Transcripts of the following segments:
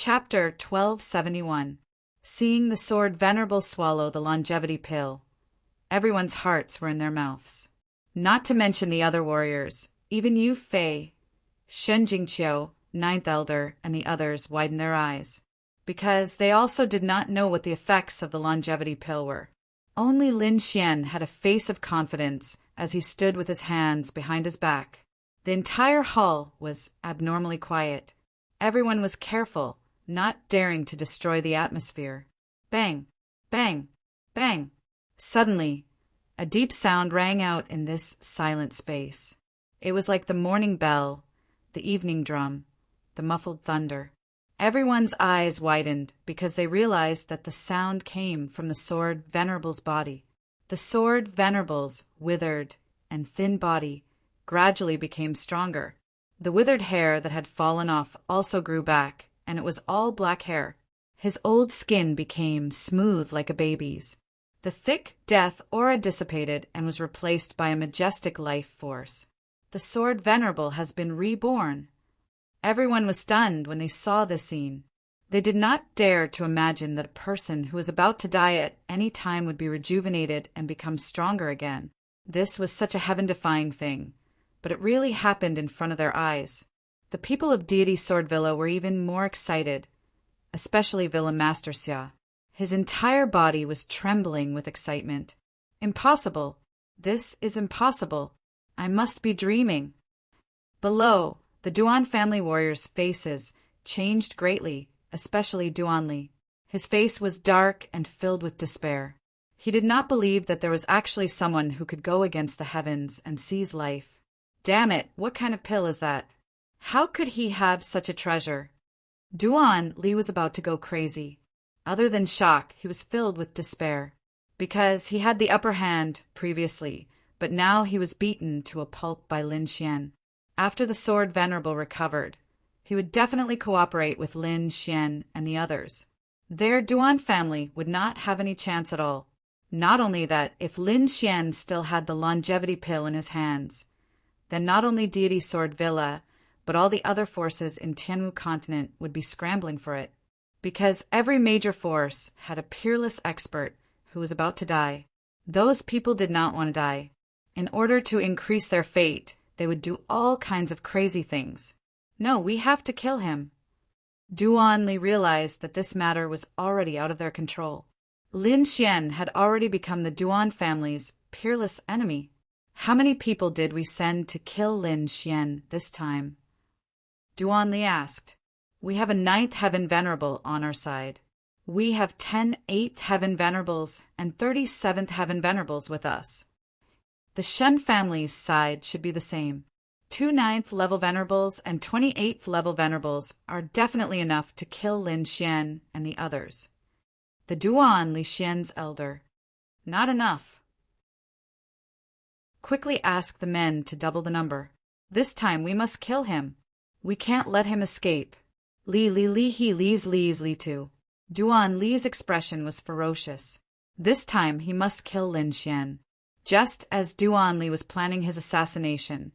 Chapter 1271. Seeing the sword Venerable swallow the longevity pill. Everyone's hearts were in their mouths. Not to mention the other warriors. Even Yu Fei, Shen Jingqiu, Ninth Elder, and the others widened their eyes, because they also did not know what the effects of the longevity pill were. Only Lin Xian had a face of confidence as he stood with his hands behind his back. The entire hall was abnormally quiet. Everyone was careful, not daring to destroy the atmosphere. Bang! Bang! Bang! Suddenly, a deep sound rang out in this silent space. It was like the morning bell, the evening drum, the muffled thunder. Everyone's eyes widened because they realized that the sound came from the sword Venerable's body. The sword Venerable's withered and thin body gradually became stronger. The withered hair that had fallen off also grew back, and it was all black hair. His old skin became smooth like a baby's. The thick death aura dissipated and was replaced by a majestic life force. The sword Venerable has been reborn. Everyone was stunned when they saw this scene. They did not dare to imagine that a person who was about to die at any time would be rejuvenated and become stronger again. This was such a heaven-defying thing, but it really happened in front of their eyes. The people of Deity Sword Villa were even more excited, especially Villa Master Xia. His entire body was trembling with excitement. Impossible! This is impossible! I must be dreaming! Below, the Duan family warriors' faces changed greatly, especially Duanli. His face was dark and filled with despair. He did not believe that there was actually someone who could go against the heavens and seize life. Damn it, what kind of pill is that? How could he have such a treasure? Duan Li was about to go crazy. Other than shock, he was filled with despair. Because he had the upper hand previously, but now he was beaten to a pulp by Lin Xian. After the sword Venerable recovered, he would definitely cooperate with Lin Xian and the others. Their Duan family would not have any chance at all. Not only that, if Lin Xian still had the longevity pill in his hands, then not only Deity Sword Villa, but all the other forces in Tianwu continent would be scrambling for it. Because every major force had a peerless expert who was about to die. Those people did not want to die. In order to increase their fate, they would do all kinds of crazy things. No, we have to kill him. Duan Li realized that this matter was already out of their control. Lin Xian had already become the Duan family's peerless enemy. How many people did we send to kill Lin Xian this time? Duan Li asked. We have a 9th Heaven Venerable on our side. We have 10 8th Heaven Venerables and 37th Heaven Venerables with us. The Shen family's side should be the same. 2 9th level Venerables and 28th level Venerables are definitely enough to kill Lin Xian and the others. The Duan Li Xian's elder. Not enough. Quickly ask the men to double the number. This time we must kill him. We can't let him escape. Li li li he li's li's li too. Duan Li's expression was ferocious. This time he must kill Lin Xian. Just as Duan Li was planning his assassination,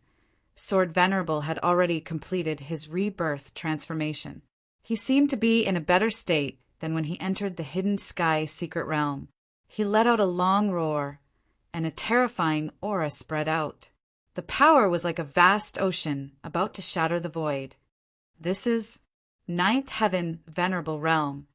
Sword Venerable had already completed his rebirth transformation. He seemed to be in a better state than when he entered the Hidden Sky secret realm. He let out a long roar, and a terrifying aura spread out. The power was like a vast ocean about to shatter the void. This is 9th Heaven Venerable Realm.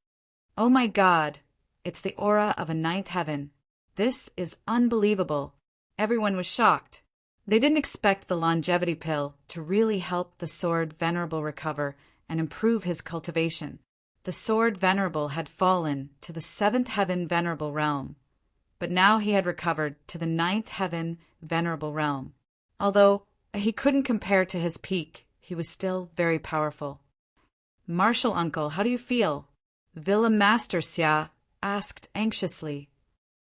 Oh my God, it's the aura of a 9th Heaven. This is unbelievable. Everyone was shocked. They didn't expect the longevity pill to really help the sword Venerable recover and improve his cultivation. The sword Venerable had fallen to the 7th Heaven Venerable Realm, but now he had recovered to the 9th Heaven Venerable Realm. Although he couldn't compare to his peak, he was still very powerful. Martial Uncle, how do you feel? Villa Master Xia asked anxiously.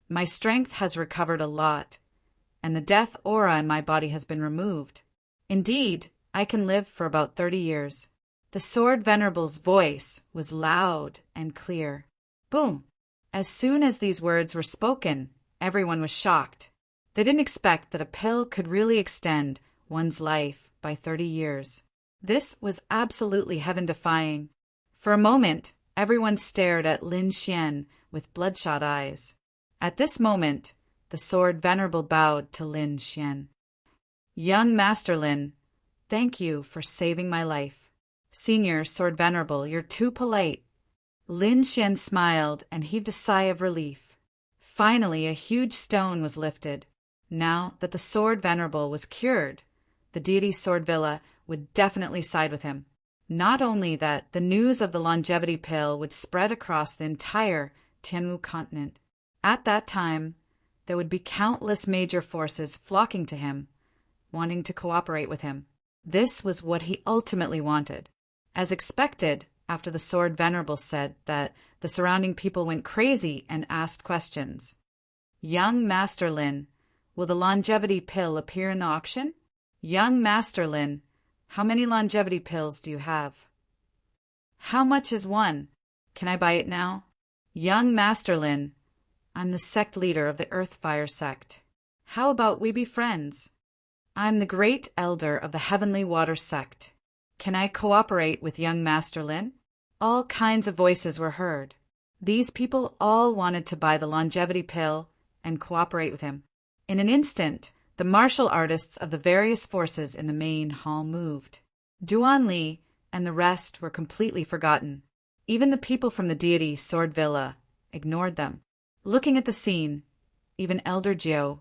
My strength has recovered a lot, and the death aura in my body has been removed. Indeed, I can live for about 30 years. The sword Venerable's voice was loud and clear. Boom! As soon as these words were spoken, everyone was shocked. They didn't expect that a pill could really extend one's life by 30 years. This was absolutely heaven-defying. For a moment, everyone stared at Lin Xian with bloodshot eyes. At this moment, the Sword Venerable bowed to Lin Xian. Young Master Lin, thank you for saving my life. Senior Sword Venerable, you're too polite. Lin Xian smiled and heaved a sigh of relief. Finally, a huge stone was lifted. Now that the Sword Venerable was cured, the deity Sword Villa would definitely side with him. Not only that, the news of the longevity pill would spread across the entire Tianwu continent. At that time, there would be countless major forces flocking to him, wanting to cooperate with him. This was what he ultimately wanted. As expected, after the Sword Venerable said that, the surrounding people went crazy and asked questions. Young Master Lin, will the longevity pill appear in the auction? Young Master Lin, how many longevity pills do you have? How much is one? Can I buy it now? Young Master Lin, I'm the sect leader of the Earthfire sect. How about we be friends? I'm the great elder of the Heavenly Water sect. Can I cooperate with young Master Lin? All kinds of voices were heard. These people all wanted to buy the longevity pill and cooperate with him. In an instant, the martial artists of the various forces in the main hall moved. Duan Li and the rest were completely forgotten. Even the people from the deity Sword Villa ignored them. Looking at the scene, even Elder Jiu,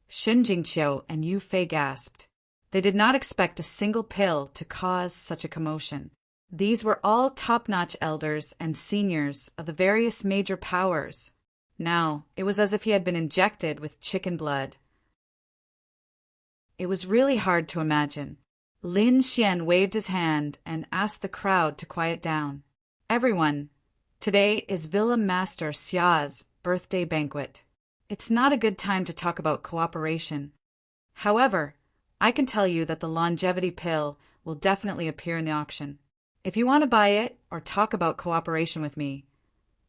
Shun Jingqiu, and Yu Fei gasped. They did not expect a single pill to cause such a commotion. These were all top-notch elders and seniors of the various major powers. Now, it was as if he had been injected with chicken blood. It was really hard to imagine. Lin Xian waved his hand and asked the crowd to quiet down. Everyone, today is Villa Master Xia's birthday banquet. It's not a good time to talk about cooperation. However, I can tell you that the longevity pill will definitely appear in the auction. If you want to buy it or talk about cooperation with me,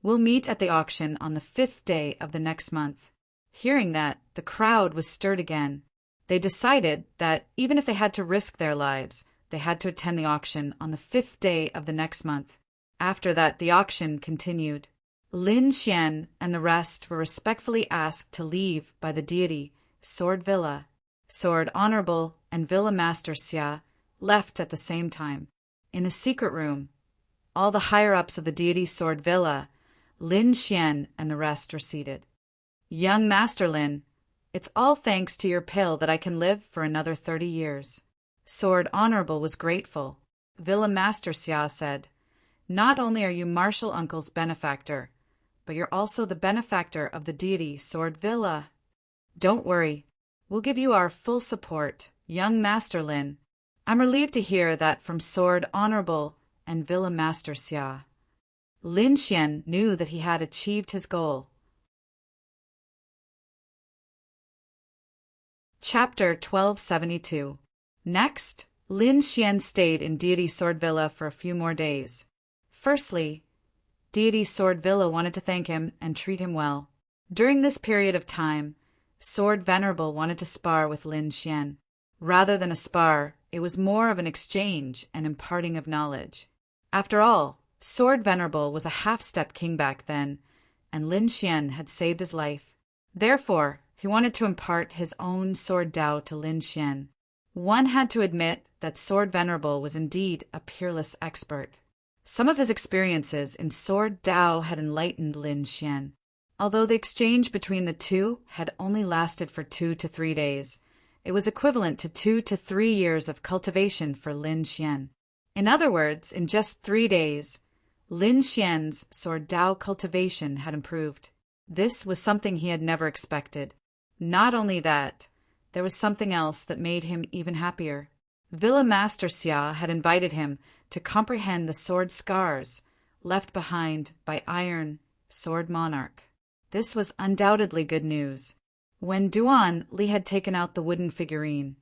we'll meet at the auction on the 5th day of the next month. Hearing that, the crowd was stirred again. They decided that even if they had to risk their lives, they had to attend the auction on the 5th day of the next month. After that, the auction continued. Lin Xian and the rest were respectfully asked to leave by the deity Sword Villa. Sword Honorable and Villa Master Xia left at the same time. In a secret room, all the higher-ups of the deity Sword Villa, Lin Xian and the rest were seated. Young Master Lin, it's all thanks to your pill that I can live for another 30 years. Sword Honorable was grateful. Villa Master Xia said, not only are you Martial Uncle's benefactor, but you're also the benefactor of the deity Sword Villa. Don't worry, we'll give you our full support, young Master Lin. I'm relieved to hear that from Sword Honorable and Villa Master Xia. Lin Xian knew that he had achieved his goal. Chapter 1272. Next, Lin Xian stayed in deity Sword Villa for a few more days. Firstly, deity Sword Villa wanted to thank him and treat him well. During this period of time, Sword Venerable wanted to spar with Lin Xian. Rather than a spar, it was more of an exchange and imparting of knowledge. After all, Sword Venerable was a half-step king back then, and Lin Xian had saved his life. Therefore, he wanted to impart his own sword Dao to Lin Xian. One had to admit that Sword Venerable was indeed a peerless expert. Some of his experiences in sword Dao had enlightened Lin Xian. Although the exchange between the two had only lasted for 2 to 3 days, it was equivalent to 2 to 3 years of cultivation for Lin Xian. In other words, in just 3 days, Lin Xian's sword Dao cultivation had improved. This was something he had never expected. Not only that, there was something else that made him even happier. Villa Master Xia had invited him to comprehend the sword scars left behind by Iron Sword Monarch. This was undoubtedly good news. When Duan Li had taken out the wooden figurine,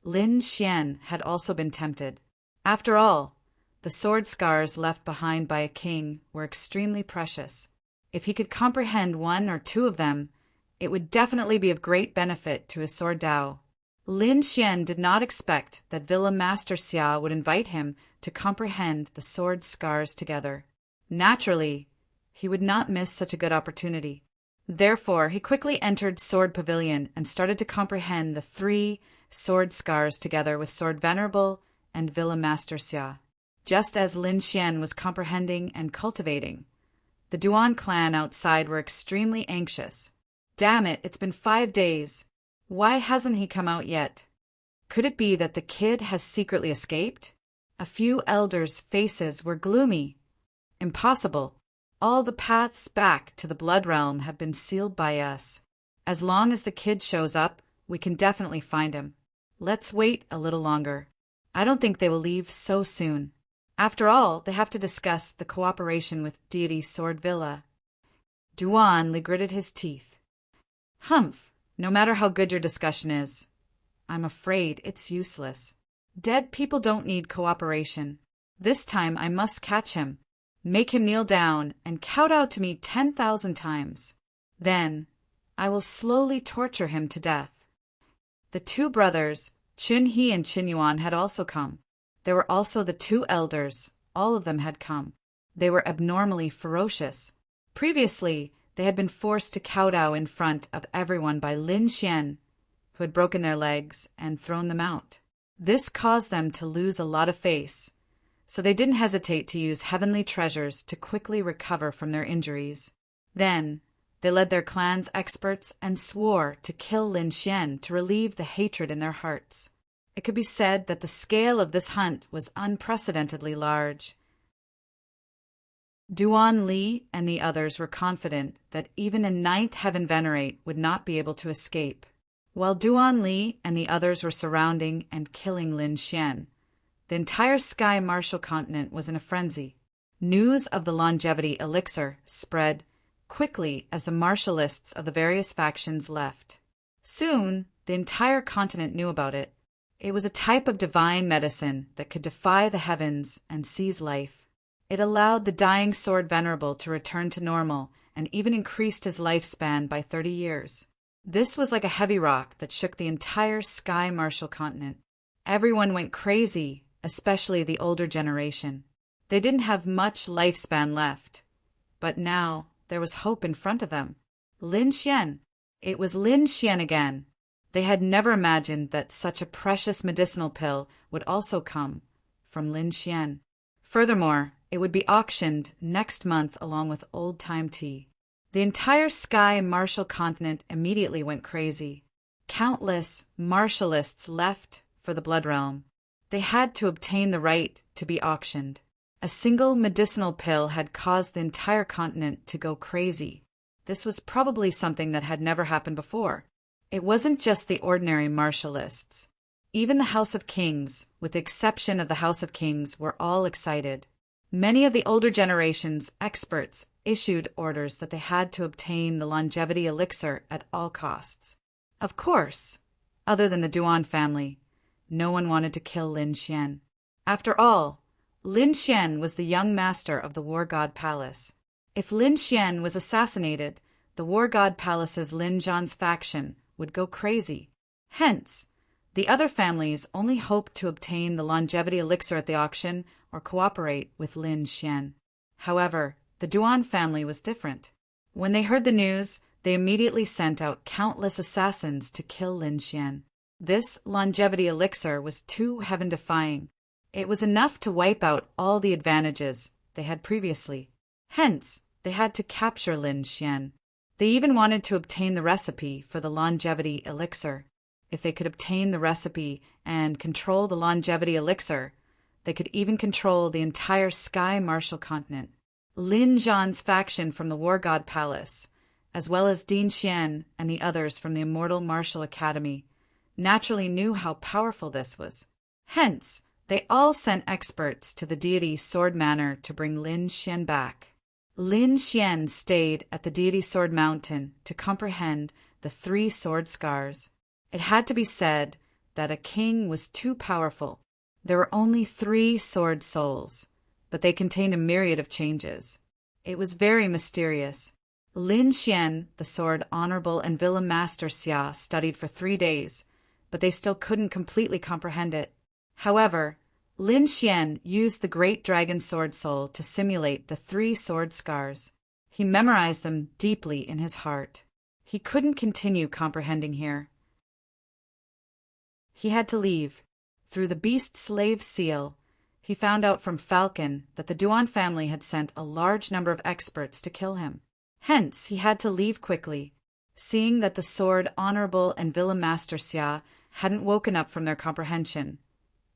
Lin Xian had also been tempted. After all, the sword scars left behind by a king were extremely precious. If he could comprehend 1 or 2 of them, it would definitely be of great benefit to his sword Dao. Lin Xian did not expect that Villa Master Xia would invite him to comprehend the sword scars together. Naturally, he would not miss such a good opportunity. Therefore, he quickly entered Sword Pavilion and started to comprehend the 3 sword scars together with Sword Venerable and Villa Master Xia. Just as Lin Xian was comprehending and cultivating, the Duan clan outside were extremely anxious. Damn it, it's been 5 days. Why hasn't he come out yet? Could it be that the kid has secretly escaped? A few elders' faces were gloomy. Impossible. All the paths back to the Blood Realm have been sealed by us. As long as the kid shows up, we can definitely find him. Let's wait a little longer. I don't think they will leave so soon. After all, they have to discuss the cooperation with Deity Sword Villa. Duan gritted his teeth. Humph, no matter how good your discussion is, I'm afraid it's useless. Dead people don't need cooperation. This time I must catch him, make him kneel down, and kowtow to me 10,000 times. Then I will slowly torture him to death. The 2 brothers, Chun He and Qin Yuan, had also come. There were also the 2 elders. All of them had come. They were abnormally ferocious. Previously, they had been forced to kowtow in front of everyone by Lin Xian, who had broken their legs and thrown them out. This caused them to lose a lot of face, so they didn't hesitate to use heavenly treasures to quickly recover from their injuries. Then, they led their clan's experts and swore to kill Lin Xian to relieve the hatred in their hearts. It could be said that the scale of this hunt was unprecedentedly large. Duan Li and the others were confident that even a 9th Heaven Venerate would not be able to escape. While Duan Li and the others were surrounding and killing Lin Xian, the entire Sky Martial continent was in a frenzy. News of the longevity elixir spread quickly as the martialists of the various factions left. Soon, the entire continent knew about it. It was a type of divine medicine that could defy the heavens and seize life. It allowed the dying Sword Venerable to return to normal and even increased his lifespan by 30 years. This was like a heavy rock that shook the entire Sky Martial continent. Everyone went crazy, especially the older generation. They didn't have much lifespan left. But now, there was hope in front of them. Lin Xian. It was Lin Xian again. They had never imagined that such a precious medicinal pill would also come from Lin Xian. Furthermore, it would be auctioned next month along with old-time tea. The entire Sky Martial continent immediately went crazy. Countless martialists left for the Blood Realm. They had to obtain the right to be auctioned. A single medicinal pill had caused the entire continent to go crazy. This was probably something that had never happened before. It wasn't just the ordinary martialists. Even the House of Kings, with the exception of the House of Kings, were all excited. Many of the older generation's experts issued orders that they had to obtain the longevity elixir at all costs. Of course, other than the Duan family, no one wanted to kill Lin Xian. After all, Lin Xian was the young master of the War God Palace. If Lin Xian was assassinated, the War God Palace's Lin Zhan's faction would go crazy. Hence, the other families only hoped to obtain the longevity elixir at the auction or cooperate with Lin Xian. However, the Duan family was different. When they heard the news, they immediately sent out countless assassins to kill Lin Xian. This longevity elixir was too heaven-defying. It was enough to wipe out all the advantages they had previously. Hence, they had to capture Lin Xian. They even wanted to obtain the recipe for the longevity elixir. If they could obtain the recipe and control the longevity elixir, they could even control the entire Sky Martial continent. Lin Zhan's faction from the War God Palace, as well as Din Xian and the others from the Immortal Martial Academy, naturally knew how powerful this was. Hence, they all sent experts to the deity Sword Manor to bring Lin Xian back. Lin Xian stayed at the deity Sword Mountain to comprehend the 3 sword scars. It had to be said that a king was too powerful. There were only 3 sword souls, but they contained a myriad of changes. It was very mysterious. Lin Xian, the Sword Honorable, and Villa Master Xia studied for 3 days, but they still couldn't completely comprehend it. However, Lin Xian used the great dragon sword soul to simulate the 3 sword scars. He memorized them deeply in his heart. He couldn't continue comprehending here. He had to leave. Through the beast slave seal, he found out from Falcon that the Duan family had sent a large number of experts to kill him. Hence, he had to leave quickly, seeing that the sword Honorable and Villain Master Xia hadn't woken up from their comprehension.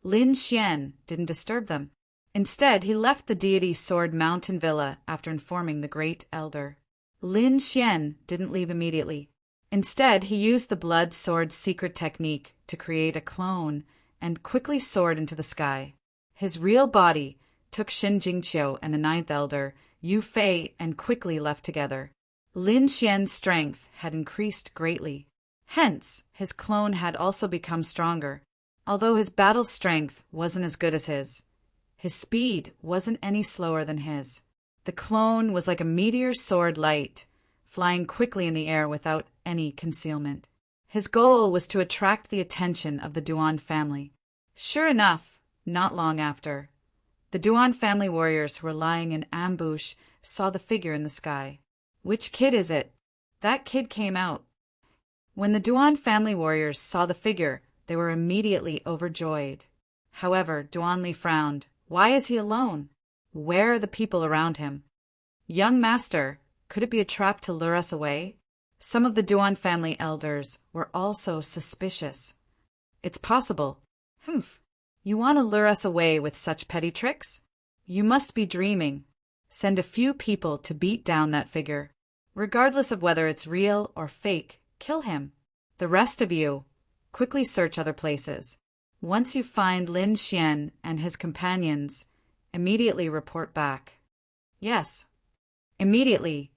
Lin Xian didn't disturb them. Instead, he left the deity sword mountain villa after informing the great elder. Lin Xian didn't leave immediately. Instead, he used the blood sword secret technique to create a clone and quickly soared into the sky. His real body took Shin Jingqiu and the 9th elder, Yu Fei, and quickly left together. Lin Xian's strength had increased greatly. Hence, his clone had also become stronger. Although his battle strength wasn't as good as his speed wasn't any slower than his. The clone was like a meteor sword light, flying quickly in the air without any concealment. His goal was to attract the attention of the Duan family. Sure enough, not long after, the Duan family warriors who were lying in ambush saw the figure in the sky. Which kid is it? That kid came out. When the Duan family warriors saw the figure, they were immediately overjoyed. However, Duan Li frowned. Why is he alone? Where are the people around him? Young master, could it be a trap to lure us away? Some of the Duan family elders were also suspicious. It's possible. You want to lure us away with such petty tricks? You must be dreaming. Send a few people to beat down that figure. Regardless of whether it's real or fake, kill him. The rest of you, quickly search other places. Once you find Lin Xian and his companions, immediately report back. Yes. Immediately,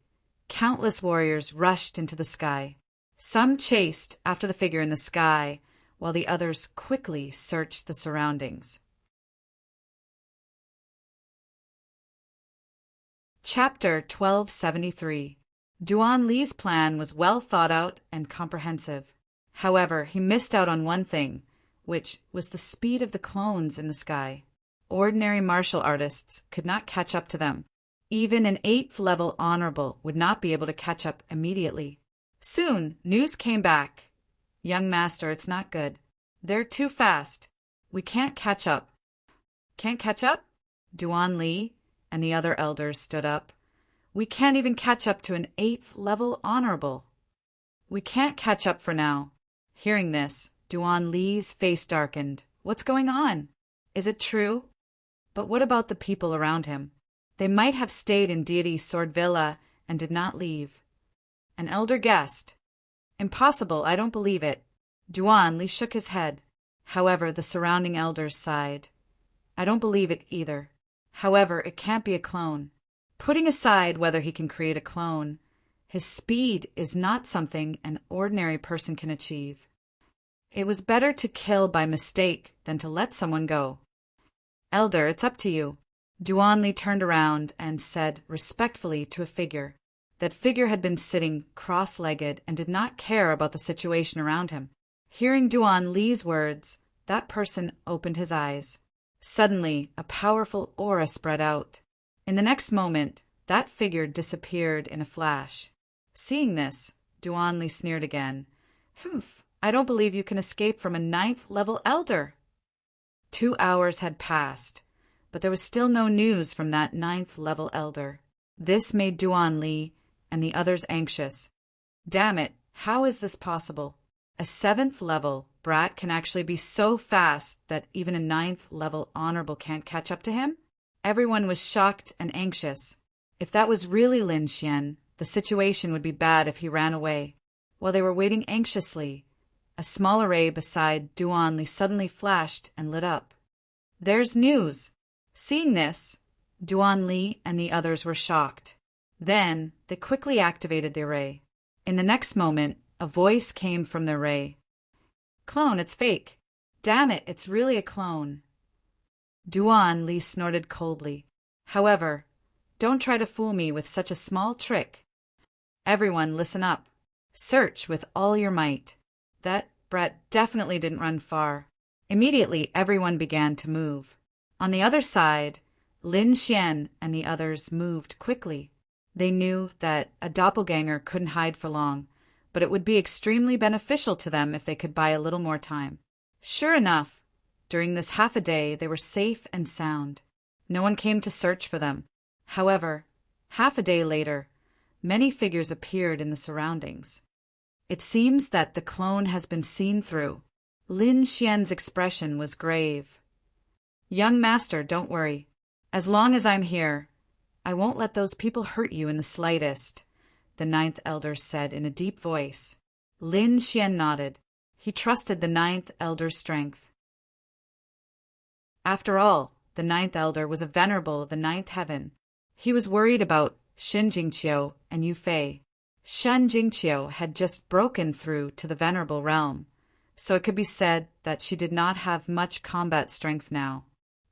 countless warriors rushed into the sky. Some chased after the figure in the sky, while the others quickly searched the surroundings. Chapter 1273. Duan Li's plan was well thought out and comprehensive. However, he missed out on one thing, which was the speed of the clones in the sky. Ordinary martial artists could not catch up to them. Even an 8th level honorable would not be able to catch up immediately. Soon, news came back. Young master, it's not good. They're too fast. We can't catch up. Can't catch up? Duan Li and the other elders stood up. We can't even catch up to an 8th level honorable. We can't catch up for now. Hearing this, Duan Li's face darkened. What's going on? Is it true? But what about the people around him? They might have stayed in Deity Sword Villa and did not leave. An elder guessed. Impossible, I don't believe it. Duan Li shook his head. However, the surrounding elders sighed. I don't believe it either. However, it can't be a clone. Putting aside whether he can create a clone, his speed is not something an ordinary person can achieve. It was better to kill by mistake than to let someone go. Elder, it's up to you. Duan Li turned around and said respectfully to a figure. That figure had been sitting cross-legged and did not care about the situation around him. Hearing Duan Li's words, that person opened his eyes. Suddenly, a powerful aura spread out. In the next moment, that figure disappeared in a flash. Seeing this, Duan Li sneered again. I don't believe you can escape from a 9th level elder. 2 hours had passed, but there was still no news from that 9th level elder. This made Duan Li and the others anxious. Damn it, how is this possible? A 7th level brat can actually be so fast that even a 9th level honorable can't catch up to him? Everyone was shocked and anxious. If that was really Lin Xian, the situation would be bad if he ran away. While they were waiting anxiously, a small array beside Duan Li suddenly flashed and lit up. There's news! Seeing this, Duan Li and the others were shocked. Then, they quickly activated the array. In the next moment, a voice came from the array. Clone, it's fake. Damn it, it's really a clone. Duan Li snorted coldly. However, don't try to fool me with such a small trick. Everyone, listen up. Search with all your might. That brat definitely didn't run far. Immediately, everyone began to move. On the other side, Lin Xian and the others moved quickly. They knew that a doppelganger couldn't hide for long, but it would be extremely beneficial to them if they could buy a little more time. Sure enough, during this half a day they were safe and sound. No one came to search for them. However, half a day later, many figures appeared in the surroundings. It seems that the clone has been seen through. Lin Xian's expression was grave. Young master, don't worry. As long as I'm here, I won't let those people hurt you in the slightest, the ninth elder said in a deep voice. Lin Xian nodded. He trusted the ninth elder's strength. After all, the ninth elder was a venerable of the ninth heaven. He was worried about Shen Jingqiu and Yu Fei. Shen Jingqiu had just broken through to the venerable realm, so it could be said that she did not have much combat strength now.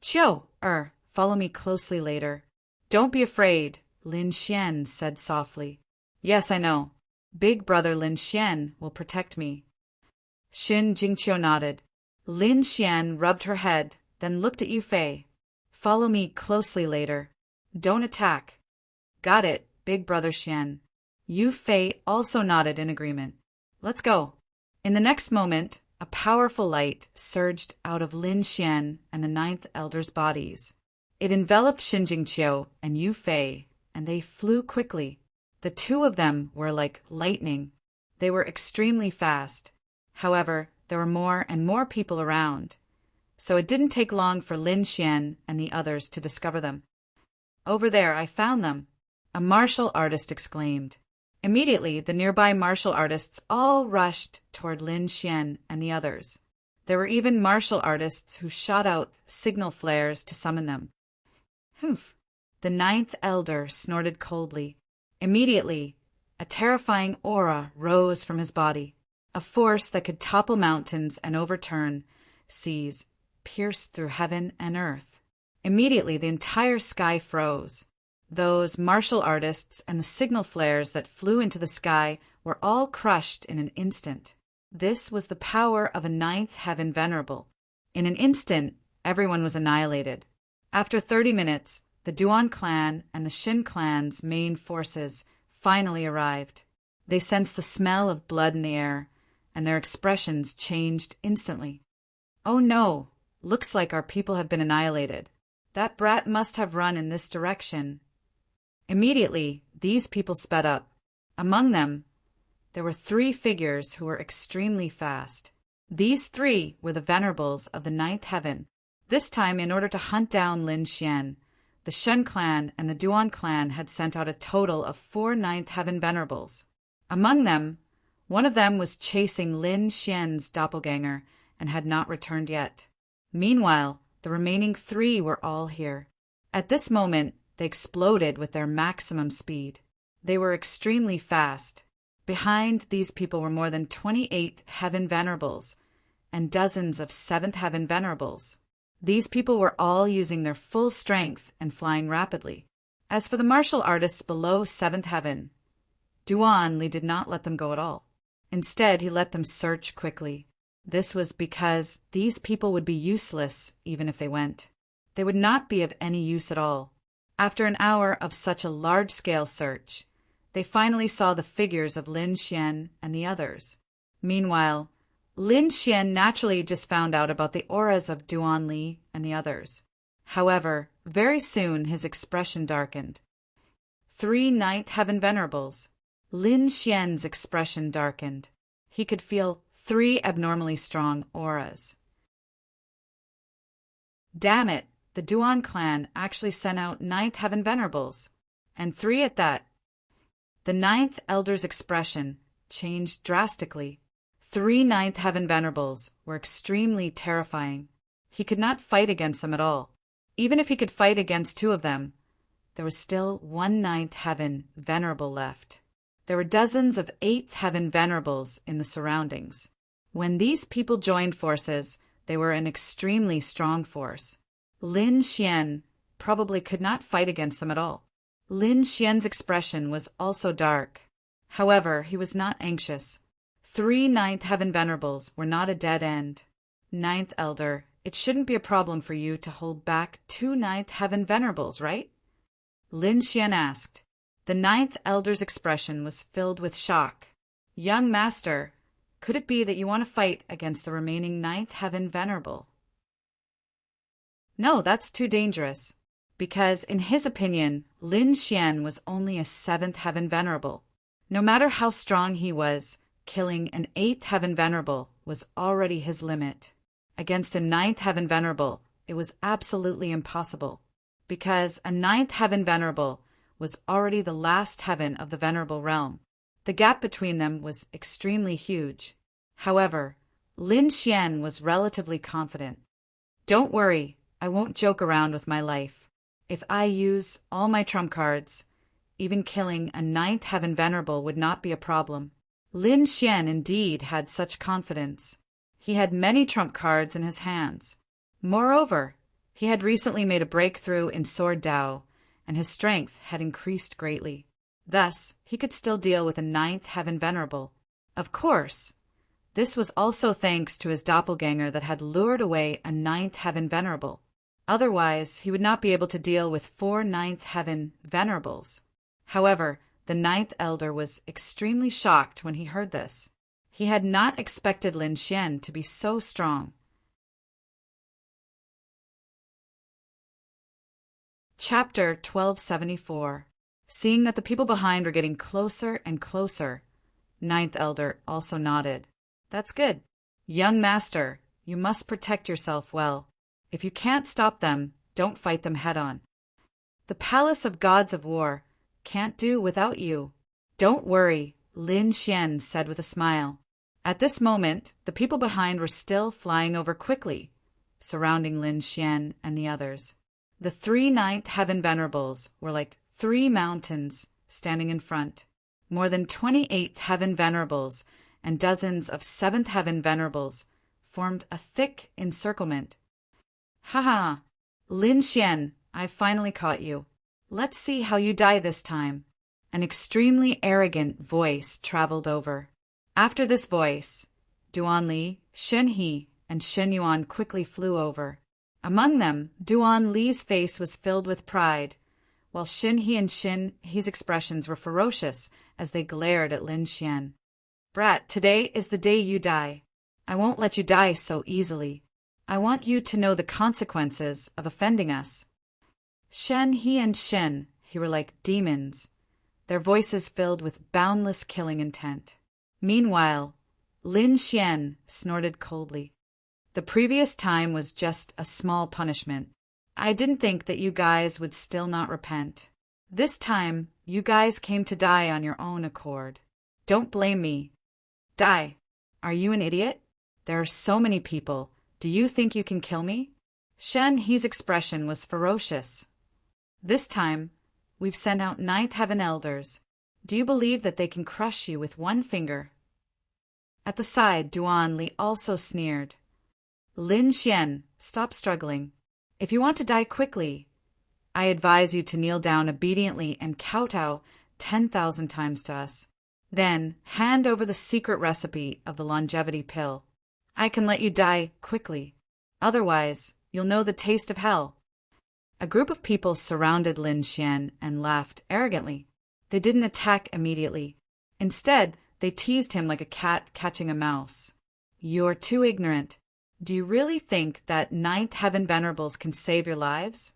Follow me closely later. Don't be afraid, Lin Xian said softly. Yes, I know. Big brother Lin Xian will protect me. Shen Jingqiu nodded. Lin Xian rubbed her head, then looked at Yu Fei. Follow me closely later. Don't attack. Got it, big brother Xian. Yu Fei also nodded in agreement. Let's go. In the next moment, a powerful light surged out of Lin Xian and the ninth elder's bodies. It enveloped Shen Jingqiu and Yu Fei, and they flew quickly. The two of them were like lightning. They were extremely fast. However, there were more and more people around, so it didn't take long for Lin Xian and the others to discover them. Over there, I found them, a martial artist exclaimed. Immediately, the nearby martial artists all rushed toward Lin Xian and the others. There were even martial artists who shot out signal flares to summon them. Humph! The ninth elder snorted coldly. Immediately, a terrifying aura rose from his body, a force that could topple mountains and overturn seas, pierce through heaven and earth. Immediately, the entire sky froze. Those martial artists and the signal flares that flew into the sky were all crushed in an instant. This was the power of a ninth heaven venerable. In an instant, everyone was annihilated. After 30 minutes, the Duan clan and the Xin clan's main forces finally arrived. They sensed the smell of blood in the air, and their expressions changed instantly. Oh no, looks like our people have been annihilated. That brat must have run in this direction. Immediately, these people sped up. Among them, there were 3 figures who were extremely fast. These 3 were the venerables of the ninth heaven. This time, in order to hunt down Lin Xian, the Shen clan and the Duan clan had sent out a total of 4 ninth heaven venerables. Among them, one of them was chasing Lin Xian's doppelganger and had not returned yet. Meanwhile, the remaining 3 were all here. At this moment, they exploded with their maximum speed. They were extremely fast. Behind these people were more than 28 heaven venerables and dozens of 7th heaven venerables. These people were all using their full strength and flying rapidly. As for the martial artists below 7th heaven, Duan Li did not let them go at all. Instead, he let them search quickly. This was because these people would be useless even if they went. They would not be of any use at all. After an hour of such a large-scale search, they finally saw the figures of Lin Xian and the others. Meanwhile, Lin Xian naturally just found out about the auras of Duan Li and the others. However, very soon his expression darkened. 3 ninth heaven venerables. Lin Xian's expression darkened. He could feel 3 abnormally strong auras. Damn it, the Duan clan actually sent out 9th heaven venerables, and 3 at that. The 9th elder's expression changed drastically. 3 9th heaven venerables were extremely terrifying. He could not fight against them at all. Even if he could fight against 2 of them, there was still 1 9th heaven venerable left. There were dozens of 8th heaven venerables in the surroundings. When these people joined forces, they were an extremely strong force. Lin Xian probably could not fight against them at all. Lin Xian's expression was also dark. However, he was not anxious. 3 9th heaven venerables were not a dead end. 9th elder it shouldn't be a problem for you to hold back 2 ninth heaven venerables, right? Lin Xian asked. The ninth elder's expression was filled with shock. Young master, could it be that you want to fight against the remaining ninth heaven venerable? No, that's too dangerous, because in his opinion, Lin Xian was only a 7th heaven venerable. No matter how strong he was, killing an 8th heaven venerable was already his limit. Against a 9th heaven venerable, it was absolutely impossible, because a 9th heaven venerable was already the last heaven of the venerable realm. The gap between them was extremely huge. However, Lin Xian was relatively confident. Don't worry, I won't joke around with my life. If I use all my trump cards, even killing a 9th heaven venerable would not be a problem. Lin Xian indeed had such confidence. He had many trump cards in his hands. Moreover, he had recently made a breakthrough in Sword Dao, and his strength had increased greatly. Thus, he could still deal with a 9th heaven venerable. Of course, this was also thanks to his doppelganger that had lured away a 9th heaven venerable. Otherwise, he would not be able to deal with 4 9th heaven venerables. However, the 9th elder was extremely shocked when he heard this. He had not expected Lin Xian to be so strong. Chapter 1274. Seeing that the people behind were getting closer and closer, 9th elder also nodded. That's good. Young master, you must protect yourself well. If you can't stop them, don't fight them head-on. The palace of gods of war can't do without you. Don't worry, Lin Xian said with a smile. At this moment, the people behind were still flying over quickly, surrounding Lin Xian and the others. The 3 9th heaven venerables were like 3 mountains standing in front. More than 28 heaven venerables and dozens of 7th heaven venerables formed a thick encirclement. Haha, Lin Xian, I finally caught you. Let's see how you die this time. An extremely arrogant voice traveled over. After this voice, Duan Li, Shen He, and Shen Yuan quickly flew over. Among them, Duan Li's face was filled with pride, while Shen He and Shen He's expressions were ferocious as they glared at Lin Xian. Brat, today is the day you die. I won't let you die so easily. I want you to know the consequences of offending us. Shen He and Shen He were like demons, their voices filled with boundless killing intent. Meanwhile, Lin Xian snorted coldly. The previous time was just a small punishment. I didn't think that you guys would still not repent. This time, you guys came to die on your own accord. Don't blame me. Die. Are you an idiot? There are so many people. Do you think you can kill me? Shen He's expression was ferocious. This time, we've sent out 9th heaven elders. Do you believe that they can crush you with one finger? At the side, Duan Li also sneered. Lin Xian, stop struggling. If you want to die quickly, I advise you to kneel down obediently and kowtow 10,000 times to us. Then hand over the secret recipe of the longevity pill. I can let you die quickly. Otherwise, you'll know the taste of hell. A group of people surrounded Lin Xian and laughed arrogantly. They didn't attack immediately. Instead, they teased him like a cat catching a mouse. You're too ignorant. Do you really think that 9th heaven venerables can save your lives?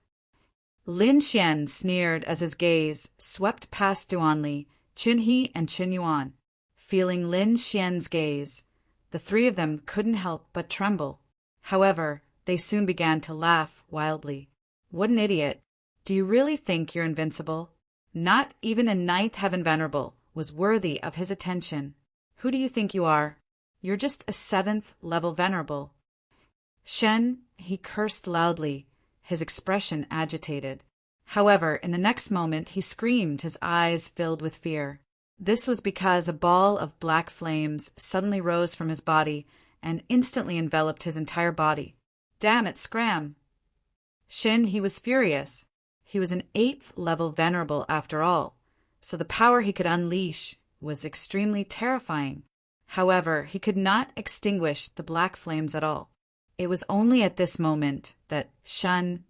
Lin Xian sneered as his gaze swept past Duan Li, Qin He, and Qin Yuan. Feeling Lin Xian's gaze, the 3 of them couldn't help but tremble. However, they soon began to laugh wildly. What an idiot. Do you really think you're invincible? Not even a 9th heaven venerable was worthy of his attention. Who do you think you are? You're just a 7th level venerable. Shen, he cursed loudly, his expression agitated. However, in the next moment he screamed, his eyes filled with fear. This was because a ball of black flames suddenly rose from his body and instantly enveloped his entire body. Damn it, Scram! Shen, he was furious. He was an 8th level venerable after all, so the power he could unleash was extremely terrifying. However, he could not extinguish the black flames at all. It was only at this moment that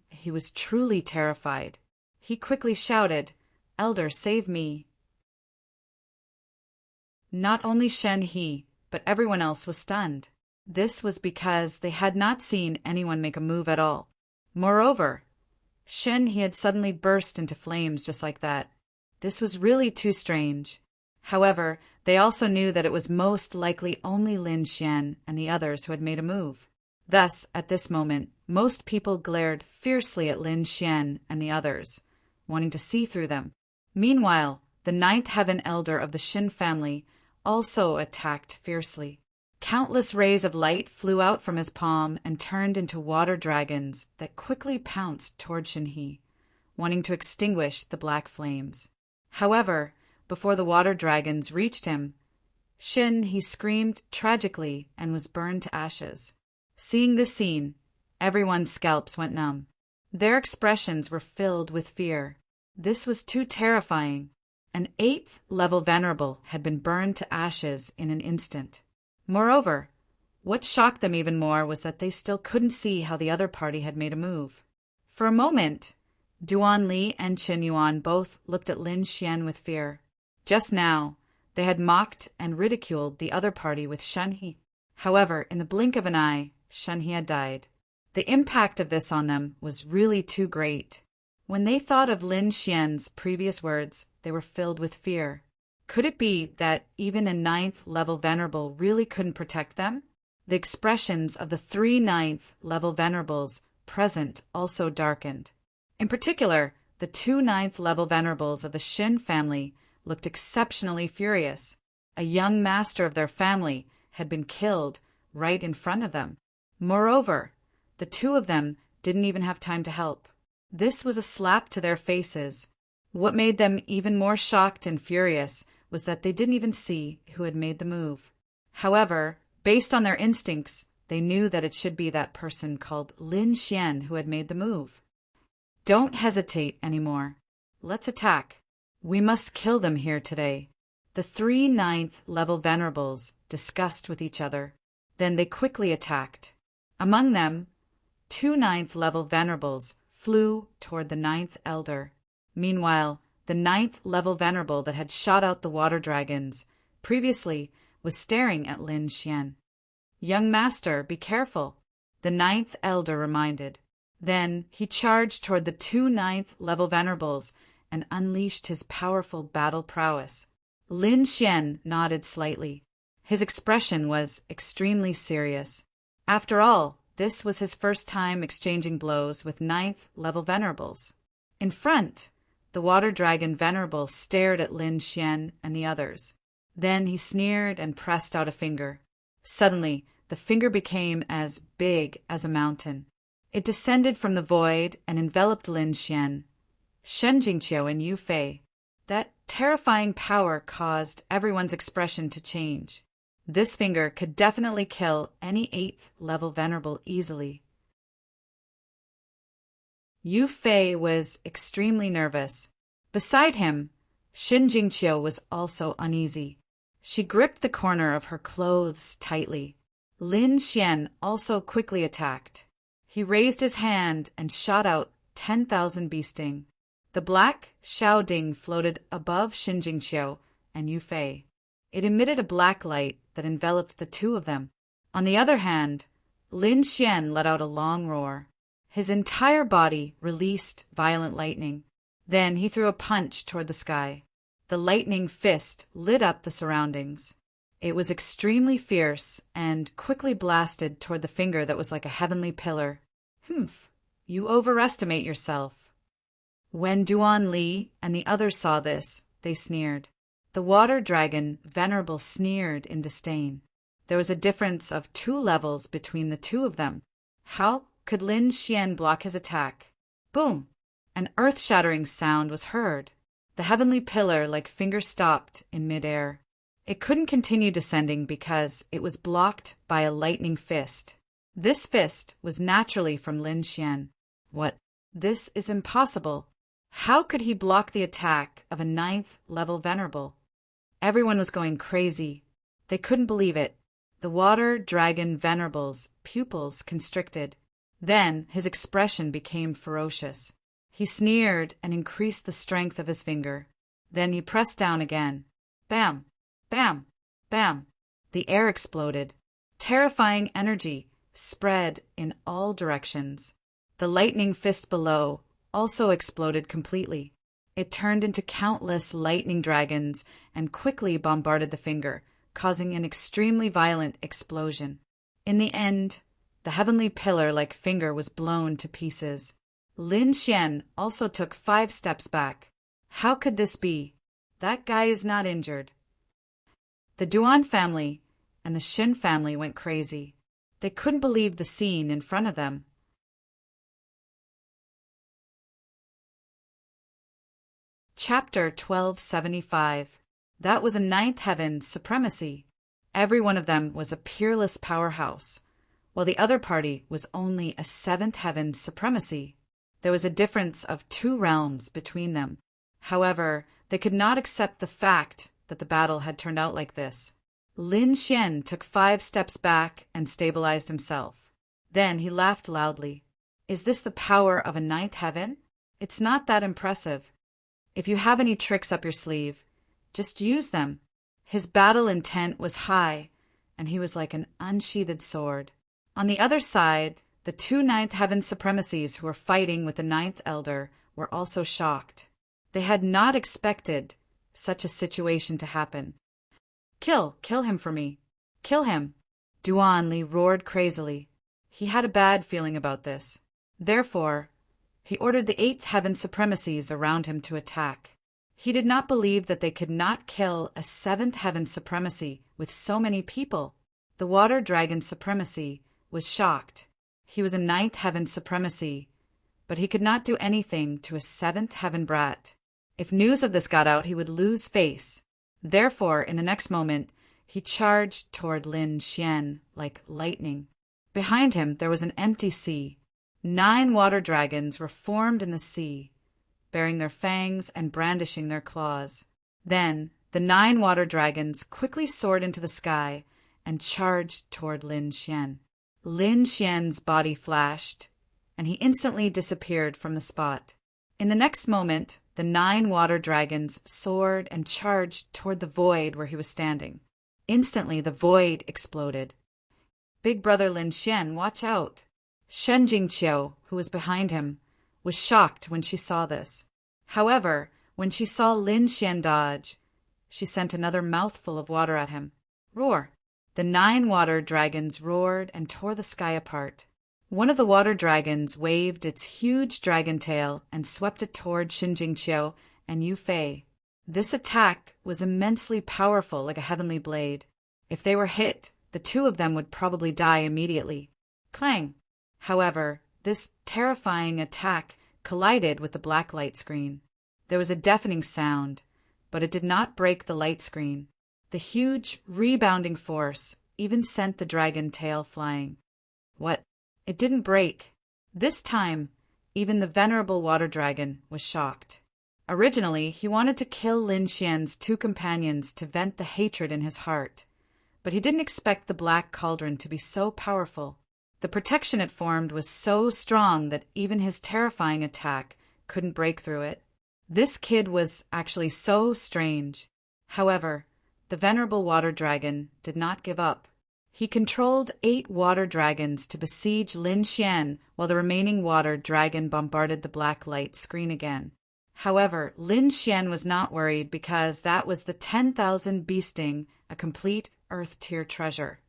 he was truly terrified. He quickly shouted, "Elder, save me!" Not only he, but everyone else was stunned. This was because they had not seen anyone make a move at all. Moreover, he had suddenly burst into flames just like that. This was really too strange. However, they also knew that it was most likely only Lin Xian and the others who had made a move. Thus, at this moment, most people glared fiercely at Lin Xian and the others, wanting to see through them. Meanwhile, the ninth heaven elder of the Xin family also attacked fiercely. Countless rays of light flew out from his palm and turned into water dragons that quickly pounced toward Shinhe, wanting to extinguish the black flames. However, before the water dragons reached him, he screamed tragically and was burned to ashes. Seeing this scene, everyone's scalps went numb. Their expressions were filled with fear. This was too terrifying. An 8th level venerable had been burned to ashes in an instant. Moreover, what shocked them even more was that they still couldn't see how the other party had made a move. For a moment, Duan Li and Qin Yuan both looked at Lin Xian with fear. Just now, they had mocked and ridiculed the other party with Shenhe. However, in the blink of an eye, Shenhe had died. The impact of this on them was really too great. When they thought of Lin Xian's previous words, they were filled with fear. Could it be that even a 9th level venerable really couldn't protect them? The expressions of the 3 9th level venerables present also darkened. In particular, the 2 9th level venerables of the Xin family looked exceptionally furious. A young master of their family had been killed right in front of them. Moreover, the two of them didn't even have time to help. This was a slap to their faces. What made them even more shocked and furious was that they didn't even see who had made the move. However, based on their instincts, they knew that it should be that person called Lin Xian who had made the move. Don't hesitate anymore. Let's attack. We must kill them here today. The 3 9th level venerables discussed with each other. Then they quickly attacked. Among them, 2 9th level venerables flew toward the 9th elder. Meanwhile, the 9th level venerable that had shot out the water dragons previously was staring at Lin Xian. "Young master, be careful," the 9th elder reminded. Then he charged toward the 2 9th level venerables and unleashed his powerful battle prowess. Lin Xian nodded slightly. His expression was extremely serious. After all, this was his first time exchanging blows with 9th level venerables. In front, the water dragon venerable stared at Lin Xian and the others. Then he sneered and pressed out a finger. Suddenly, the finger became as big as a mountain. It descended from the void and enveloped Lin Xian, Shen Jingqiu, and Yu Fei. That terrifying power caused everyone's expression to change. This finger could definitely kill any 8th level venerable easily. Yu Fei was extremely nervous. Beside him, Shen Jingqiu was also uneasy. She gripped the corner of her clothes tightly. Lin Xian also quickly attacked. He raised his hand and shot out 10,000 bee sting. The black Xiao Ding floated above Shen Jingqiu and Yu Fei. It emitted a black light that enveloped the two of them. On the other hand, Lin Xian let out a long roar. His entire body released violent lightning. Then he threw a punch toward the sky. The lightning fist lit up the surroundings. It was extremely fierce and quickly blasted toward the finger that was like a heavenly pillar. "Humph, you overestimate yourself." When Duan Li and the others saw this, they sneered. The water dragon venerable sneered in disdain. There was a difference of 2 levels between the two of them. How could Lin Xian block his attack? Boom! An earth-shattering sound was heard. The heavenly pillar like finger stopped in midair. It couldn't continue descending because it was blocked by a lightning fist. This fist was naturally from Lin Xian. What? This is impossible. How could he block the attack of a 9th level venerable? Everyone was going crazy. They couldn't believe it. The water dragon Venerable's pupils constricted. Then his expression became ferocious. He sneered and increased the strength of his finger. Then he pressed down again. Bam! Bam! Bam! The air exploded. Terrifying energy spread in all directions. The lightning fist below also exploded completely. It turned into countless lightning dragons and quickly bombarded the finger, causing an extremely violent explosion. In the end, the heavenly pillar-like finger was blown to pieces. Lin Xian also took 5 steps back. How could this be? That guy is not injured. The Duan family and the Xin family went crazy. They couldn't believe the scene in front of them. Chapter 1275. That was a 9th heaven supremacy. Every one of them was a peerless powerhouse, while the other party was only a 7th heaven supremacy. There was a difference of 2 realms between them. However, they could not accept the fact that the battle had turned out like this. Lin Xian took 5 steps back and stabilized himself. Then he laughed loudly. Is this the power of a 9th heaven? It's not that impressive. If you have any tricks up your sleeve, just use them. His battle intent was high, and he was like an unsheathed sword. On the other side, the 2 9th heaven supremacies who were fighting with the 9th elder were also shocked. They had not expected such a situation to happen. Kill him for me. Kill him. Duan Li roared crazily. He had a bad feeling about this. Therefore, he ordered the 8th heaven supremacies around him to attack. He did not believe that they could not kill a 7th heaven supremacy with so many people. The water dragon supremacy was shocked. He was a 9th heaven supremacy, but he could not do anything to a 7th heaven brat. If news of this got out, he would lose face. Therefore, in the next moment, he charged toward Lin Xian like lightning. Behind him there was an empty sea. 9 water dragons were formed in the sea, bearing their fangs and brandishing their claws. Then the 9 water dragons quickly soared into the sky and charged toward Lin Xian. Lin Xian's body flashed, and he instantly disappeared from the spot. In the next moment, the 9 water dragons soared and charged toward the void where he was standing. Instantly, the void exploded. Big brother Lin Xian, watch out! Shen Jingqiu, who was behind him, was shocked when she saw this. However, when she saw Lin Xian dodge, she sent another mouthful of water at him. Roar! The 9 water dragons roared and tore the sky apart. One of the water dragons waved its huge dragon tail and swept it toward Shen Jingqiu and Yu Fei. This attack was immensely powerful, like a heavenly blade. If they were hit, the 2 of them would probably die immediately. Clang! However, this terrifying attack collided with the black light screen. There was a deafening sound, but it did not break the light screen. The huge, rebounding force even sent the dragon tail flying. What? It didn't break. This time, even the venerable water dragon was shocked. Originally, he wanted to kill Lin Xian's 2 companions to vent the hatred in his heart, but he didn't expect the black cauldron to be so powerful. The protection it formed was so strong that even his terrifying attack couldn't break through it. This kid was actually so strange. However, the venerable water dragon did not give up. He controlled 8 water dragons to besiege Lin Xian while the remaining water dragon bombarded the black light screen again. However, Lin Xian was not worried because that was the 10,000 beasting, a complete earth-tier treasure.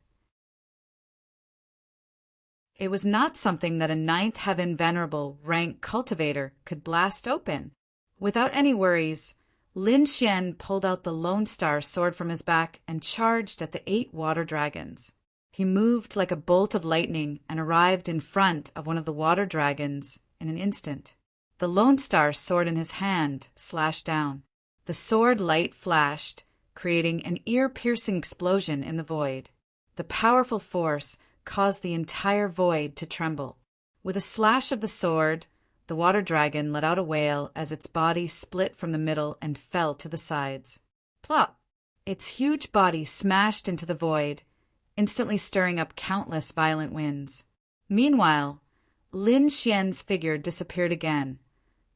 It was not something that a 9th heaven venerable rank cultivator could blast open. Without any worries, Lin Xian pulled out the Lone Star sword from his back and charged at the 8 water dragons. He moved like a bolt of lightning and arrived in front of one of the water dragons in an instant. The Lone Star sword in his hand slashed down. The sword light flashed, creating an ear-piercing explosion in the void. The powerful force caused the entire void to tremble. With a slash of the sword, the water dragon let out a wail as its body split from the middle and fell to the sides. Plop! Its huge body smashed into the void. instantly stirring up countless violent winds. Meanwhile, Lin Xian's figure disappeared again,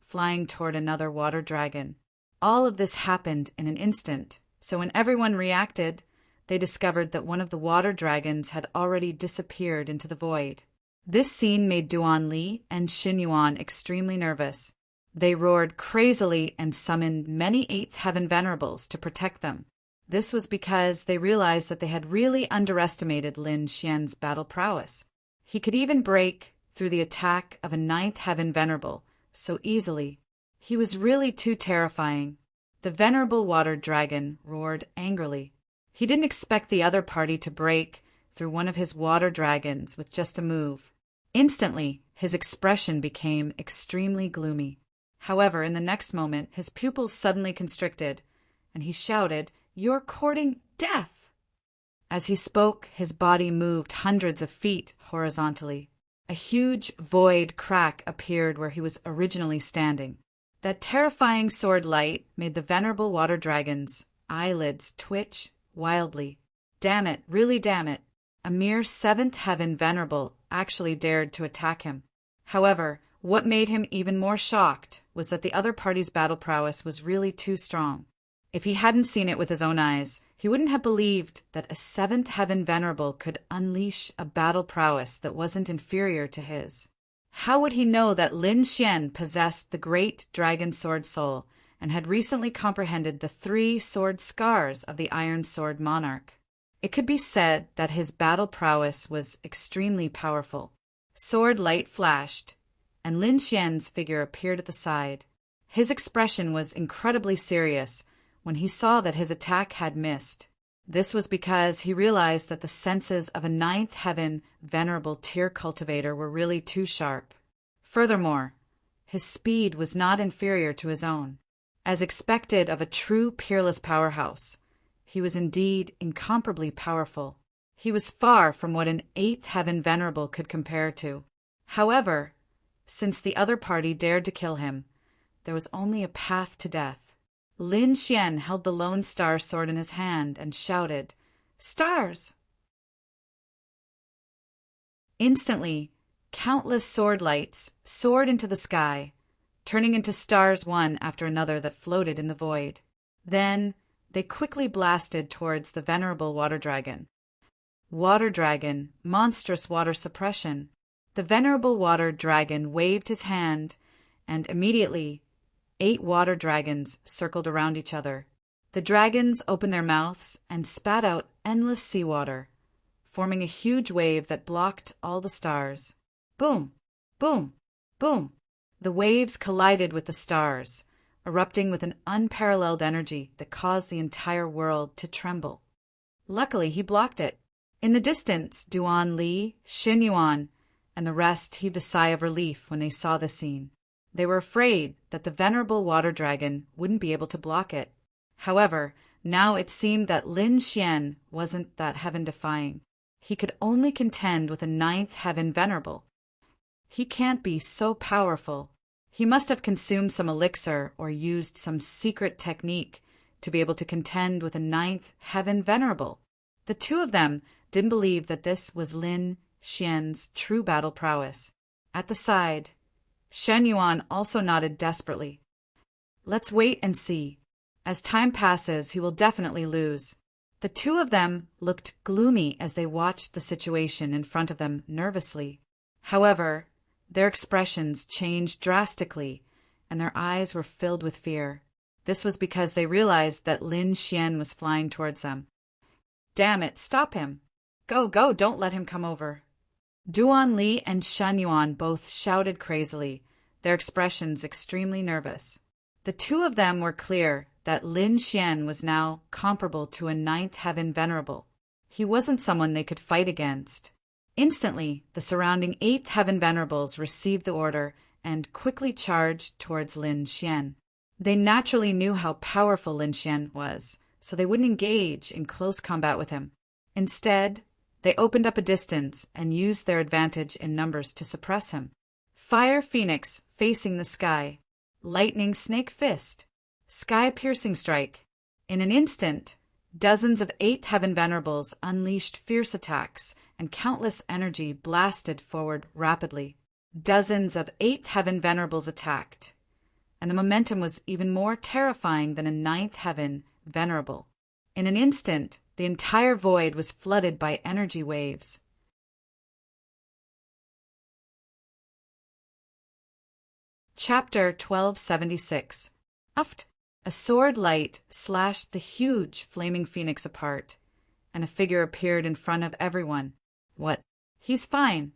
flying toward another water dragon. All of this happened in an instant, so when everyone reacted, they discovered that one of the water dragons had already disappeared into the void. This scene made Duan Li and Xin Yuan extremely nervous. They roared crazily and summoned many Eighth Heaven Venerables to protect them. This was because they realized that they had really underestimated Lin Xian's battle prowess. He could even break through the attack of a Ninth Heaven Venerable so easily. He was really too terrifying. The Venerable Water Dragon roared angrily. He didn't expect the other party to break through one of his water dragons with just a move. Instantly, his expression became extremely gloomy. However, in the next moment, his pupils suddenly constricted, and he shouted, "You're courting death!" As he spoke, his body moved hundreds of feet horizontally. A huge void crack appeared where he was originally standing. That terrifying sword light made the Venerable Water Dragon's eyelids twitch wildly. Damn it, really damn it. A mere Seventh Heaven Venerable actually dared to attack him. However, what made him even more shocked was that the other party's battle prowess was really too strong. If he hadn't seen it with his own eyes, he wouldn't have believed that a Seventh Heaven Venerable could unleash a battle prowess that wasn't inferior to his. How would he know that Lin Xian possessed the great dragon sword soul and had recently comprehended the 3 sword scars of the Iron Sword Monarch? It could be said that his battle prowess was extremely powerful. Sword light flashed, and Lin Xian's figure appeared at the side. His expression was incredibly serious when he saw that his attack had missed. This was because he realized that the senses of a Ninth Heaven Venerable Tier Cultivator were really too sharp. Furthermore, his speed was not inferior to his own. As expected of a true peerless powerhouse, he was indeed incomparably powerful. He was far from what an Eighth Heaven Venerable could compare to. However, since the other party dared to kill him, there was only a path to death. Lin Xian held the Lone Star sword in his hand and shouted, "Stars!" Instantly, countless sword lights soared into the sky, turning into stars one after another that floated in the void. Then, they quickly blasted towards the Venerable Water Dragon. Water Dragon, monstrous water suppression. The Venerable Water Dragon waved his hand, and immediately 8 water dragons circled around each other. The dragons opened their mouths and spat out endless seawater, forming a huge wave that blocked all the stars. Boom! Boom! Boom! The waves collided with the stars, erupting with an unparalleled energy that caused the entire world to tremble. Luckily, he blocked it. In the distance, Duan Li, Xin Yuan, and the rest heaved a sigh of relief when they saw the scene. They were afraid that the Venerable Water Dragon wouldn't be able to block it. However, now it seemed that Lin Xian wasn't that heaven-defying. He could only contend with a Ninth Heaven Venerable. He can't be so powerful. He must have consumed some elixir or used some secret technique to be able to contend with a Ninth Heaven Venerable. The two of them didn't believe that this was Lin Xian's true battle prowess. At the side, Shen Yuan also nodded desperately. "Let's wait and see. As time passes, he will definitely lose." The two of them looked gloomy as they watched the situation in front of them nervously. However, their expressions changed drastically, and their eyes were filled with fear. This was because they realized that Lin Xian was flying towards them. "Damn it, stop him! Go, go, don't let him come over!" Duan Li and Shen Yuan both shouted crazily, their expressions extremely nervous. The two of them were clear that Lin Xian was now comparable to a Ninth Heaven Venerable. He wasn't someone they could fight against. Instantly, the surrounding Eighth Heaven Venerables received the order and quickly charged towards Lin Xian. They naturally knew how powerful Lin Xian was, so they wouldn't engage in close combat with him. Instead, they opened up a distance and used their advantage in numbers to suppress him. Fire Phoenix facing the sky, Lightning Snake Fist, Sky Piercing Strike. In an instant, Dozens of Eighth Heaven Venerables unleashed fierce attacks, and countless energy blasted forward rapidly. Dozens of Eighth Heaven Venerables attacked, and the momentum was even more terrifying than a Ninth Heaven Venerable. In an instant, the entire void was flooded by energy waves. Chapter 1276. Uft! A sword light slashed the huge flaming phoenix apart, and a figure appeared in front of everyone. What? He's fine.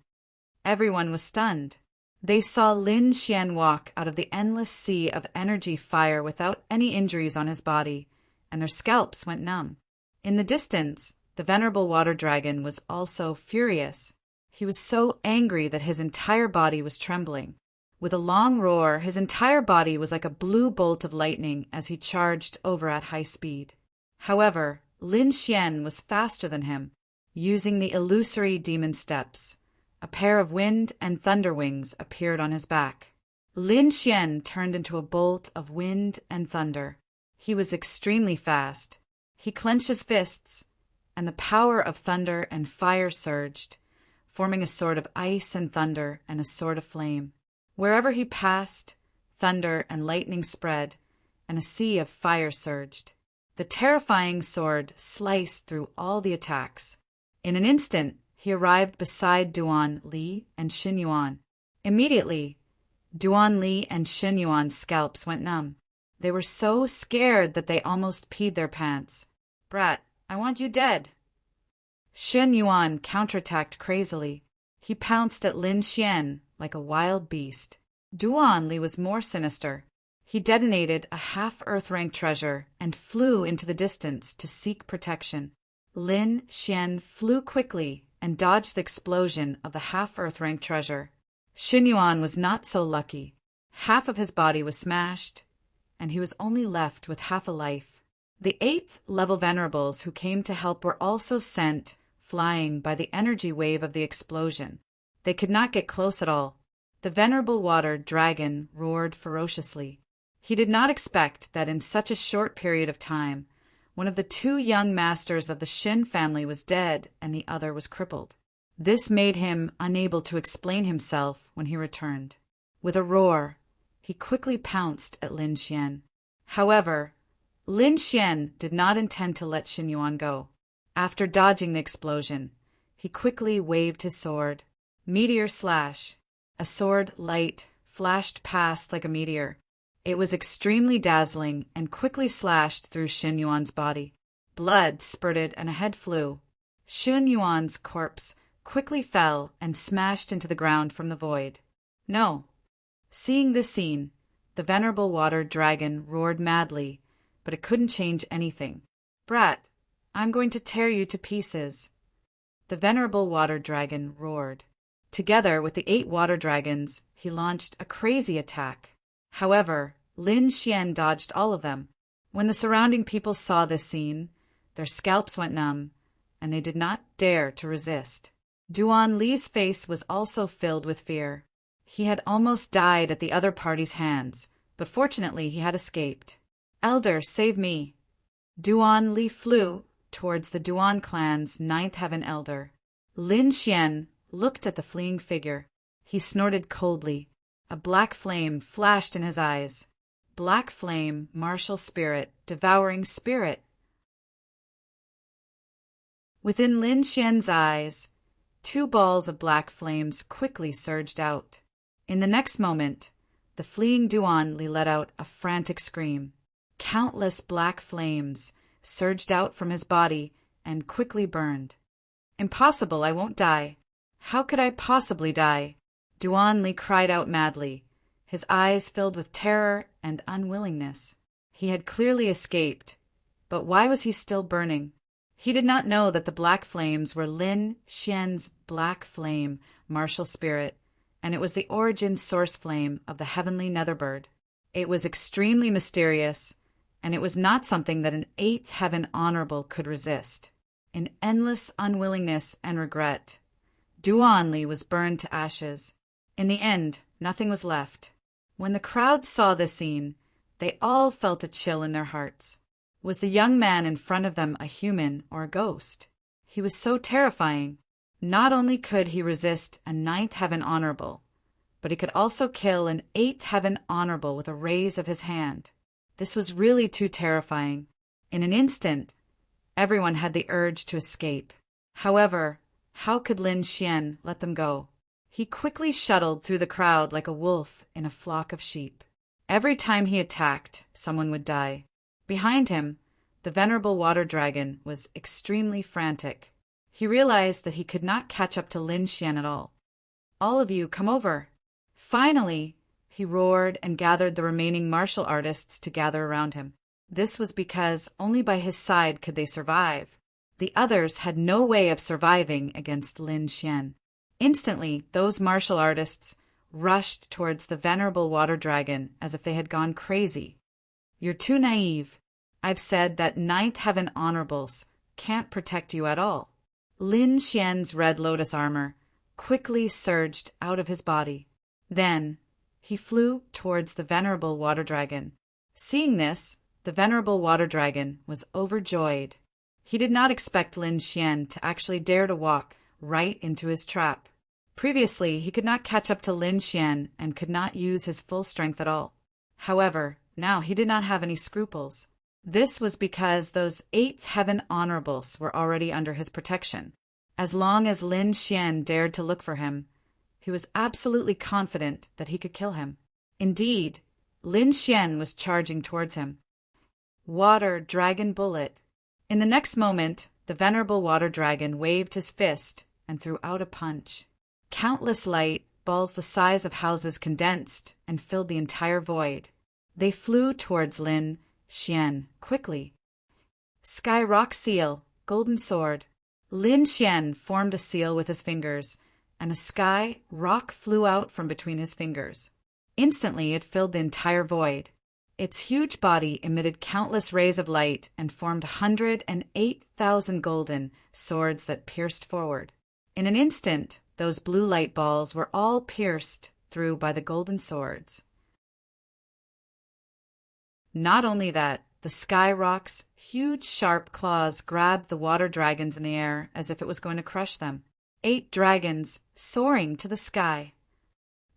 Everyone was stunned. They saw Lin Xian walk out of the endless sea of energy fire without any injuries on his body, and their scalps went numb. In the distance, the venerable water dragon was also furious. He was so angry that his entire body was trembling. With a long roar, his entire body was like a blue bolt of lightning as he charged over at high speed. However, Lin Xian was faster than him, using the illusory demon steps. A pair of wind and thunder wings appeared on his back. Lin Xian turned into a bolt of wind and thunder. He was extremely fast. He clenched his fists, and the power of thunder and fire surged, forming a sword of ice and thunder and a sword of flame. Wherever he passed, thunder and lightning spread, and a sea of fire surged. The terrifying sword sliced through all the attacks. In an instant, he arrived beside Duan Li and Xin Yuan. Immediately, Duan Li and Xin Yuan's scalps went numb. They were so scared that they almost peed their pants. "Brat, I want you dead." Xin Yuan counterattacked crazily. He pounced at Lin Xian like a wild beast. Duan Li was more sinister. He detonated a half-Earth rank treasure and flew into the distance to seek protection. Lin Xian flew quickly and dodged the explosion of the half-Earth rank treasure. Xin Yuan was not so lucky. Half of his body was smashed, and he was only left with half a life. The 8th level venerables who came to help were also sent flying by the energy wave of the explosion. They could not get close at all. The venerable water dragon roared ferociously. He did not expect that in such a short period of time, one of the 2 young masters of the Xin family was dead and the other was crippled. This made him unable to explain himself when he returned. With a roar, he quickly pounced at Lin Xian. However, Lin Xian did not intend to let Xin Yuan go. After dodging the explosion, he quickly waved his sword. Meteor slash. A sword light flashed past like a meteor. It was extremely dazzling and quickly slashed through Xin Yuan's body. Blood spurted and a head flew. Xin Yuan's corpse quickly fell and smashed into the ground from the void. No. Seeing this scene, the venerable water dragon roared madly, but it couldn't change anything. "Brat, I'm going to tear you to pieces." The venerable water dragon roared. Together with the 8 water dragons, he launched a crazy attack. However, Lin Xian dodged all of them. When the surrounding people saw this scene, their scalps went numb, and they did not dare to resist. Duan Li's face was also filled with fear. He had almost died at the other party's hands, but fortunately he had escaped. "Elder, save me." Duan Li flew towards the Duan clan's 9th heaven elder. Lin Xian looked at the fleeing figure. He snorted coldly. A black flame flashed in his eyes. Black flame, martial spirit, devouring spirit. Within Lin Xian's eyes, 2 balls of black flames quickly surged out. In the next moment, the fleeing Duan Li let out a frantic scream. Countless black flames surged out from his body and quickly burned. "Impossible, I won't die. How could I possibly die?" Duan Li cried out madly, his eyes filled with terror and unwillingness. He had clearly escaped, but why was he still burning? He did not know that the black flames were Lin Xian's black flame, martial spirit, and it was the origin source flame of the heavenly netherbird. It was extremely mysterious, and it was not something that an 8th heaven honorable could resist. In endless unwillingness and regret, Duan Li was burned to ashes. In the end, nothing was left. When the crowd saw this scene, they all felt a chill in their hearts. Was the young man in front of them a human or a ghost? He was so terrifying. Not only could he resist a ninth heaven honorable, but he could also kill an eighth heaven honorable with a raise of his hand. This was really too terrifying. In an instant, everyone had the urge to escape. However, how could Lin Xian let them go? He quickly shuttled through the crowd like a wolf in a flock of sheep. Every time he attacked, someone would die. Behind him, the venerable water dragon was extremely frantic. He realized that he could not catch up to Lin Xian at all. "All of you, come over!" Finally, he roared and gathered the remaining martial artists to gather around him. This was because only by his side could they survive. The others had no way of surviving against Lin Xian. Instantly, those martial artists rushed towards the venerable water dragon as if they had gone crazy. "You're too naive. I've said that ninth heaven honorables can't protect you at all." Lin Xian's red lotus armor quickly surged out of his body. Then he flew towards the venerable water dragon. Seeing this, the venerable water dragon was overjoyed. He did not expect Lin Xian to actually dare to walk right into his trap. Previously, he could not catch up to Lin Xian and could not use his full strength at all. However, now he did not have any scruples. This was because those eighth heaven honorables were already under his protection. As long as Lin Xian dared to look for him, he was absolutely confident that he could kill him. Indeed, Lin Xian was charging towards him. Water Dragon Bullet. In the next moment, the venerable water dragon waved his fist and threw out a punch. Countless light balls the size of houses condensed and filled the entire void. They flew towards Lin Xian quickly. Sky Rock Seal, Golden Sword. Lin Xian formed a seal with his fingers, and a sky rock flew out from between his fingers. Instantly, it filled the entire void. Its huge body emitted countless rays of light and formed 108,000 golden swords that pierced forward. In an instant, those blue light balls were all pierced through by the golden swords. Not only that, the sky rock's huge sharp claws grabbed the water dragons in the air as if it was going to crush them. 8 dragons soaring to the sky.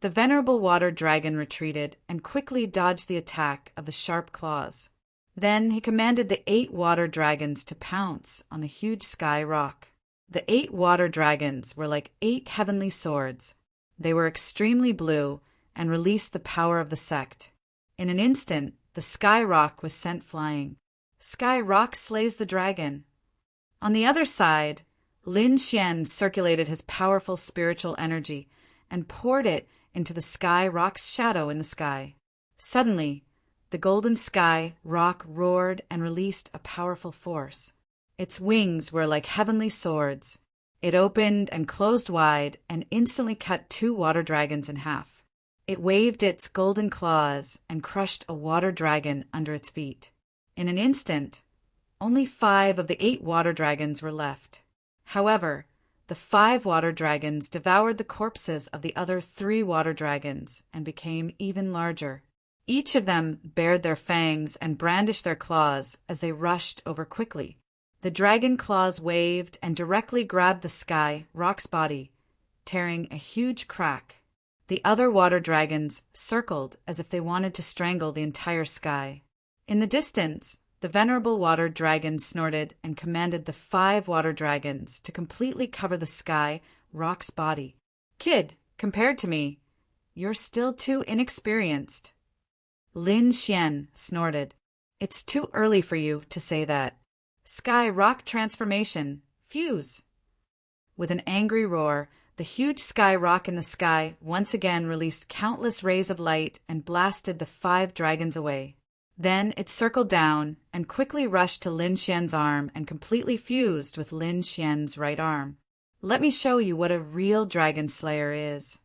The venerable water dragon retreated and quickly dodged the attack of the sharp claws. Then he commanded the 8 water dragons to pounce on the huge sky rock. The 8 water dragons were like 8 heavenly swords. They were extremely blue and released the power of the sect. In an instant, the sky rock was sent flying. Sky rock slays the dragon. On the other side, Lin Xian circulated his powerful spiritual energy and poured it into the sky rock's shadow in the sky. Suddenly, the golden sky rock roared and released a powerful force. Its wings were like heavenly swords. It opened and closed wide and instantly cut 2 water dragons in half. It waved its golden claws and crushed a water dragon under its feet. In an instant, only 5 of the 8 water dragons were left. However, the 5 water dragons devoured the corpses of the other 3 water dragons and became even larger. Each of them bared their fangs and brandished their claws as they rushed over quickly. The dragon claws waved and directly grabbed the sky rock's body, tearing a huge crack. The other water dragons circled as if they wanted to strangle the entire sky. In the distance, the venerable water dragon snorted and commanded the 5 water dragons to completely cover the sky rock's body. "Kid, compared to me, you're still too inexperienced." Lin Xian snorted. "It's too early for you to say that. Sky rock transformation, fuse." With an angry roar, the huge sky rock in the sky once again released countless rays of light and blasted the 5 dragons away. Then it circled down and quickly rushed to Lin Xian's arm and completely fused with Lin Xian's right arm. "Let me show you what a real dragon slayer is."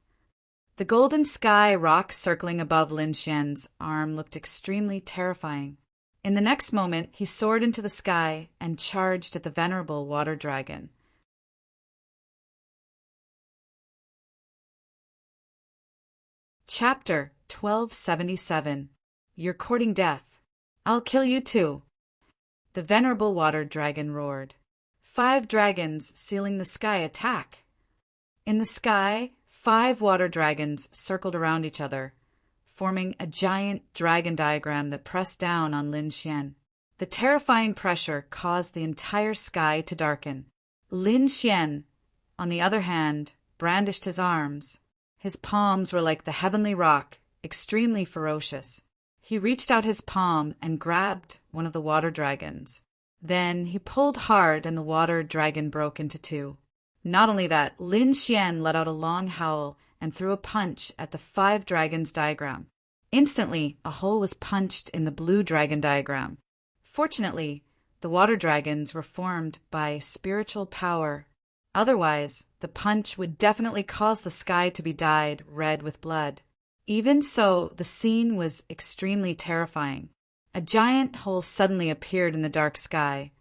The golden sky rock circling above Lin Xian's arm looked extremely terrifying. In the next moment, he soared into the sky and charged at the venerable water dragon. Chapter 1277. You're courting death. I'll kill you too. The venerable water dragon roared. 5 dragons sealing the sky attack. In the sky, 5 water dragons circled around each other, forming a giant dragon diagram that pressed down on Lin Xian. The terrifying pressure caused the entire sky to darken. Lin Xian, on the other hand, brandished his arms. His palms were like the heavenly rock, extremely ferocious. He reached out his palm and grabbed one of the water dragons. Then he pulled hard and the water dragon broke into 2. Not only that, Lin Xian let out a long howl and threw a punch at the 5 dragons diagram. Instantly, a hole was punched in the blue dragon diagram. Fortunately, the water dragons were formed by spiritual power. Otherwise, the punch would definitely cause the sky to be dyed red with blood. Even so, the scene was extremely terrifying. A giant hole suddenly appeared in the dark sky,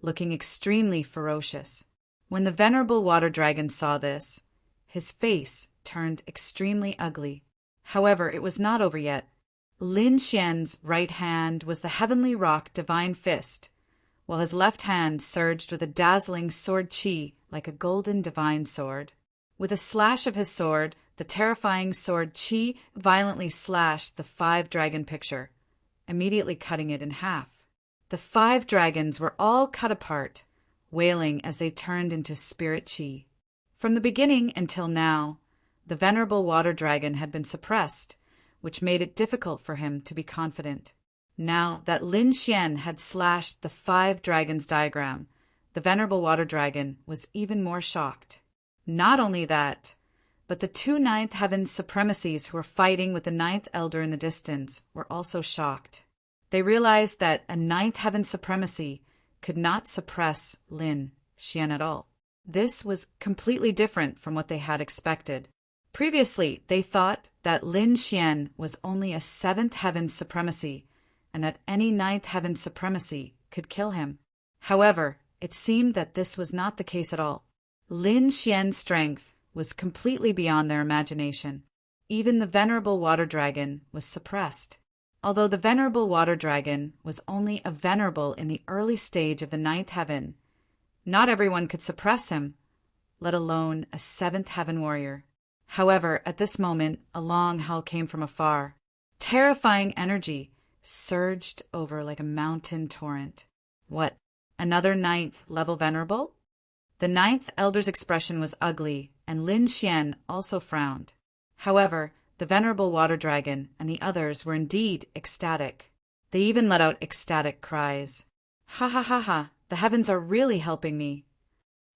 looking extremely ferocious. When the venerable water dragon saw this, his face turned extremely ugly. However, it was not over yet. Lin Xian's right hand was the heavenly rock divine fist, while his left hand surged with a dazzling sword qi like a golden divine sword. With a slash of his sword, the terrifying sword qi violently slashed the 5 dragon picture, immediately cutting it in half. The 5 dragons were all cut apart, wailing as they turned into spirit qi. From the beginning until now, the venerable water dragon had been suppressed, which made it difficult for him to be confident. Now that Lin Xian had slashed the 5 dragons diagram, the venerable water dragon was even more shocked. Not only that, but the 2 ninth heaven supremacies who were fighting with the 9th elder in the distance were also shocked. They realized that a 9th heaven supremacy could not suppress Lin Xian at all. This was completely different from what they had expected. Previously, they thought that Lin Xian was only a 7th heaven supremacy and that any 9th heaven supremacy could kill him. However, it seemed that this was not the case at all. Lin Xian's strength was completely beyond their imagination. Even the venerable water dragon was suppressed. Although the venerable water dragon was only a venerable in the early stage of the 9th heaven, not everyone could suppress him, let alone a 7th heaven warrior. However, at this moment, a long howl came from afar. Terrifying energy surged over like a mountain torrent. What? Another 9th level venerable? The 9th elder's expression was ugly, and Lin Xian also frowned. However, the venerable water dragon and the others were indeed ecstatic. They even let out ecstatic cries. Ha ha ha ha, the heavens are really helping me.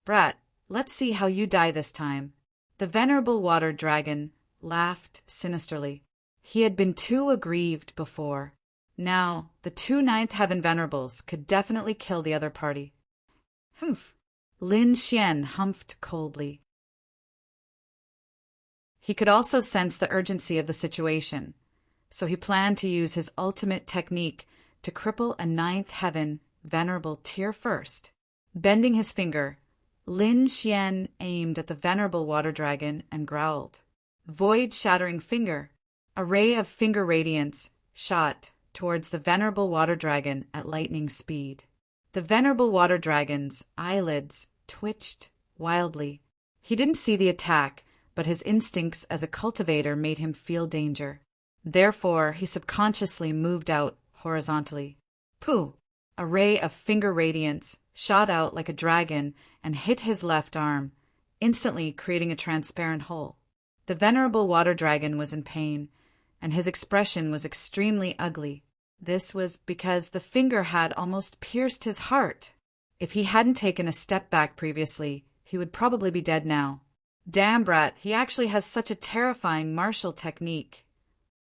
Brat, let's see how you die this time. The venerable water dragon laughed sinisterly. He had been too aggrieved before. Now, the 2 ninth heaven venerables could definitely kill the other party. Humph! Lin Xian humphed coldly. He could also sense the urgency of the situation, so he planned to use his ultimate technique to cripple a 9th heaven venerable tier first. Bending his finger, Lin Xian aimed at the venerable water dragon and growled. Void-shattering finger. A ray of finger radiance shot towards the venerable water dragon at lightning speed. The venerable water dragon's eyelids twitched wildly. He didn't see the attack, but his instincts as a cultivator made him feel danger. Therefore, he subconsciously moved out horizontally. Pooh! A ray of finger radiance shot out like a dragon and hit his left arm, instantly creating a transparent hole. The venerable water dragon was in pain, and his expression was extremely ugly. This was because the finger had almost pierced his heart. If he hadn't taken a step back previously, he would probably be dead now. Damn brat, he actually has such a terrifying martial technique.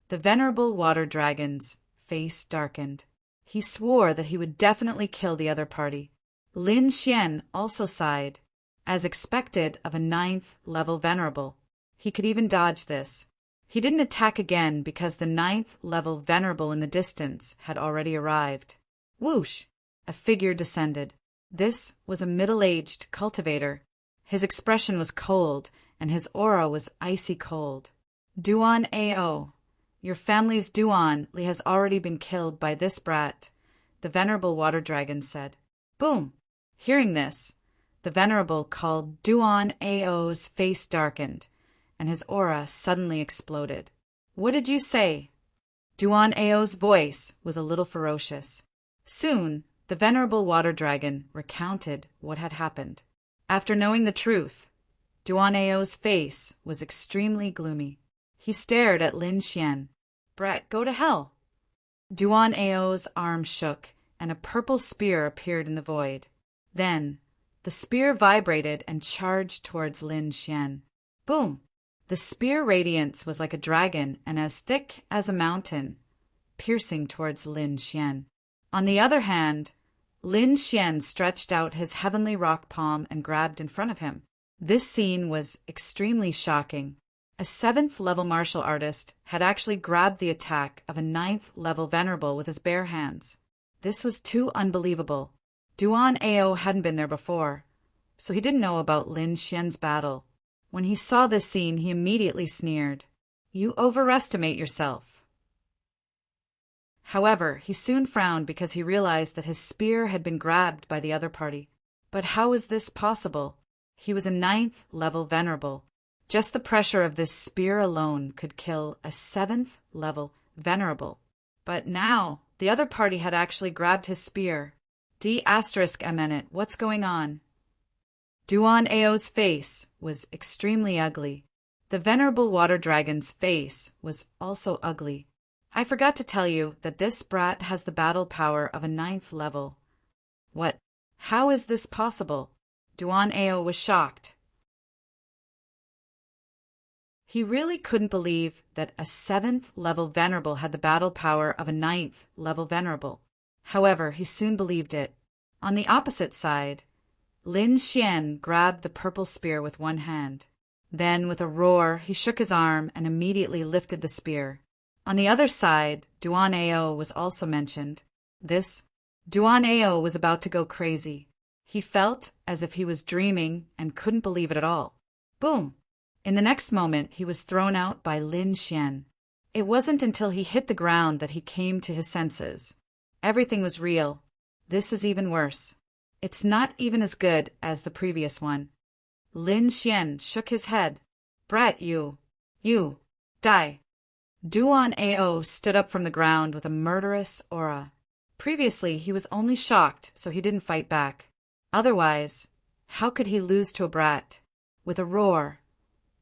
The venerable water dragon's face darkened. He swore that he would definitely kill the other party. Lin Xian also sighed. As expected of a 9th level venerable, he could even dodge this. He didn't attack again because the 9th level venerable in the distance had already arrived. Whoosh! A figure descended. This was a middle-aged cultivator. His expression was cold, and his aura was icy cold. Duan Ao. Your family's Duan Li has already been killed by this brat. the venerable water dragon said. Boom! Hearing this, the venerable called Duan Ao's face darkened, and his aura suddenly exploded. What did you say? Duan Ao's voice was a little ferocious. Soon, the venerable water dragon recounted what had happened. After knowing the truth, Duan Ao's face was extremely gloomy. He stared at Lin Xian. Brat, go to hell! Duan Ao's arm shook, and a purple spear appeared in the void. Then, the spear vibrated and charged towards Lin Xian. Boom! The spear radiance was like a dragon and as thick as a mountain, piercing towards Lin Xian. On the other hand, Lin Xian stretched out his heavenly rock palm and grabbed in front of him. This scene was extremely shocking. A 7th-level martial artist had actually grabbed the attack of a 9th-level venerable with his bare hands. This was too unbelievable. Duan Ao hadn't been there before, so he didn't know about Lin Xian's battle. When he saw this scene, he immediately sneered. You overestimate yourself. However, he soon frowned because he realized that his spear had been grabbed by the other party. But how is this possible? He was a 9th-level venerable. Just the pressure of this spear alone could kill a 7th-level venerable. But now, the other party had actually grabbed his spear. D***, what's going on? Duan Ao's face was extremely ugly. The venerable water dragon's face was also ugly. I forgot to tell you that this brat has the battle power of a 9th level. What? How is this possible? Duan Ao was shocked. He really couldn't believe that a 7th-level venerable had the battle power of a 9th-level venerable. However, he soon believed it. On the opposite side, Lin Xian grabbed the purple spear with one hand. Then, with a roar, he shook his arm and immediately lifted the spear. On the other side, Duan Ao was also mentioned. Duan Ao was about to go crazy. He felt as if he was dreaming and couldn't believe it at all. Boom! In the next moment, he was thrown out by Lin Xian. It wasn't until he hit the ground that he came to his senses. Everything was real. This is even worse. It's not even as good as the previous one. Lin Xian shook his head. Brat, you, die. Duan Ao stood up from the ground with a murderous aura. Previously, he was only shocked, so he didn't fight back. Otherwise, how could he lose to a brat? With a roar,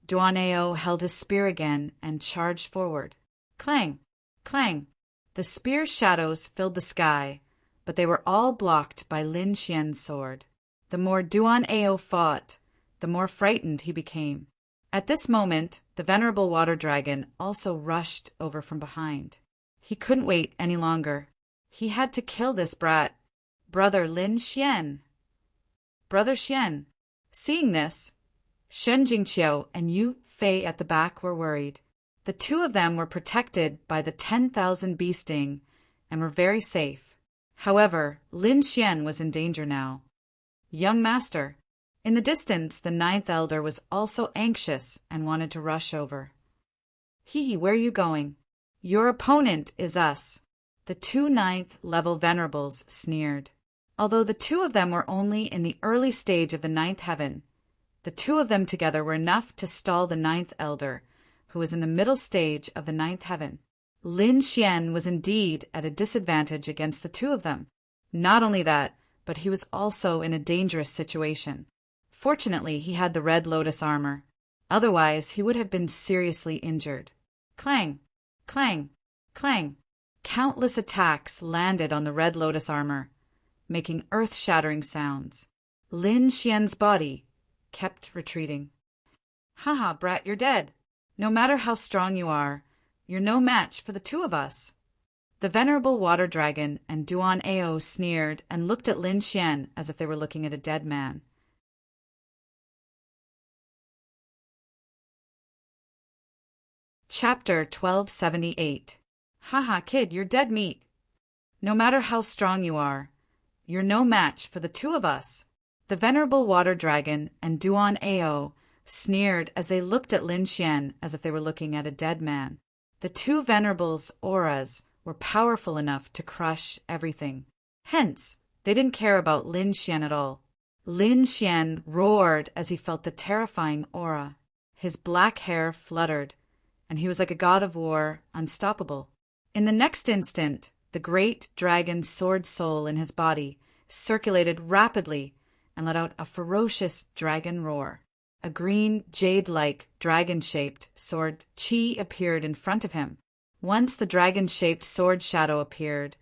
Duan Ao held his spear again and charged forward. Clang! Clang! The spear shadows filled the sky, but they were all blocked by Lin Xian's sword. The more Duan Ao fought, the more frightened he became. At this moment, the venerable water dragon also rushed over from behind. He couldn't wait any longer. He had to kill this brat. Brother Lin Xian. Brother Xian. Seeing this, Shen Jingqiu and Yu Fei at the back were worried. The two of them were protected by the 10,000 bee sting and were very safe. However, Lin Xian was in danger now. Young master. In the distance, the 9th elder was also anxious and wanted to rush over. Where are you going? Your opponent is us. The two 9th-level venerables sneered. Although the two of them were only in the early stage of the 9th heaven, the two of them together were enough to stall the 9th elder, who was in the middle stage of the 9th heaven. Lin Xian was indeed at a disadvantage against the two of them. Not only that, but he was also in a dangerous situation. Fortunately, he had the Red Lotus armor. Otherwise, he would have been seriously injured. Clang! Clang! Clang! Countless attacks landed on the Red Lotus armor, making earth-shattering sounds. Lin Xian's body kept retreating. Haha, brat, you're dead. No matter how strong you are, you're no match for the two of us. The venerable water dragon and Duan Ao sneered and looked at Lin Xian as if they were looking at a dead man. Chapter 1278. Haha, kid, you're dead meat. No matter how strong you are, you're no match for the two of us. The venerable water dragon and Duan Ao sneered as they looked at Lin Xian as if they were looking at a dead man. The two venerables' auras were powerful enough to crush everything. Hence, they didn't care about Lin Xian at all. Lin Xian roared as he felt the terrifying aura. His black hair fluttered, and he was like a god of war, unstoppable. In the next instant, the great dragon sword soul in his body circulated rapidly and let out a ferocious dragon roar. A green, jade-like, dragon-shaped sword chi appeared in front of him. Once the dragon-shaped sword shadow appeared,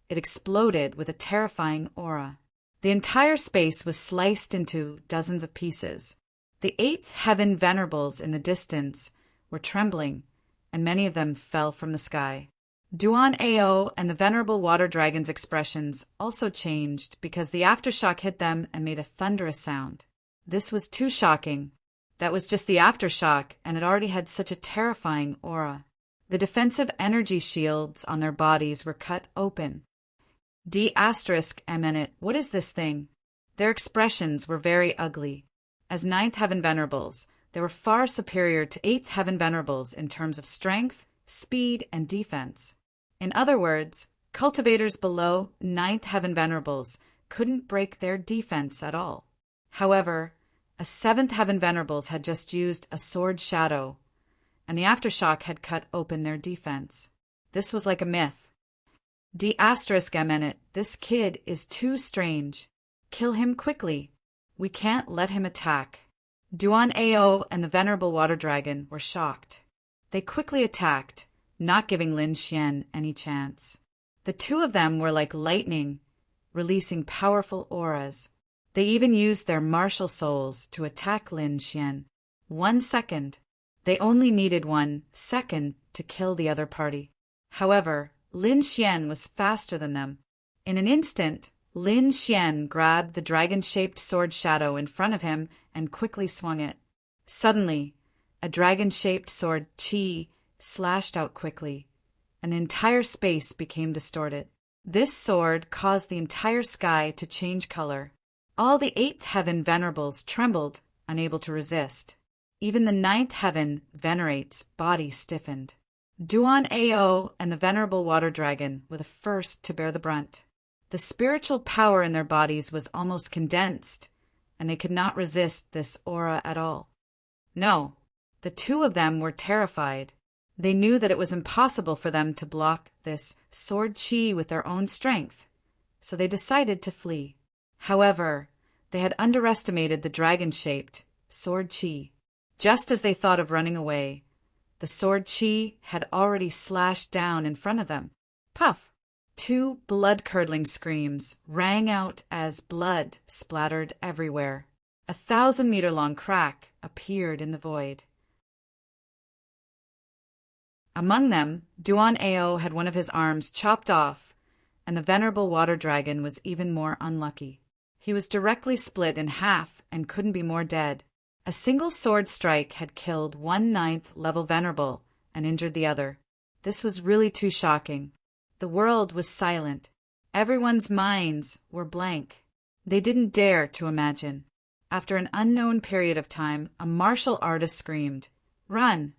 it exploded with a terrifying aura. The entire space was sliced into dozens of pieces. The eighth heaven venerables in the distance were trembling, and many of them fell from the sky. Duan Ao and the venerable water dragon's expressions also changed because the aftershock hit them and made a thunderous sound. This was too shocking. That was just the aftershock, and it already had such a terrifying aura. The defensive energy shields on their bodies were cut open. What is this thing? Their expressions were very ugly. As ninth heaven venerables, they were far superior to eighth heaven venerables in terms of strength, speed, and defense. In other words, cultivators below ninth heaven venerables couldn't break their defense at all. However, a seventh heaven venerables had just used a sword shadow, and the aftershock had cut open their defense. This was like a myth. This kid is too strange. Kill him quickly. We can't let him attack. Duan Ao and the venerable water dragon were shocked. They quickly attacked, not giving Lin Xian any chance. The two of them were like lightning, releasing powerful auras. They even used their martial souls to attack Lin Xian. 1 second. They only needed 1 second to kill the other party. However, Lin Xian was faster than them. In an instant, Lin Xian grabbed the dragon-shaped sword shadow in front of him and quickly swung it. Suddenly, a dragon-shaped sword chi slashed out quickly, and the entire space became distorted. This sword caused the entire sky to change color. All the eighth heaven venerables trembled, unable to resist. Even the ninth heaven venerate's body stiffened. Duan Ao and the venerable water dragon were the first to bear the brunt. The spiritual power in their bodies was almost condensed, and they could not resist this aura at all. No, the two of them were terrified. They knew that it was impossible for them to block this sword chi with their own strength, so they decided to flee. However, they had underestimated the dragon-shaped sword chi. Just as they thought of running away, the sword chi had already slashed down in front of them. Puff! 2 blood-curdling screams rang out as blood splattered everywhere. A 1,000-meter-long crack appeared in the void. Among them, Duan Ao had one of his arms chopped off, and the venerable water dragon was even more unlucky. He was directly split in half and couldn't be more dead. A single sword strike had killed 1 9th level venerable and injured the other. This was really too shocking. The world was silent. Everyone's minds were blank. They didn't dare to imagine. After an unknown period of time, a martial artist screamed, "Run!"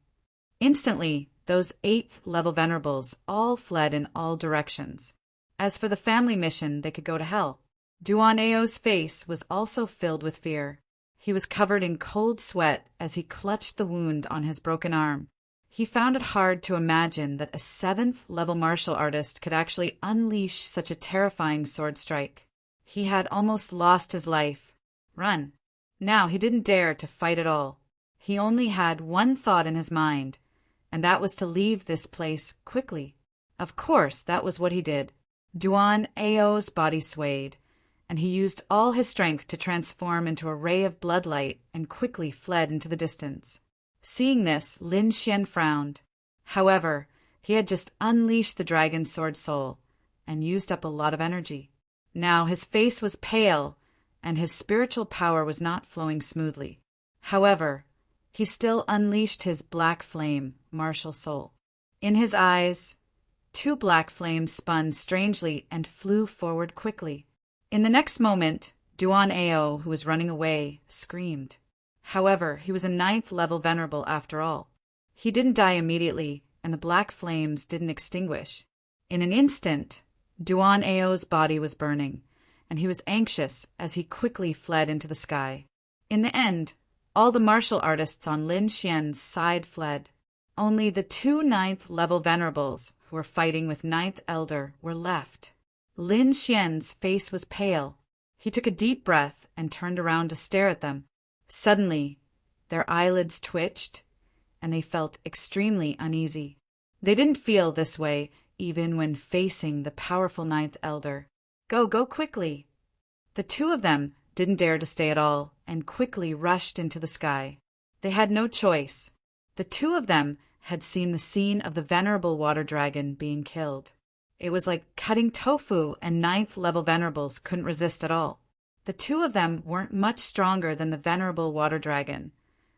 Instantly, those 8th level venerables all fled in all directions. As for the family mission, they could go to hell. Duan Ao's face was also filled with fear. He was covered in cold sweat as he clutched the wound on his broken arm. He found it hard to imagine that a 7th level martial artist could actually unleash such a terrifying sword strike. He had almost lost his life. Run. Now he didn't dare to fight at all. He only had one thought in his mind, and that was to leave this place quickly. Of course, that was what he did. Duan Ao's body swayed, and he used all his strength to transform into a ray of bloodlight and quickly fled into the distance. Seeing this, Lin Xian frowned. However, he had just unleashed the dragon sword soul and used up a lot of energy. Now his face was pale, and his spiritual power was not flowing smoothly. However, he still unleashed his black flame, martial soul. In his eyes, 2 black flames spun strangely and flew forward quickly. In the next moment, Duan Ao, who was running away, screamed. However, he was a 9th level venerable after all. He didn't die immediately, and the black flames didn't extinguish. In an instant, Duan Ao's body was burning, and he was anxious as he quickly fled into the sky. In the end, all the martial artists on Lin Xian's side fled. Only the two ninth-level venerables who were fighting with Ninth Elder were left. Lin Xian's face was pale. He took a deep breath and turned around to stare at them. Suddenly, their eyelids twitched, and they felt extremely uneasy. They didn't feel this way even when facing the powerful Ninth Elder. Go quickly! The two of them didn't dare to stay at all and quickly rushed into the sky. They had no choice. The two of them had seen the scene of the venerable water dragon being killed. It was like cutting tofu, and ninth-level venerables couldn't resist at all. The two of them weren't much stronger than the venerable water dragon,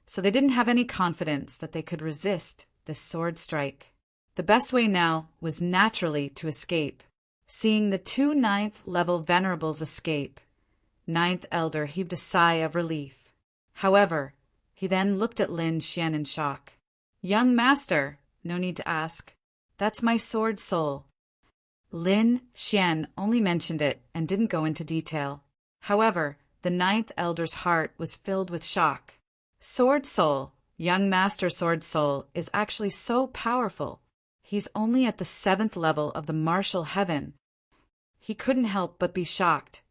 so they didn't have any confidence that they could resist this sword strike. The best way now was naturally to escape. Seeing the two ninth-level venerables escape, Ninth Elder heaved a sigh of relief. However, he then looked at Lin Xian in shock. Young master, no need to ask. That's my sword soul. Lin Xian only mentioned it and didn't go into detail. However, the Ninth Elder's heart was filled with shock. Sword soul, young master sword soul, is actually so powerful. He's only at the 7th level of the martial heaven. He couldn't help but be shocked.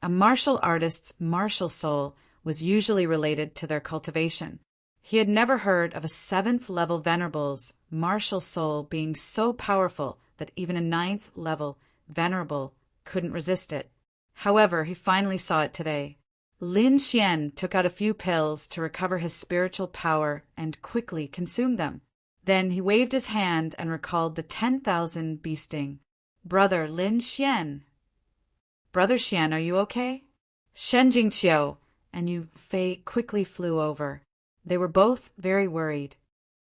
A martial artist's martial soul was usually related to their cultivation. He had never heard of a 7th-level venerable's martial soul being so powerful that even a 9th-level venerable couldn't resist it. However, he finally saw it today. Lin Xian took out a few pills to recover his spiritual power and quickly consumed them. Then he waved his hand and recalled the 10,000 bee sting. Brother Lin Xian. Brother Xian, are you okay? Shen Jingqiu and Yu Fei quickly flew over. They were both very worried.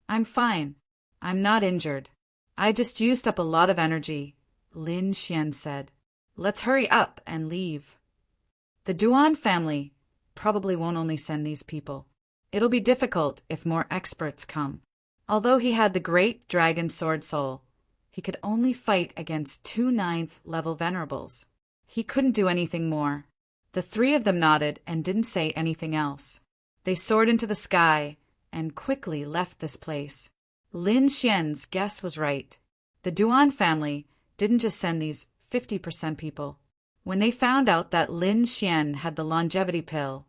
I'm fine. I'm not injured. I just used up a lot of energy, Lin Xian said. Let's hurry up and leave. The Duan family probably won't only send these people. It'll be difficult if more experts come. Although he had the great dragon sword soul, he could only fight against two 9th-level venerables. He couldn't do anything more. The three of them nodded and didn't say anything else. They soared into the sky and quickly left this place. Lin Xian's guess was right. The Duan family didn't just send these 50% people. When they found out that Lin Xian had the longevity pill,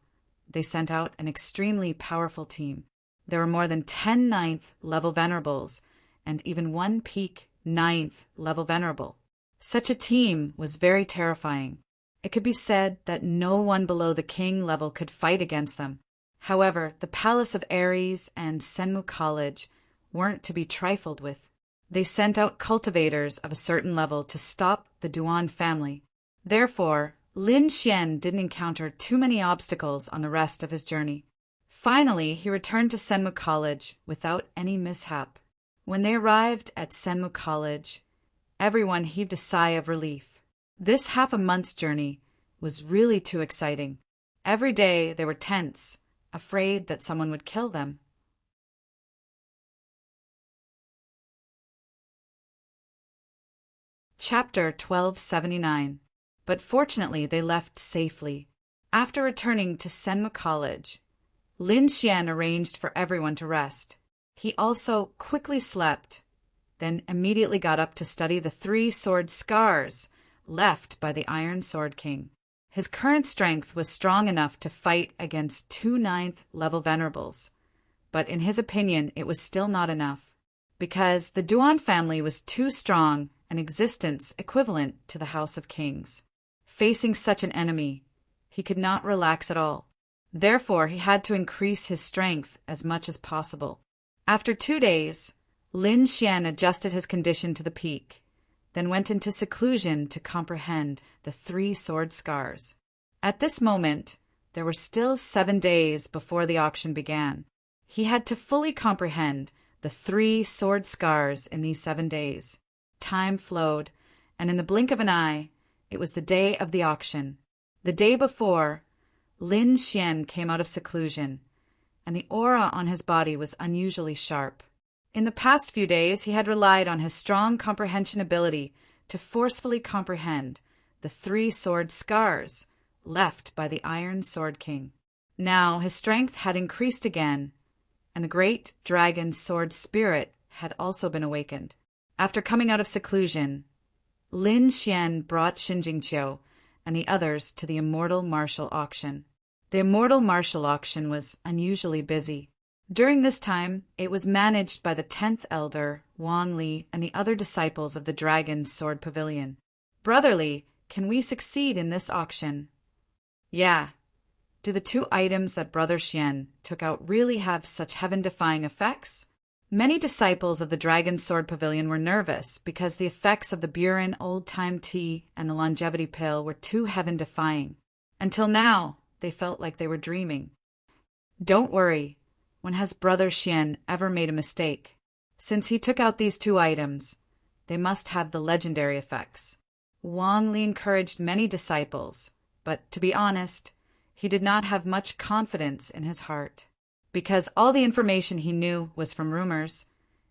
they sent out an extremely powerful team. There were more than 10 9th-level venerables and even one peak 9th-level venerable. Such a team was very terrifying. It could be said that no one below the king level could fight against them. However, the Palace of Ares and Senmu College weren't to be trifled with. They sent out cultivators of a certain level to stop the Duan family. Therefore, Lin Xian didn't encounter too many obstacles on the rest of his journey. Finally, he returned to Senmu College without any mishap. When they arrived at Senmu College, everyone heaved a sigh of relief. This half-a-month's journey was really too exciting. Every day they were tense, afraid that someone would kill them. Chapter 1279. But fortunately they left safely. After returning to Senmu College, Lin Xian arranged for everyone to rest. He also quickly slept, then immediately got up to study the 3 sword scars left by the Iron Sword King. His current strength was strong enough to fight against 2 9th-level venerables, but in his opinion it was still not enough, because the Duan family was too strong, an existence equivalent to the House of Kings. Facing such an enemy, he could not relax at all. Therefore, he had to increase his strength as much as possible. After 2 days, Lin Xian adjusted his condition to the peak, then went into seclusion to comprehend the 3 sword scars. At this moment, there were still 7 days before the auction began. He had to fully comprehend the 3 sword scars in these 7 days. Time flowed, and in the blink of an eye, it was the day of the auction. The day before, Lin Xian came out of seclusion, and the aura on his body was unusually sharp. In the past few days, he had relied on his strong comprehension ability to forcefully comprehend the 3 sword scars left by the Iron Sword King. Now his strength had increased again, and the great dragon sword spirit had also been awakened. After coming out of seclusion, Lin Xian brought Shin Jingqiu and the others to the Immortal Martial Auction. The Immortal Martial Auction was unusually busy. During this time, it was managed by the 10th Elder, Wang Li, and the other disciples of the Dragon Sword Pavilion. Brotherly, can we succeed in this auction? Yeah. Do the 2 items that Brother Xian took out really have such heaven-defying effects? Many disciples of the Dragon Sword Pavilion were nervous because the effects of the Buren old-time tea and the longevity pill were too heaven-defying. Until now, they felt like they were dreaming. Don't worry. When has Brother Xian ever made a mistake? Since he took out these 2 items, they must have the legendary effects. Wang Li encouraged many disciples, but to be honest, he did not have much confidence in his heart, because all the information he knew was from rumors,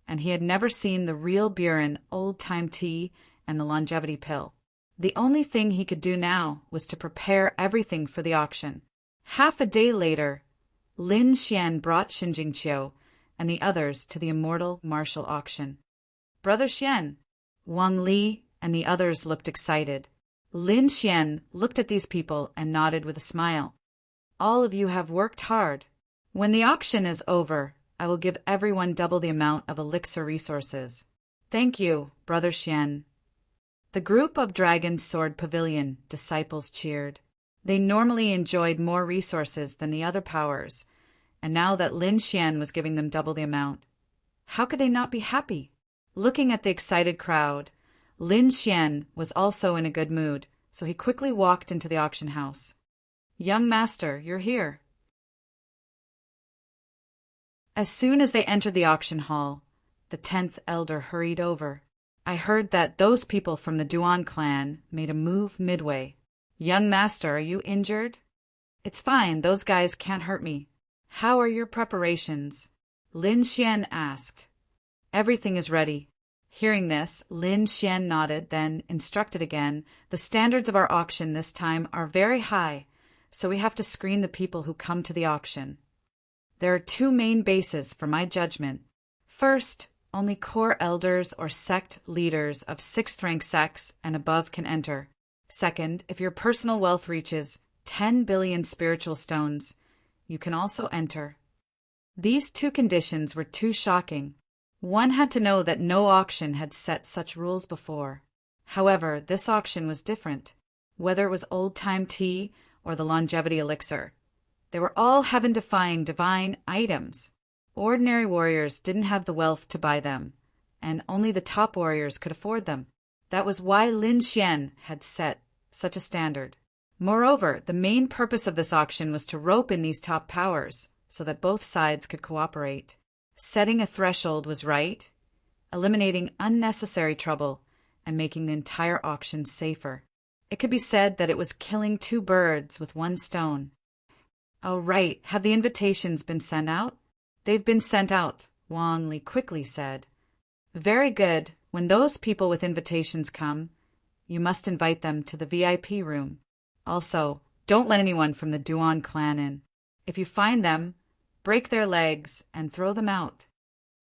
and he had never seen the real Buren old-time tea and the longevity pill. The only thing he could do now was to prepare everything for the auction. Half a day later, Lin Xian brought Shin Jingqiu and the others to the Immortal Martial Auction. Brother Xian, Wang Li, and the others looked excited. Lin Xian looked at these people and nodded with a smile. All of you have worked hard. When the auction is over, I will give everyone double the amount of elixir resources. Thank you, Brother Xian. The group of Dragon Sword Pavilion disciples cheered. They normally enjoyed more resources than the other powers, and now that Lin Xian was giving them double the amount, how could they not be happy? Looking at the excited crowd, Lin Xian was also in a good mood, so he quickly walked into the auction house. Young master, you're here. As soon as they entered the auction hall, the 10th elder hurried over. I heard that those people from the Duan clan made a move midway. Young master, are you injured? It's fine, those guys can't hurt me. How are your preparations? Lin Xian asked. Everything is ready. Hearing this, Lin Xian nodded, then instructed again. The standards of our auction this time are very high, so we have to screen the people who come to the auction. There are 2 main bases for my judgment. First, only core elders or sect leaders of 6th rank sects and above can enter. Second, if your personal wealth reaches 10 billion spiritual stones, you can also enter. These 2 conditions were too shocking. One had to know that no auction had set such rules before. However, this auction was different. Whether it was old-time tea or the longevity elixir, they were all heaven-defying divine items. Ordinary warriors didn't have the wealth to buy them, and only the top warriors could afford them. That was why Lin Xian had set such a standard. Moreover, the main purpose of this auction was to rope in these top powers so that both sides could cooperate. Setting a threshold was right, eliminating unnecessary trouble and making the entire auction safer. It could be said that it was killing 2 birds with 1 stone. Oh, right. Have the invitations been sent out? They've been sent out, Wang Li quickly said. Very good. When those people with invitations come, you must invite them to the VIP room. Also, don't let anyone from the Duan clan in. If you find them, break their legs and throw them out.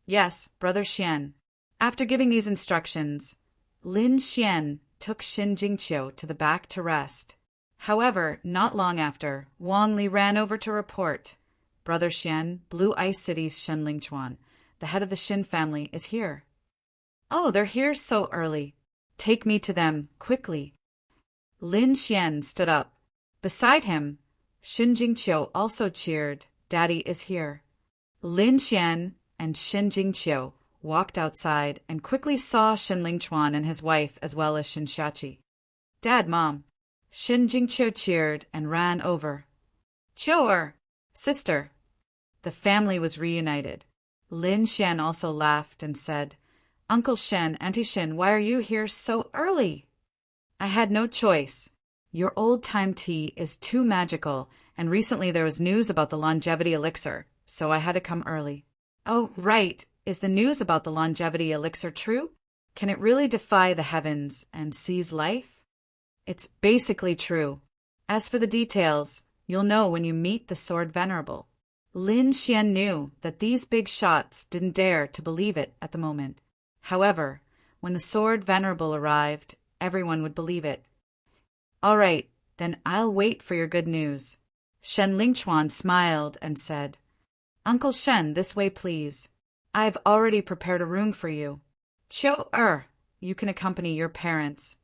Yes, Brother Xian. After giving these instructions, Lin Xian took Shin Jingqiu to the back to rest. However, not long after, Wang Li ran over to report. Brother Xian, Blue Ice City's Shen Lingchuan, the head of the Shin family, is here. Oh, they're here so early. Take me to them, quickly. Lin Xian stood up. Beside him, Shin Jingqiu also cheered. Daddy is here. Lin Xian and Shin Jingqiu walked outside and quickly saw Shen Lingchuan and his wife as well as Shin Xiaqi. Dad, Mom. Shin Jingqiu cheered and ran over. Qiu-er, sister. The family was reunited. Lin Xian also laughed and said, Uncle Shen, Auntie Shin, why are you here so early? I had no choice. Your old-time tea is too magical, and recently there was news about the longevity elixir, so I had to come early. Oh, right. Is the news about the longevity elixir true? Can it really defy the heavens and seize life? It's basically true. As for the details, you'll know when you meet the Sword Venerable. Lin Xian knew that these big shots didn't dare to believe it at the moment. However, when the Sword Venerable arrived, everyone would believe it. All right, then I'll wait for your good news. Shen Lingchuan smiled and said, Uncle Shen, this way please. I've already prepared a room for you. Chiu you can accompany your parents.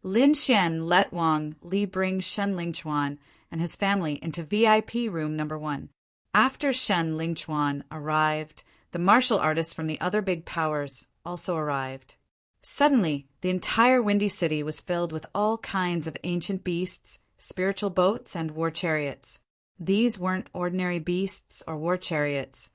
Lin Xian let Wang Li bring Shen Lingchuan and his family into VIP room number 1. After Shen Lingchuan arrived, the martial artists from the other big powers also arrived. Suddenly, the entire Windy City was filled with all kinds of ancient beasts, spiritual boats, and war chariots. These weren't ordinary beasts or war chariots,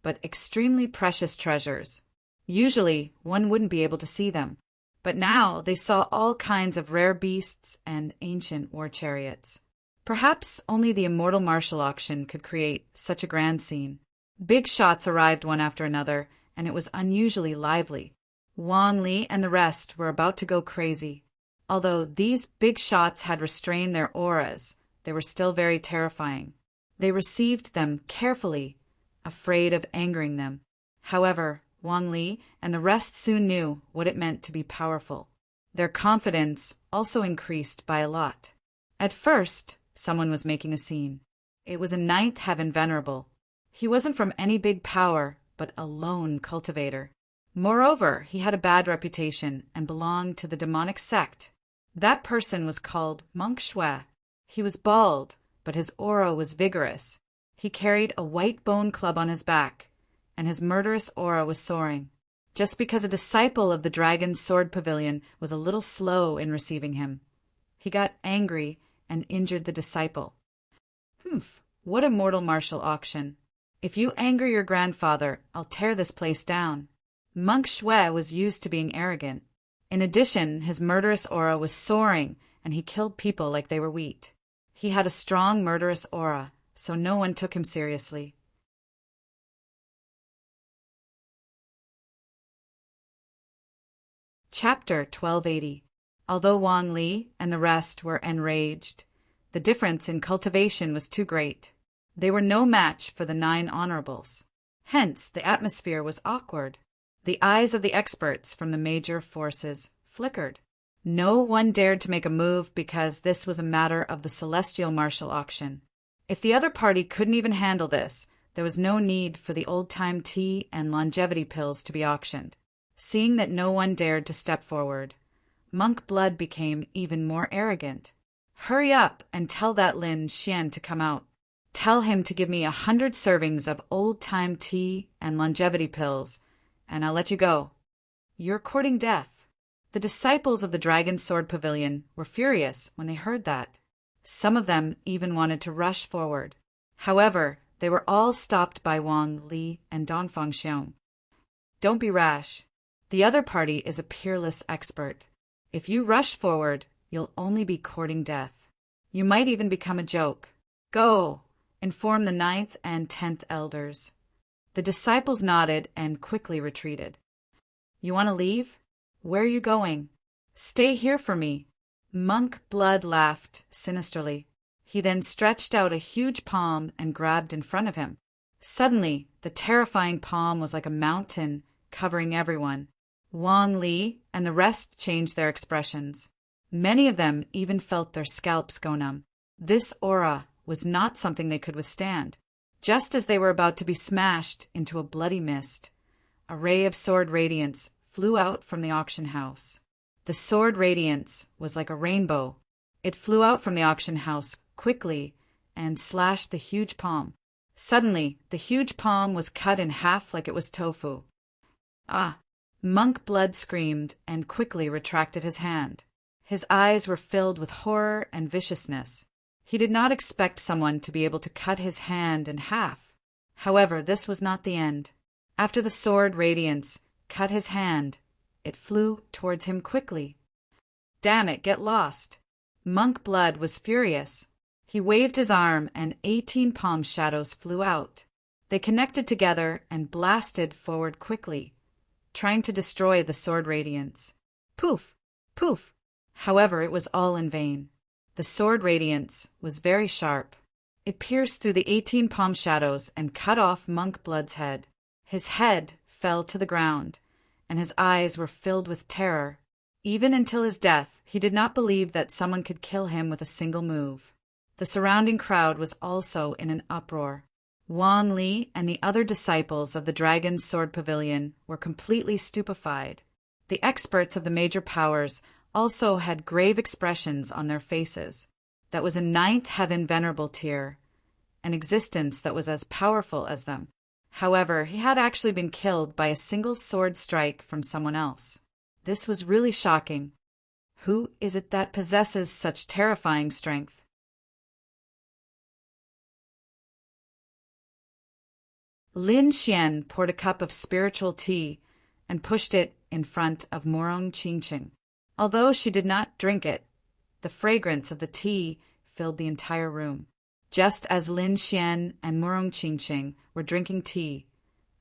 but extremely precious treasures. Usually, one wouldn't be able to see them, but now they saw all kinds of rare beasts and ancient war chariots. Perhaps only the immortal martial auction could create such a grand scene. Big shots arrived one after another, and it was unusually lively. Wang Li and the rest were about to go crazy. Although these big shots had restrained their auras, they were still very terrifying. They received them carefully, afraid of angering them. However, Wang Li and the rest soon knew what it meant to be powerful. Their confidence also increased by a lot. At first, someone was making a scene. It was a ninth heaven venerable. He wasn't from any big power, but a lone cultivator. Moreover, he had a bad reputation and belonged to the demonic sect. That person was called Monk Shui. He was bald, but his aura was vigorous. He carried a white bone club on his back, and his murderous aura was soaring. Just because a disciple of the Dragon's Sword Pavilion was a little slow in receiving him, he got angry and injured the disciple. What a mortal martial auction. If you anger your grandfather, I'll tear this place down. Monk Shui was used to being arrogant. In addition, his murderous aura was soaring, and he killed people like they were wheat. He had a strong murderous aura, so no one took him seriously. Chapter 1280. Although Wang Li and the rest were enraged, the difference in cultivation was too great. They were no match for the 9 honorables. Hence, the atmosphere was awkward. The eyes of the experts from the major forces flickered. No one dared to make a move because this was a matter of the celestial martial auction. If the other party couldn't even handle this, there was no need for the old-time tea and longevity pills to be auctioned. Seeing that no one dared to step forward, Monk Blood became even more arrogant. Hurry up and tell that Lin Xian to come out. Tell him to give me 100 servings of old-time tea and longevity pills, and I'll let you go. You're courting death. The disciples of the Dragon's Sword Pavilion were furious when they heard that. Some of them even wanted to rush forward. However, they were all stopped by Wang Li and Dongfang Xiong. Don't be rash. The other party is a peerless expert. If you rush forward, you'll only be courting death. You might even become a joke. Go! Inform the 9th and 10th elders. The disciples nodded and quickly retreated. You want to leave? Where are you going? Stay here for me. Monk Blood laughed sinisterly. He then stretched out a huge palm and grabbed in front of him. Suddenly, the terrifying palm was like a mountain, covering everyone. Wang Li and the rest changed their expressions. Many of them even felt their scalps go numb. This aura was not something they could withstand. Just as they were about to be smashed into a bloody mist, a ray of sword radiance flew out from the auction house. The sword radiance was like a rainbow. It flew out from the auction house quickly and slashed the huge palm. Suddenly, the huge palm was cut in half like it was tofu. Ah! Monk Blood screamed and quickly retracted his hand. His eyes were filled with horror and viciousness. He did not expect someone to be able to cut his hand in half. However, this was not the end. After the sword radiance cut his hand, it flew towards him quickly. Damn it, get lost! Monk Blood was furious. He waved his arm and 18 palm shadows flew out. They connected together and blasted forward quickly, trying to destroy the sword radiance. Poof! Poof! However, it was all in vain. The sword radiance was very sharp. It pierced through the 18 palm shadows and cut off Monk Blood's head. His head fell to the ground, and his eyes were filled with terror. Even until his death, he did not believe that someone could kill him with a single move. The surrounding crowd was also in an uproar. Wan Li and the other disciples of the Dragon's Sword Pavilion were completely stupefied. The experts of the major powers also had grave expressions on their faces. That was a ninth heaven venerable tier, an existence that was as powerful as them. However, he had actually been killed by a single sword strike from someone else. This was really shocking. Who is it that possesses such terrifying strength? Lin Xian poured a cup of spiritual tea and pushed it in front of Morong Qingqing. Although she did not drink it, the fragrance of the tea filled the entire room. Just as Lin Xian and Morong Qingqing were drinking tea,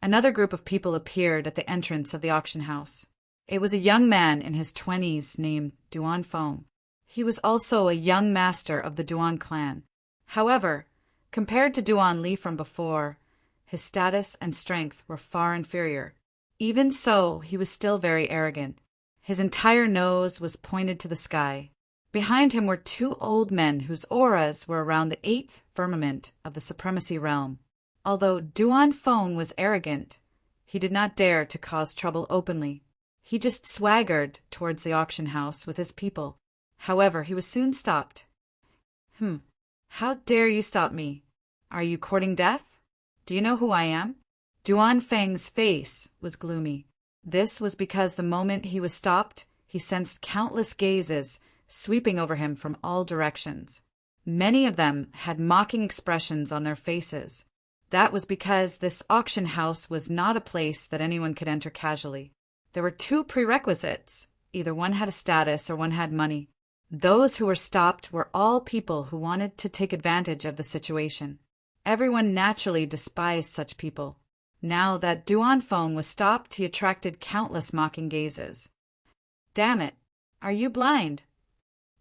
another group of people appeared at the entrance of the auction house. It was a young man in his 20s named Duan Feng. He was also a young master of the Duan clan. However, compared to Duan Li from before, his status and strength were far inferior. Even so, he was still very arrogant. His entire nose was pointed to the sky. Behind him were two old men whose auras were around the 8th firmament of the supremacy realm. Although Duan Feng was arrogant, he did not dare to cause trouble openly. He just swaggered towards the auction house with his people. However, he was soon stopped. How dare you stop me? Are you courting death? Do you know who I am? Duan Feng's face was gloomy. This was because the moment he was stopped, he sensed countless gazes sweeping over him from all directions. Many of them had mocking expressions on their faces. That was because this auction house was not a place that anyone could enter casually. There were two prerequisites. Either one had a status or one had money. Those who were stopped were all people who wanted to take advantage of the situation. Everyone naturally despised such people. Now that Duan Feng was stopped, he attracted countless mocking gazes. Damn it! Are you blind?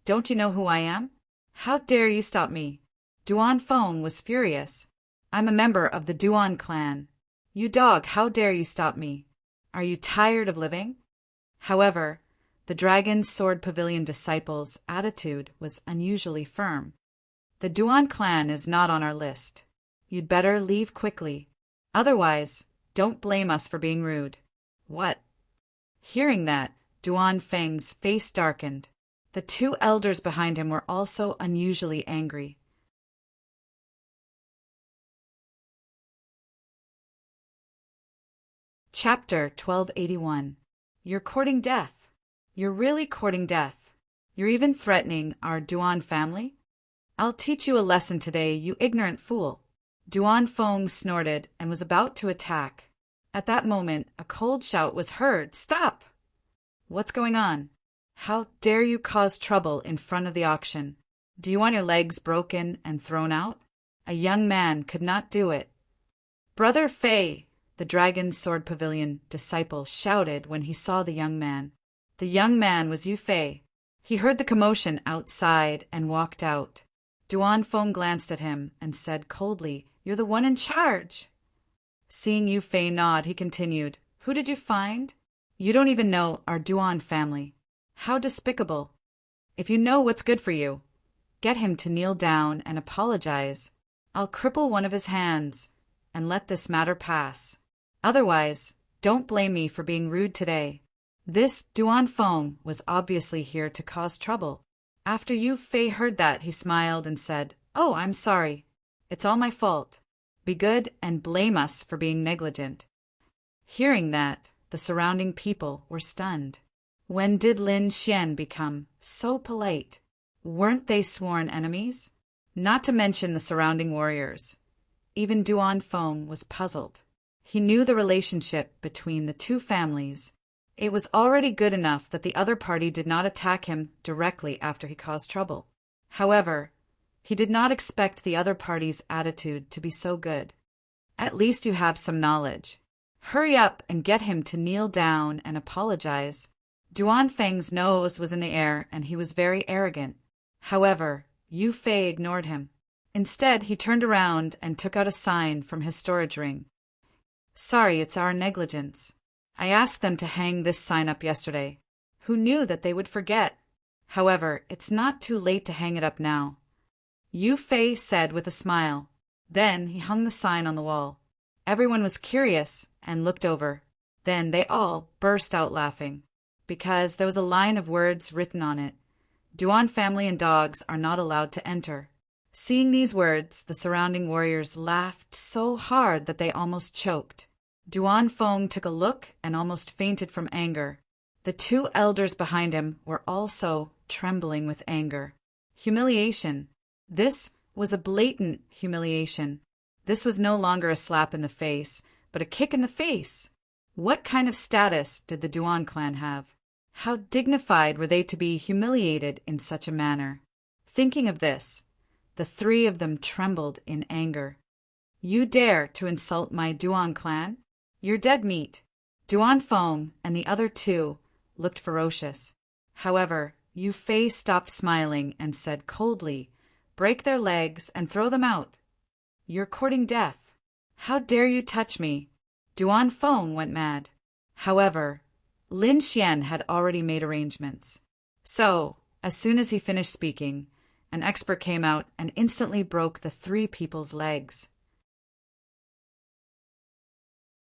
Don't you know who I am? How dare you stop me? Duan Feng was furious. I'm a member of the Duan clan. You dog, how dare you stop me? Are you tired of living? However, the Dragon's Sword Pavilion disciples' attitude was unusually firm. The Duan clan is not on our list. You'd better leave quickly. Otherwise, don't blame us for being rude. What? Hearing that, Duan Feng's face darkened. The two elders behind him were also unusually angry. Chapter 1281. You're courting death. You're really courting death. You're even threatening our Duan family? I'll teach you a lesson today, you ignorant fool. Duan Feng snorted and was about to attack. At that moment, a cold shout was heard. Stop! What's going on? How dare you cause trouble in front of the auction? Do you want your legs broken and thrown out? A young man could not do it. Brother Fei, the Dragon's Sword Pavilion disciple shouted when he saw the young man. The young man was Yu Fei. He heard the commotion outside and walked out. Duan Feng glanced at him and said coldly, You're the one in charge. Seeing Yu Fei nod, he continued, Who did you find? You don't even know our Duan family. How despicable. If you know what's good for you, get him to kneel down and apologize. I'll cripple one of his hands and let this matter pass. Otherwise, don't blame me for being rude today. This Duan Feng was obviously here to cause trouble. After Yu Fei heard that, he smiled and said, Oh, I'm sorry. It's all my fault. Be good and blame us for being negligent. Hearing that, the surrounding people were stunned. When did Lin Xian become so polite? Weren't they sworn enemies? Not to mention the surrounding warriors. Even Duan Feng was puzzled. He knew the relationship between the two families. It was already good enough that the other party did not attack him directly after he caused trouble. However, he did not expect the other party's attitude to be so good. At least you have some knowledge. Hurry up and get him to kneel down and apologize. Duan Feng's nose was in the air and he was very arrogant. However, Yu Fei ignored him. Instead, he turned around and took out a sign from his storage ring. Sorry, it's our negligence. I asked them to hang this sign up yesterday. Who knew that they would forget? However, it's not too late to hang it up now. Yu Fei said with a smile. Then he hung the sign on the wall. Everyone was curious and looked over. Then they all burst out laughing, because there was a line of words written on it. Duan family and dogs are not allowed to enter. Seeing these words, the surrounding warriors laughed so hard that they almost choked. Duan Feng took a look and almost fainted from anger. The two elders behind him were also trembling with anger. Humiliation. This was a blatant humiliation. This was no longer a slap in the face, but a kick in the face. What kind of status did the Duan clan have? How dignified were they to be humiliated in such a manner? Thinking of this, the three of them trembled in anger. You dare to insult my Duan clan? You're dead meat. Duan Feng and the other two looked ferocious. However, Yu Fei stopped smiling and said coldly, break their legs and throw them out. You're courting death. How dare you touch me? Duan Feng went mad. However, Lin Xian had already made arrangements. So, as soon as he finished speaking, an expert came out and instantly broke the three people's legs.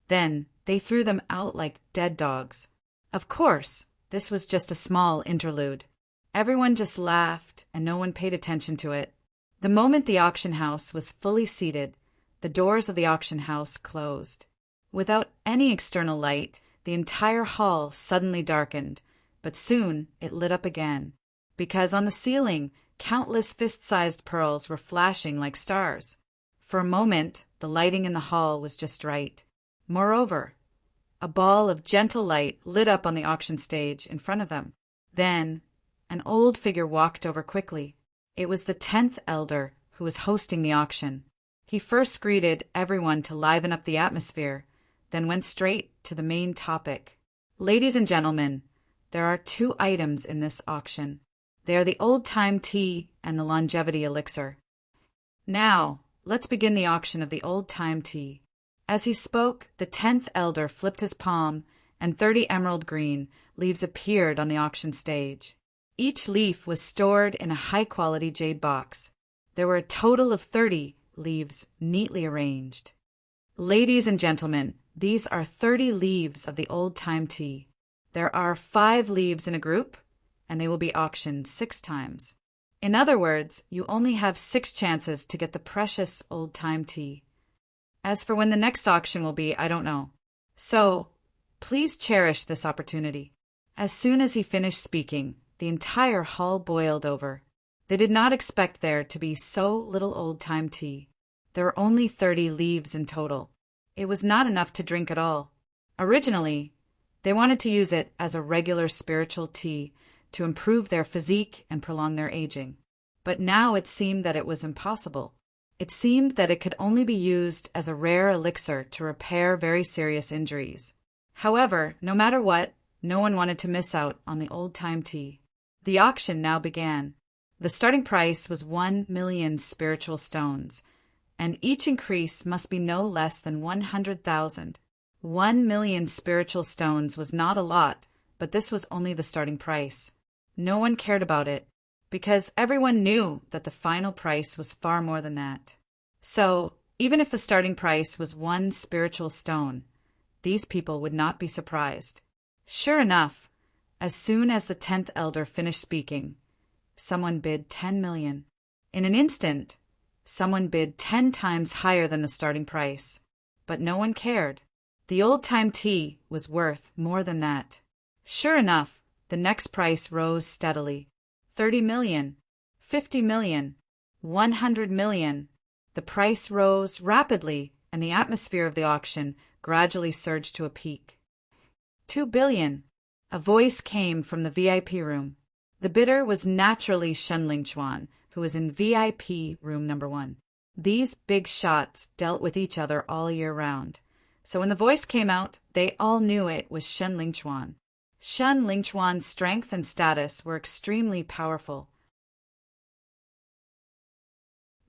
Then they threw them out like dead dogs. Of course, this was just a small interlude. Everyone just laughed and no one paid attention to it. The moment the auction house was fully seated, the doors of the auction house closed. Without any external light, the entire hall suddenly darkened, but soon it lit up again, because on the ceiling, countless fist-sized pearls were flashing like stars. For a moment, the lighting in the hall was just right. Moreover, a ball of gentle light lit up on the auction stage in front of them. Then, an old figure walked over quickly. It was the 10th elder who was hosting the auction. He first greeted everyone to liven up the atmosphere, then went straight to the main topic. Ladies and gentlemen, there are two items in this auction. They are the old-time tea and the longevity elixir. Now, let's begin the auction of the old-time tea. As he spoke, the 10th elder flipped his palm, and 30 emerald green leaves appeared on the auction stage. Each leaf was stored in a high-quality jade box. There were a total of 30 leaves neatly arranged. Ladies and gentlemen, these are 30 leaves of the old-time tea. There are 5 leaves in a group, and they will be auctioned 6 times. In other words, you only have 6 chances to get the precious old-time tea. As for when the next auction will be, I don't know. So, please cherish this opportunity. As soon as he finished speaking, the entire hall boiled over. They did not expect there to be so little old-time tea. There were only 30 leaves in total. It was not enough to drink at all. Originally, they wanted to use it as a regular spiritual tea to improve their physique and prolong their aging. But now it seemed that it was impossible. It seemed that it could only be used as a rare elixir to repair very serious injuries. However, no matter what, no one wanted to miss out on the old-time tea. The auction now began. The starting price was 1 million spiritual stones, and each increase must be no less than 100,000. 1 million spiritual stones was not a lot, but this was only the starting price. No one cared about it, because everyone knew that the final price was far more than that. So, even if the starting price was 1 spiritual stone, these people would not be surprised. Sure enough, as soon as the 10th elder finished speaking, someone bid 10 million. In an instant, someone bid 10 times higher than the starting price, but no one cared. The old-time tea was worth more than that. Sure enough, the next price rose steadily. 30 million, 50 million, 100 million. The price rose rapidly, and the atmosphere of the auction gradually surged to a peak. 2 billion. A voice came from the VIP room. The bidder was naturally Shenling Chuan, who was in VIP room number 1. These big shots dealt with each other all year round. So when the voice came out, they all knew it was Shen Lingchuan. Shen Lingchuan's strength and status were extremely powerful.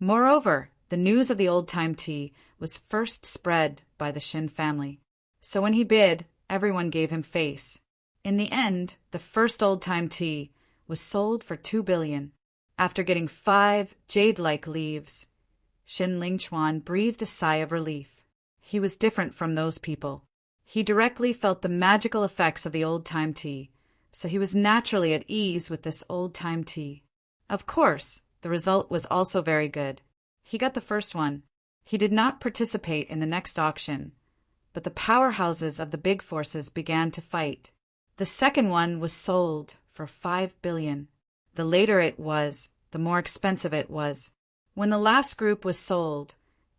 Moreover, the news of the old-time tea was first spread by the Shin family. So when he bid, everyone gave him face. In the end, the first old-time tea was sold for 2 billion. After getting 5 jade-like leaves, Shin Lingchuan breathed a sigh of relief. He was different from those people. He directly felt the magical effects of the old-time tea, so he was naturally at ease with this old-time tea. Of course, the result was also very good. He got the first one. He did not participate in the next auction, but the powerhouses of the big forces began to fight. The second one was sold for 5 billion. The later it was, the more expensive it was. When the last group was sold,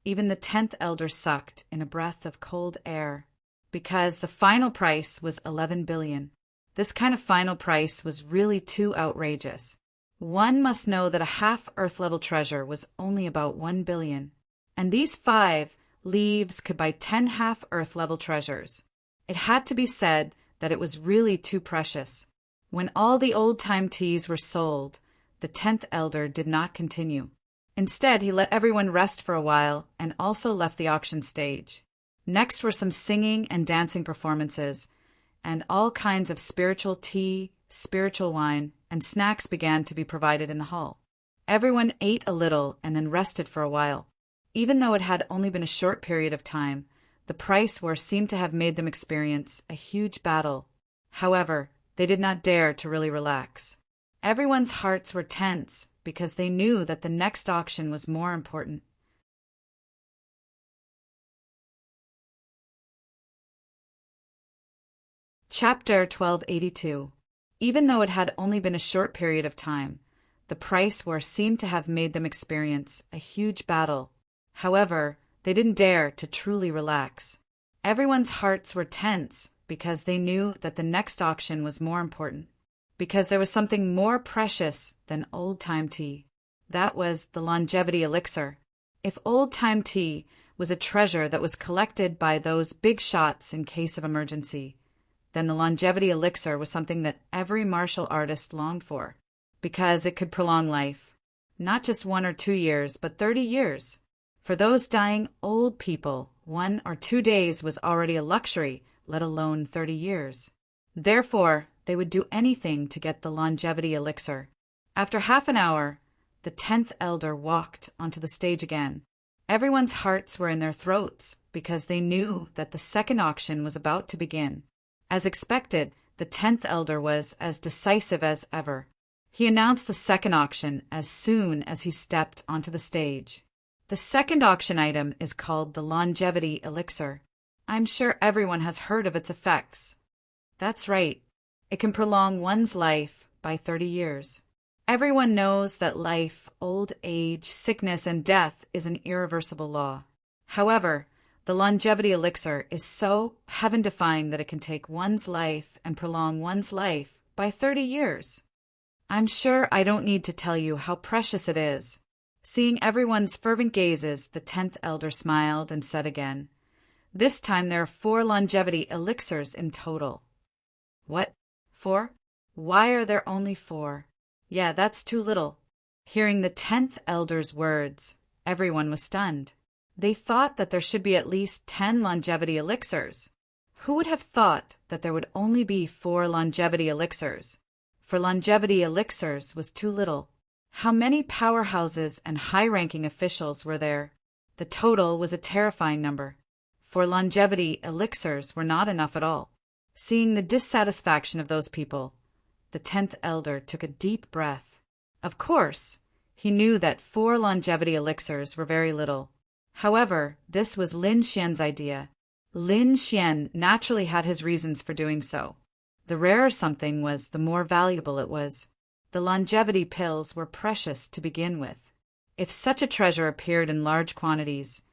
even the 10th elder sucked in a breath of cold air, because the final price was 11 billion. This kind of final price was really too outrageous. One must know that a half Earth-level treasure was only about 1 billion, and these 5 leaves could buy 10 half Earth-level treasures. It had to be said that it was really too precious. When all the old-time teas were sold, the 10th elder did not continue. Instead, he let everyone rest for a while and also left the auction stage. Next were some singing and dancing performances, and all kinds of spiritual tea, spiritual wine, and snacks began to be provided in the hall. Everyone ate a little and then rested for a while. Even though it had only been a short period of time, the price war seemed to have made them experience a huge battle. However, they did not dare to really relax. Everyone's hearts were tense because they knew that the next auction was more important. Chapter 1282. Even though it had only been a short period of time, the price war seemed to have made them experience a huge battle. However, they didn't dare to truly relax. Everyone's hearts were tense because they knew that the next auction was more important, because there was something more precious than old-time tea. That was the longevity elixir. If old-time tea was a treasure that was collected by those big shots in case of emergency, then the longevity elixir was something that every martial artist longed for, because it could prolong life. Not just 1 or 2 years, but 30 years. For those dying old people, 1 or 2 days was already a luxury, let alone 30 years. Therefore, they would do anything to get the longevity elixir. After half an hour, the 10th elder walked onto the stage again. Everyone's hearts were in their throats because they knew that the second auction was about to begin. As expected, the 10th elder was as decisive as ever. He announced the second auction as soon as he stepped onto the stage. The second auction item is called the longevity elixir. I'm sure everyone has heard of its effects. That's right. It can prolong one's life by 30 years. Everyone knows that life, old age, sickness, and death is an irreversible law. However, the longevity elixir is so heaven-defying that it can take one's life and prolong one's life by 30 years. I'm sure I don't need to tell you how precious it is. Seeing everyone's fervent gazes, the 10th elder smiled and said again, "This time there are 4 longevity elixirs in total." What? 4? Why are there only 4? Yeah, that's too little. Hearing the 10th elder's words, everyone was stunned. They thought that there should be at least 10 longevity elixirs. Who would have thought that there would only be 4 longevity elixirs? For longevity elixirs was too little. How many powerhouses and high-ranking officials were there? The total was a terrifying number. For longevity elixirs were not enough at all. Seeing the dissatisfaction of those people, the 10th elder took a deep breath. Of course, he knew that 4 longevity elixirs were very little. However, this was Lin Xian's idea. Lin Xian naturally had his reasons for doing so. The rarer something was, the more valuable it was. The longevity pills were precious to begin with. If such a treasure appeared in large quantities,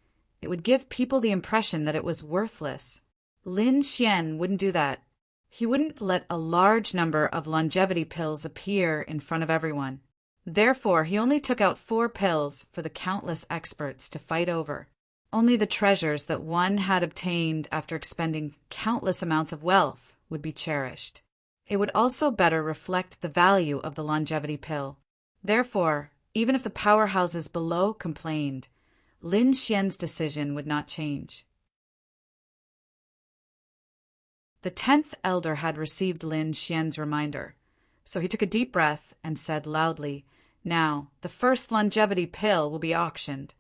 it would give people the impression that it was worthless. Lin Xian wouldn't do that. He wouldn't let a large number of longevity pills appear in front of everyone. Therefore, he only took out 4 pills for the countless experts to fight over. Only the treasures that one had obtained after expending countless amounts of wealth would be cherished. It would also better reflect the value of the longevity pill. Therefore, even if the powerhouses below complained, Lin Xian's decision would not change. The 10th elder had received Lin Xian's reminder, so he took a deep breath and said loudly, "Now, the first longevity pill will be auctioned.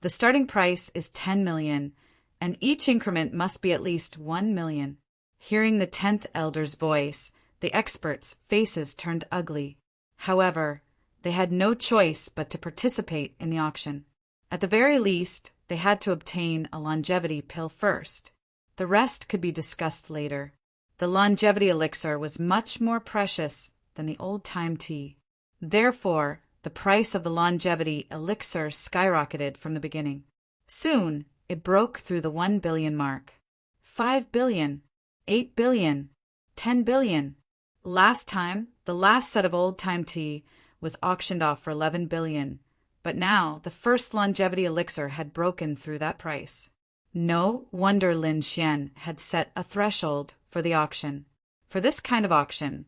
The starting price is 10 million, and each increment must be at least 1 million. Hearing the 10th elder's voice, the experts' faces turned ugly. However, they had no choice but to participate in the auction. At the very least, they had to obtain a longevity pill first. The rest could be discussed later. The longevity elixir was much more precious than the old-time tea. Therefore, the price of the longevity elixir skyrocketed from the beginning. Soon, it broke through the 1 billion mark. 5 billion, 8 billion, 10 billion. Last time, the last set of old-time tea was auctioned off for 11 billion, but now the first longevity elixir had broken through that price. No wonder Lin Xian had set a threshold for the auction. For this kind of auction,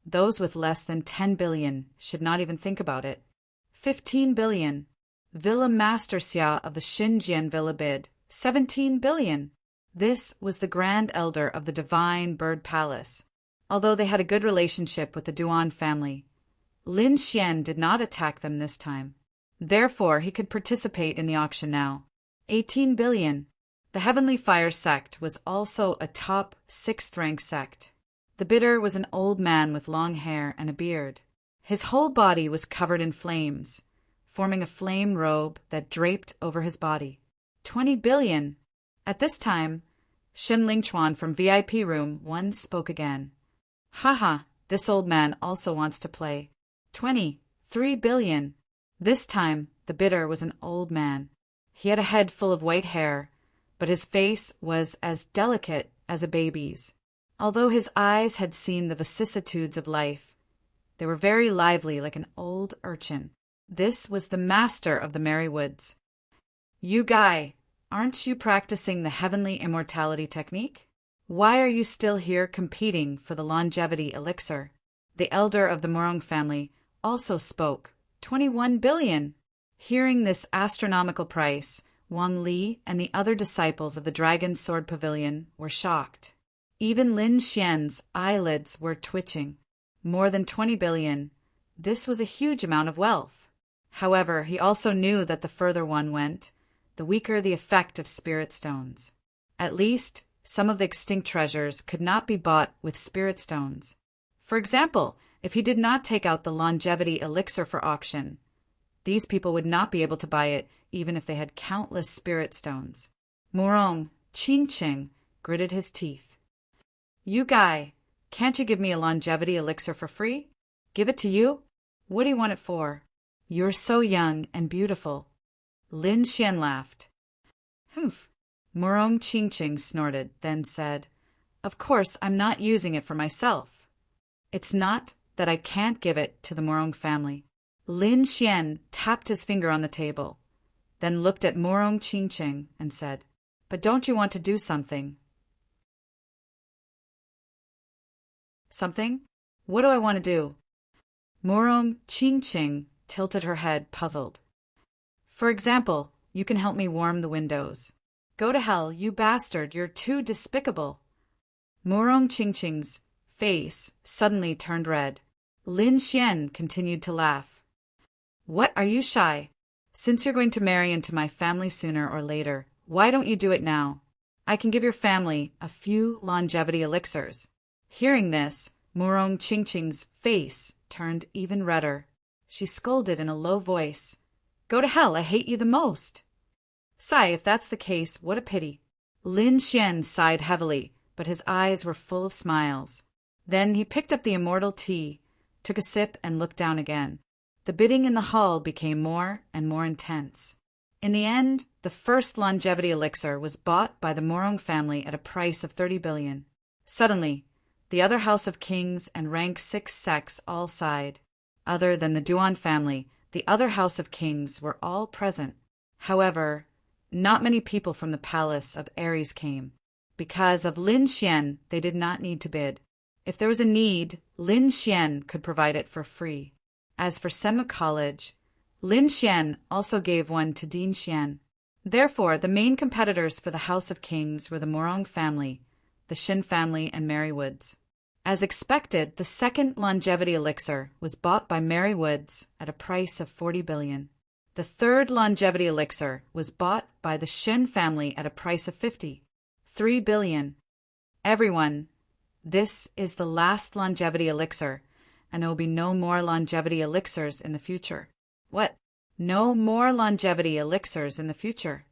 those with less than 10 billion should not even think about it. 15 billion. Villa Master Xia of the Xinjian Villa bid 17 billion. This was the Grand Elder of the Divine Bird Palace. Although they had a good relationship with the Duan family, Lin Xian did not attack them this time. Therefore, he could participate in the auction now. 18 billion. The Heavenly Fire sect was also a top 6th-rank sect. The bidder was an old man with long hair and a beard. His whole body was covered in flames, forming a flame robe that draped over his body. 20 billion. At this time, Shin Lingchuan from VIP room 1 spoke again. Haha, this old man also wants to play. 23 billion. This time, the bidder was an old man. He had a head full of white hair, but his face was as delicate as a baby's. Although his eyes had seen the vicissitudes of life, they were very lively like an old urchin. This was the master of the Merry Woods. You guy, aren't you practicing the heavenly immortality technique? Why are you still here competing for the longevity elixir? The elder of the Morong family also spoke. 21 billion. Hearing this astronomical price, Wang Li and the other disciples of the Dragon Sword Pavilion were shocked. Even Lin Xian's eyelids were twitching. More than 20 billion. This was a huge amount of wealth. However, he also knew that the further one went, the weaker the effect of spirit stones. At least, some of the extinct treasures could not be bought with spirit stones. For example, if he did not take out the longevity elixir for auction, these people would not be able to buy it even if they had countless spirit stones. Morong Qingqing gritted his teeth. You guy, can't you give me a longevity elixir for free? Give it to you? What do you want it for? You're so young and beautiful. Lin Xian laughed. Humph. Morong Qingqing snorted, then said, Of course, I'm not using it for myself. It's not that I can't give it to the Morong family. Lin Xian tapped his finger on the table, then looked at Morong Qingqing and said, But don't you want to do something? Something? What do I want to do? Morong Qingqing tilted her head, puzzled. For example, you can help me warm the windows. Go to hell, you bastard, you're too despicable. Morong Qingqing's face suddenly turned red. Lin Xian continued to laugh. What, are you shy? Since you're going to marry into my family sooner or later, why don't you do it now? I can give your family a few longevity elixirs. Hearing this, Morong Qingqing's face turned even redder. She scolded in a low voice. Go to hell, I hate you the most. Sigh, if that's the case, what a pity. Lin Xian sighed heavily, but his eyes were full of smiles. Then he picked up the immortal tea, took a sip and looked down again. The bidding in the hall became more and more intense. In the end, the first longevity elixir was bought by the Morong family at a price of 30 billion. Suddenly, the other House of Kings and rank 6 sects all sighed. Other than the Duan family, the other House of Kings were all present. However, not many people from the palace of Aries came. Because of Lin Xian, they did not need to bid. If there was a need, Lin Xian could provide it for free. As for Senma College, Lin Xian also gave one to Din Xian. Therefore, the main competitors for the House of Kings were the Morong family, the Shin family, and Mary Woods. As expected, the second longevity elixir was bought by Mary Woods at a price of 40 billion. The third longevity elixir was bought by the Shin family at a price of 53 billion. Everyone, this is the last longevity elixir, and there will be no more longevity elixirs in the future. What? No more longevity elixirs in the future?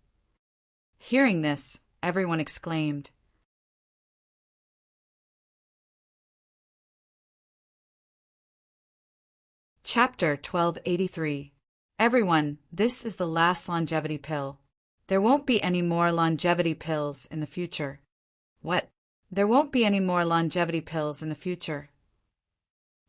Hearing this, everyone exclaimed. Chapter 1283. Everyone, this is the last longevity pill. There won't be any more longevity pills in the future. What? There won't be any more longevity pills in the future?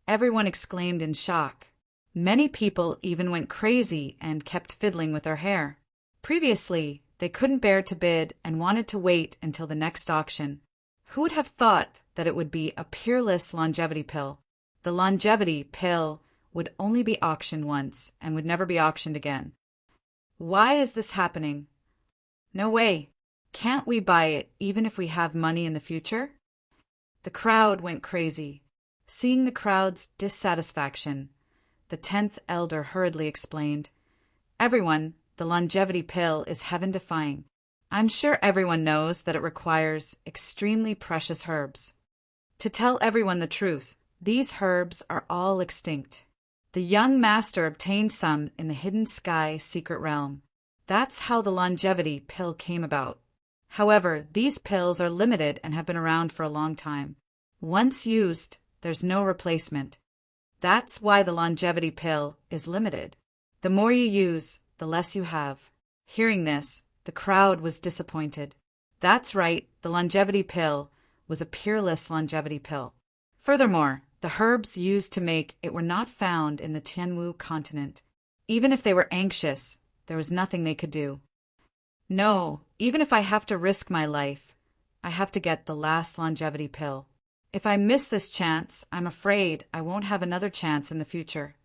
Everyone exclaimed in shock. Many people even went crazy and kept fiddling with their hair. Previously, they couldn't bear to bid and wanted to wait until the next auction. Who would have thought that it would be a peerless longevity pill? The longevity pill would only be auctioned once and would never be auctioned again. Why is this happening? No way. Can't we buy it even if we have money in the future? The crowd went crazy. Seeing the crowd's dissatisfaction, the 10th elder hurriedly explained, Everyone, the longevity pill is heaven-defying. I'm sure everyone knows that it requires extremely precious herbs. To tell everyone the truth, these herbs are all extinct. The young master obtained some in the hidden sky secret realm. That's how the longevity pill came about. However, these pills are limited and have been around for a long time. Once used, there's no replacement. That's why the longevity pill is limited. The more you use, the less you have. Hearing this, the crowd was disappointed. That's right, the longevity pill was a peerless longevity pill. Furthermore, the herbs used to make it were not found in the Tianwu continent. Even if they were anxious, there was nothing they could do. No, even if I have to risk my life, I have to get the last longevity pill. If I miss this chance, I'm afraid I won't have another chance in the future.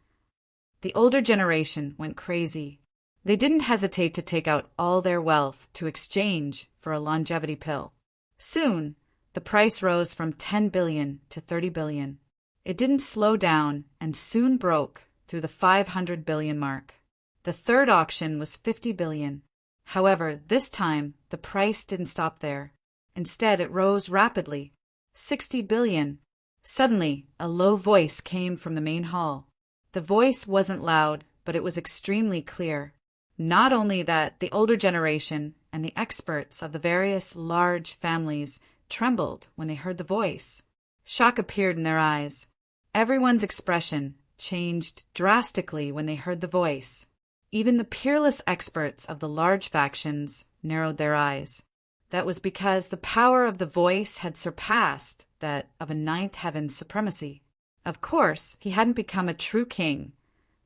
The older generation went crazy. They didn't hesitate to take out all their wealth to exchange for a longevity pill. Soon, the price rose from 10 billion to 30 billion. It didn't slow down and soon broke through the 500 billion mark. The third auction was 50 billion. However, this time, the price didn't stop there. Instead, it rose rapidly. 60 billion. Suddenly, a low voice came from the main hall. The voice wasn't loud, but it was extremely clear. Not only that, the older generation and the experts of the various large families trembled when they heard the voice. Shock appeared in their eyes. Everyone's expression changed drastically when they heard the voice. Even the peerless experts of the large factions narrowed their eyes. That was because the power of the voice had surpassed that of a ninth heaven's supremacy. Of course, he hadn't become a true king,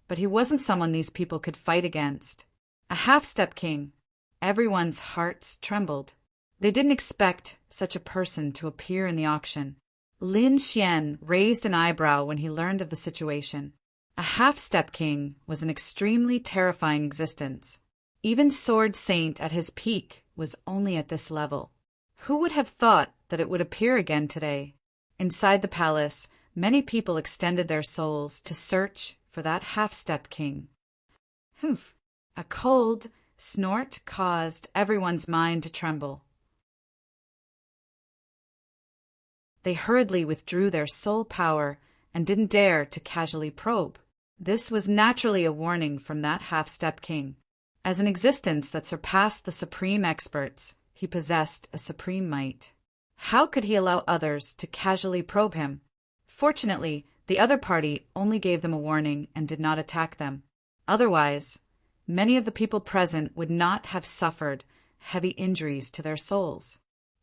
but he wasn't someone these people could fight against. A half-step king. Everyone's hearts trembled. They didn't expect such a person to appear in the auction. Lin Xian raised an eyebrow when he learned of the situation. A half-step king was an extremely terrifying existence. Even Sword Saint at his peak was only at this level. Who would have thought that it would appear again today? Inside the palace, many people extended their souls to search for that half-step king. Humph! A cold snort caused everyone's mind to tremble. They hurriedly withdrew their soul power and didn't dare to casually probe. This was naturally a warning from that half-step king. As an existence that surpassed the supreme experts, he possessed a supreme might. How could he allow others to casually probe him? Fortunately, the other party only gave them a warning and did not attack them. Otherwise, many of the people present would not have suffered heavy injuries to their souls.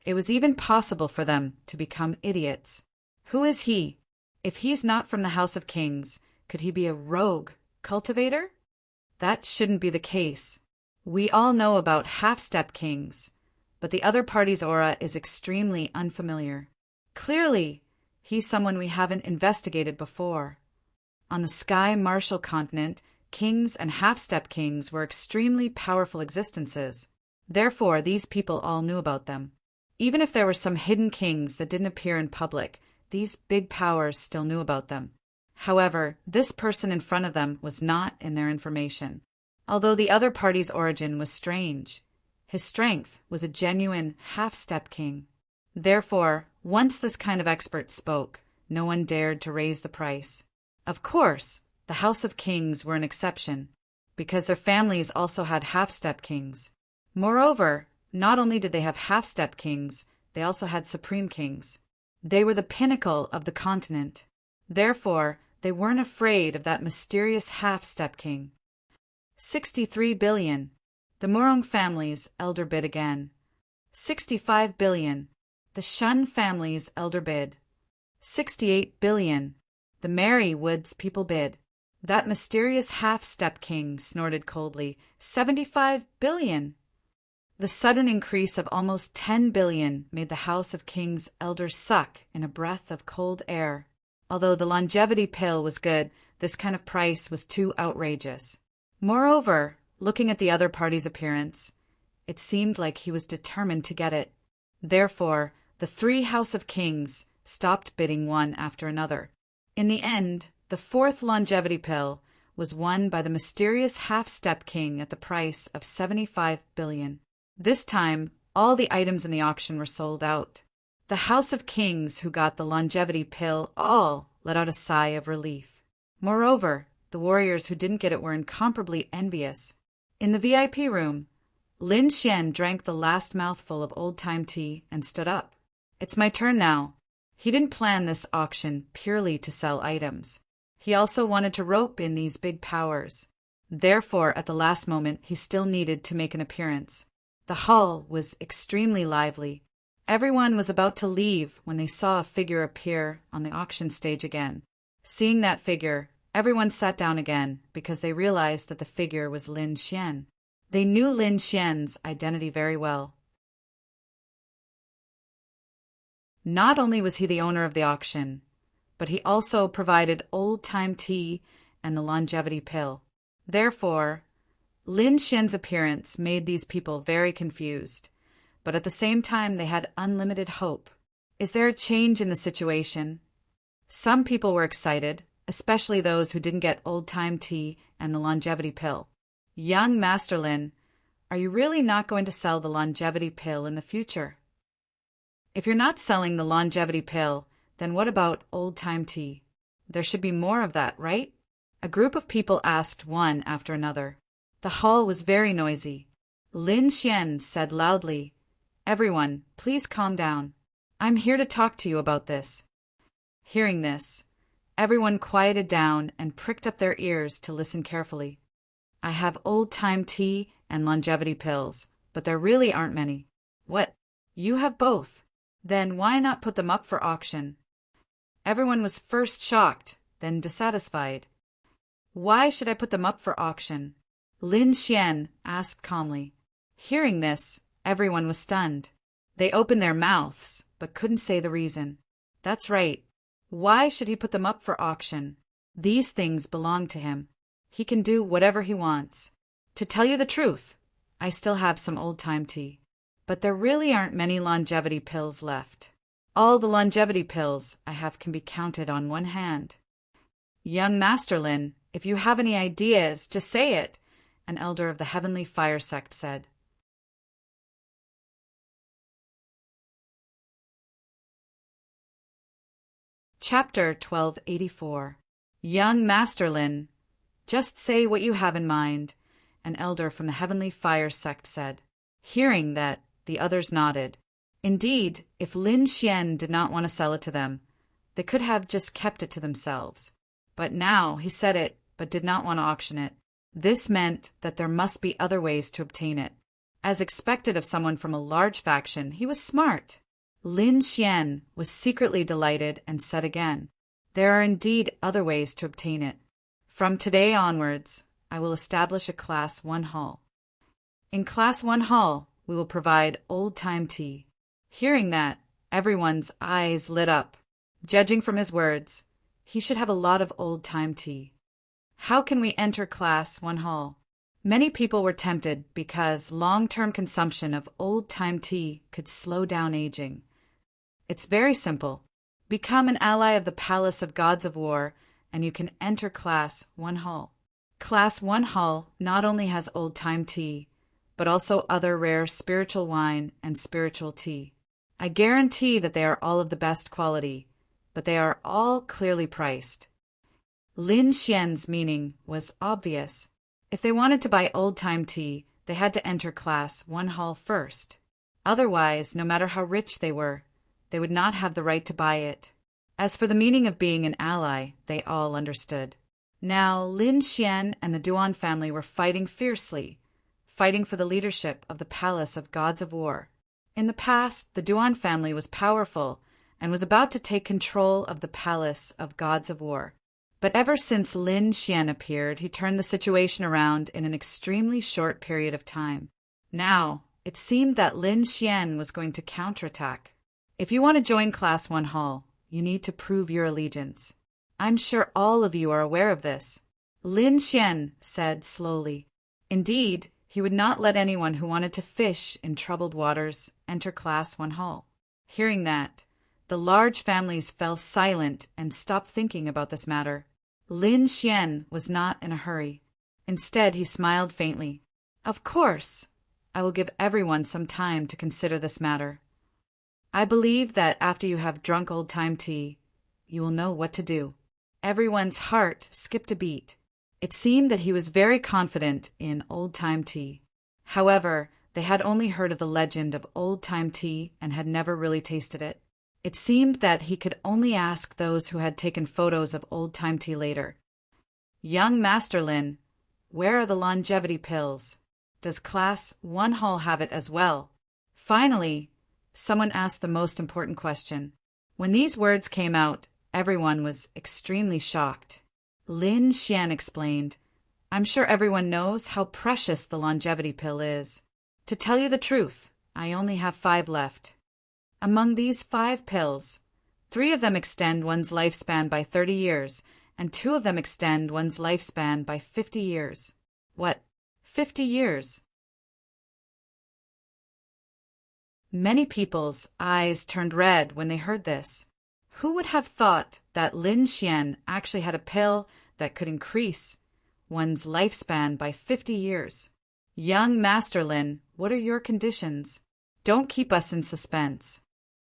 It was even possible for them to become idiots. Who is he? If he's not from the House of Kings, Could he be a rogue cultivator? That shouldn't be the case. We all know about half-step kings, but the other party's aura is extremely unfamiliar. Clearly, he's someone we haven't investigated before. On the Sky Marshall continent, kings and half-step kings were extremely powerful existences. Therefore, these people all knew about them. Even if there were some hidden kings that didn't appear in public, these big powers still knew about them. However, this person in front of them was not in their information. Although the other party's origin was strange, his strength was a genuine half-step king. Therefore, once this kind of expert spoke, no one dared to raise the price. Of course, the House of Kings were an exception, because their families also had half-step kings. Moreover, not only did they have half-step kings, they also had supreme kings. They were the pinnacle of the continent. Therefore, they weren't afraid of that mysterious half-step king. 63 billion. The Morong family's elder bid again. 65 billion. The Shun family's elder bid. 68 billion. The Mary Woods people bid. That mysterious half-step king snorted coldly. 75 billion. The sudden increase of almost 10 billion made the House of Kings elders suck in a breath of cold air. Although the longevity pill was good, this kind of price was too outrageous. Moreover, looking at the other party's appearance, it seemed like he was determined to get it. Therefore, the three House of Kings stopped bidding one after another. In the end, the fourth longevity pill was won by the mysterious half-step king at the price of 75 billion. This time, all the items in the auction were sold out. The House of Kings who got the longevity pill all let out a sigh of relief. Moreover, the warriors who didn't get it were incomparably envious. In the VIP room, Lin Xian drank the last mouthful of old-time tea and stood up. It's my turn now. He didn't plan this auction purely to sell items. He also wanted to rope in these big powers. Therefore, at the last moment, he still needed to make an appearance. The hall was extremely lively. Everyone was about to leave when they saw a figure appear on the auction stage again. Seeing that figure, everyone sat down again because they realized that the figure was Lin Xian. They knew Lin Xian's identity very well. Not only was he the owner of the auction, but he also provided old-time tea and the longevity pill. Therefore, Lin Xian's appearance made these people very confused, but at the same time they had unlimited hope. Is there a change in the situation? Some people were excited, especially those who didn't get old-time tea and the longevity pill. Young Master Lin, are you really not going to sell the longevity pill in the future? If you're not selling the longevity pill, then what about old-time tea? There should be more of that, right? A group of people asked one after another. The hall was very noisy. Lin Xian said loudly, "Everyone, please calm down. I'm here to talk to you about this." Hearing this, everyone quieted down and pricked up their ears to listen carefully. I have old-time tea and longevity pills, but there really aren't many. What? You have both? Then why not put them up for auction? Everyone was first shocked, then dissatisfied. Why should I put them up for auction? Lin Xian asked calmly. Hearing this, everyone was stunned. They opened their mouths, but couldn't say the reason. That's right. Why should he put them up for auction? These things belong to him. He can do whatever he wants. To tell you the truth, I still have some old-time tea. But there really aren't many longevity pills left. All the longevity pills I have can be counted on one hand. Young Master Lin, if you have any ideas, just say it, an elder of the Heavenly Fire sect said. Chapter 1284. Young Master Lin, just say what you have in mind, an elder from the Heavenly Fire sect said. Hearing that, the others nodded. Indeed, if Lin Xian did not want to sell it to them, they could have just kept it to themselves. But now he said it, but did not want to auction it. This meant that there must be other ways to obtain it. As expected of someone from a large faction, he was smart. Lin Xian was secretly delighted and said again, there are indeed other ways to obtain it. From today onwards, I will establish a Class 1 hall. In Class 1 hall, we will provide old-time tea. Hearing that, everyone's eyes lit up. Judging from his words, he should have a lot of old-time tea. How can we enter Class 1 hall? Many people were tempted because long-term consumption of old-time tea could slow down aging. It's very simple. Become an ally of the Palace of Gods of War, and you can enter Class 1 hall. Class 1 hall not only has old-time tea, but also other rare spiritual wine and spiritual tea. I guarantee that they are all of the best quality, but they are all clearly priced. Lin Xian's meaning was obvious. If they wanted to buy old-time tea, they had to enter Class 1 hall first. Otherwise, no matter how rich they were, they would not have the right to buy it. As for the meaning of being an ally, they all understood. Now, Lin Xian and the Duan family were fighting fiercely, fighting for the leadership of the Palace of Gods of War. In the past, the Duan family was powerful and was about to take control of the Palace of Gods of War. But ever since Lin Xian appeared, he turned the situation around in an extremely short period of time. Now, it seemed that Lin Xian was going to counterattack. If you want to join Class 1 hall, you need to prove your allegiance. I'm sure all of you are aware of this. Lin Xian said slowly. Indeed, he would not let anyone who wanted to fish in troubled waters enter Class 1 hall. Hearing that, the large families fell silent and stopped thinking about this matter. Lin Xian was not in a hurry. Instead, he smiled faintly. Of course, I will give everyone some time to consider this matter. I believe that after you have drunk old-time tea, you will know what to do. Everyone's heart skipped a beat. It seemed that he was very confident in old-time tea. However, they had only heard of the legend of old-time tea and had never really tasted it. It seemed that he could only ask those who had taken photos of old-time tea later. Young Master Lin, where are the longevity pills? Does Class 1 hall have it as well? Finally, someone asked the most important question. When these words came out, everyone was extremely shocked. Lin Xian explained, I'm sure everyone knows how precious the longevity pill is. To tell you the truth, I only have 5 left. Among these 5 pills, 3 of them extend one's lifespan by 30 years, and 2 of them extend one's lifespan by 50 years. What? 50 years? Many people's eyes turned red when they heard this. Who would have thought that Lin Xian actually had a pill that could increase one's lifespan by 50 years? Young Master Lin, what are your conditions? Don't keep us in suspense.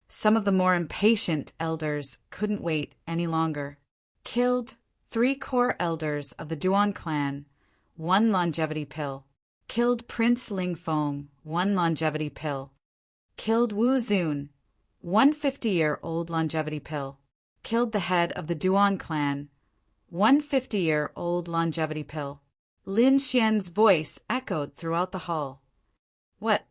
Some of the more impatient elders couldn't wait any longer. Killed 3 core elders of the Duan clan, 1 longevity pill. Killed Prince Ling Feng, 1 longevity pill. Killed Wu Zun, 1 50-year-old longevity pill. Killed the head of the Duan clan, 1 50-year-old longevity pill. Lin Xian's voice echoed throughout the hall. What?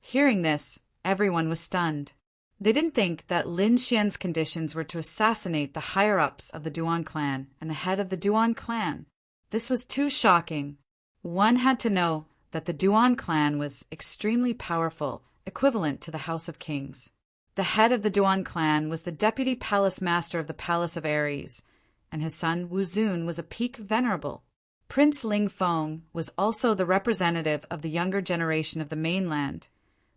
Hearing this, everyone was stunned. They didn't think that Lin Xian's conditions were to assassinate the higher-ups of the Duan clan and the head of the Duan clan. This was too shocking. One had to know that the Duan clan was extremely powerful, equivalent to the House of Kings. The head of the Duan clan was the deputy palace master of the Palace of Ares, and his son Wu Zun was a peak venerable. Prince Ling Feng was also the representative of the younger generation of the mainland,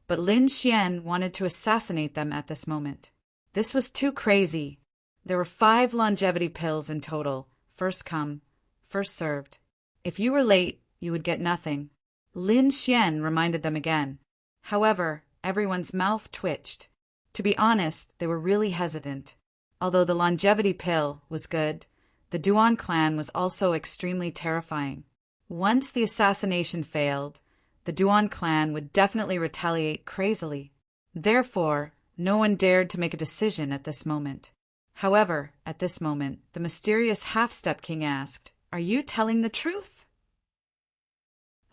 but Lin Xian wanted to assassinate them at this moment. This was too crazy. There were 5 longevity pills in total, first come, first served. If you were late, you would get nothing. Lin Xian reminded them again. However, everyone's mouth twitched. To be honest, they were really hesitant. Although the longevity pill was good, the Duan clan was also extremely terrifying. Once the assassination failed, the Duan clan would definitely retaliate crazily. Therefore, no one dared to make a decision at this moment. However, at this moment, the mysterious half-step king asked, "Are you telling the truth?"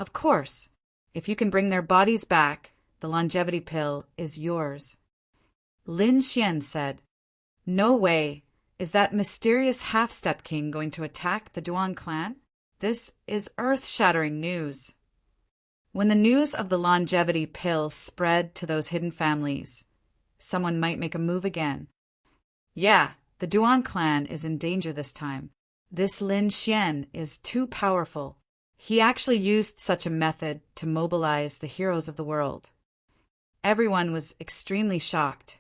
Of course. If you can bring their bodies back, the longevity pill is yours. Lin Xian said, "No way. Is that mysterious half-step king going to attack the Duan clan? This is earth-shattering news. When the news of the longevity pill spread to those hidden families, someone might make a move again. Yeah, the Duan clan is in danger this time. This Lin Xian is too powerful. He actually used such a method to mobilize the heroes of the world. Everyone was extremely shocked.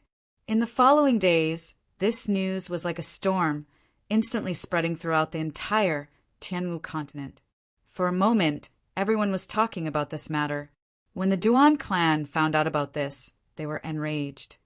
In the following days, this news was like a storm, instantly spreading throughout the entire Tianwu continent. For a moment, everyone was talking about this matter. When the Duan clan found out about this, they were enraged.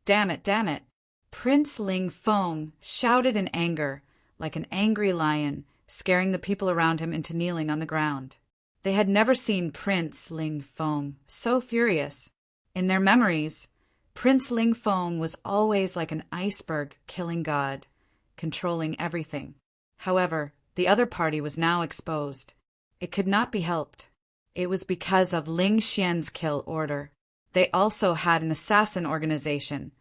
Damn it, damn it! Prince Ling Feng shouted in anger, like an angry lion, scaring the people around him into kneeling on the ground. They had never seen Prince Ling Feng so furious. In their memories, Prince Ling Feng was always like an iceberg killing god, controlling everything. However, the other party was now exposed. It could not be helped. It was because of Ling Xian's kill order. They also had an assassin organization,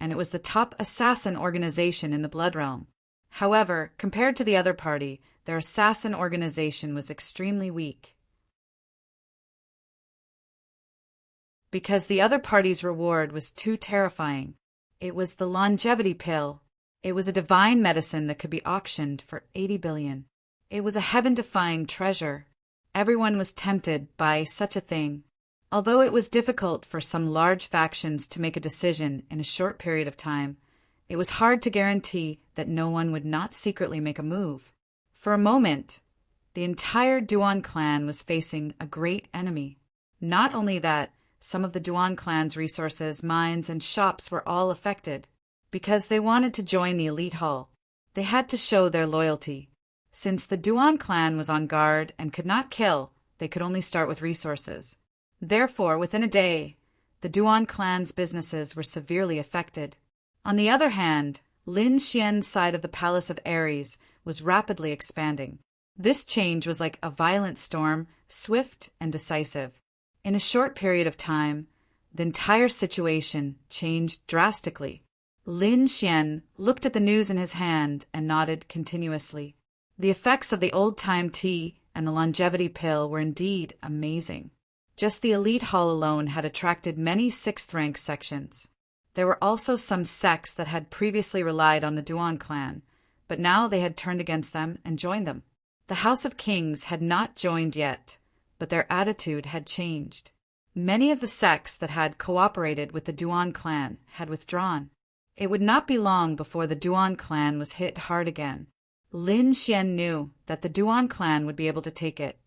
and it was the top assassin organization in the Blood Realm. However, compared to the other party, their assassin organization was extremely weak. Because the other party's reward was too terrifying. It was the longevity pill. It was a divine medicine that could be auctioned for 80 billion. It was a heaven-defying treasure. Everyone was tempted by such a thing. Although it was difficult for some large factions to make a decision in a short period of time, it was hard to guarantee that no one would not secretly make a move. For a moment, the entire Duan clan was facing a great enemy. Not only that, some of the Duan clan's resources, mines, and shops were all affected. Because they wanted to join the elite hall, they had to show their loyalty. Since the Duan clan was on guard and could not kill, they could only start with resources. Therefore, within a day, the Duan clan's businesses were severely affected. On the other hand, Lin Xian's side of the Palace of Ares was rapidly expanding. This change was like a violent storm, swift and decisive. In a short period of time, the entire situation changed drastically. Lin Xian looked at the news in his hand and nodded continuously. The effects of the old-time tea and the longevity pill were indeed amazing. Just the elite hall alone had attracted many sixth-rank sections. There were also some sects that had previously relied on the Duan clan, but now they had turned against them and joined them. The House of Kings had not joined yet, but their attitude had changed. Many of the sects that had cooperated with the Duan clan had withdrawn. It would not be long before the Duan clan was hit hard again. Lin Xian knew that the Duan clan would be able to take it.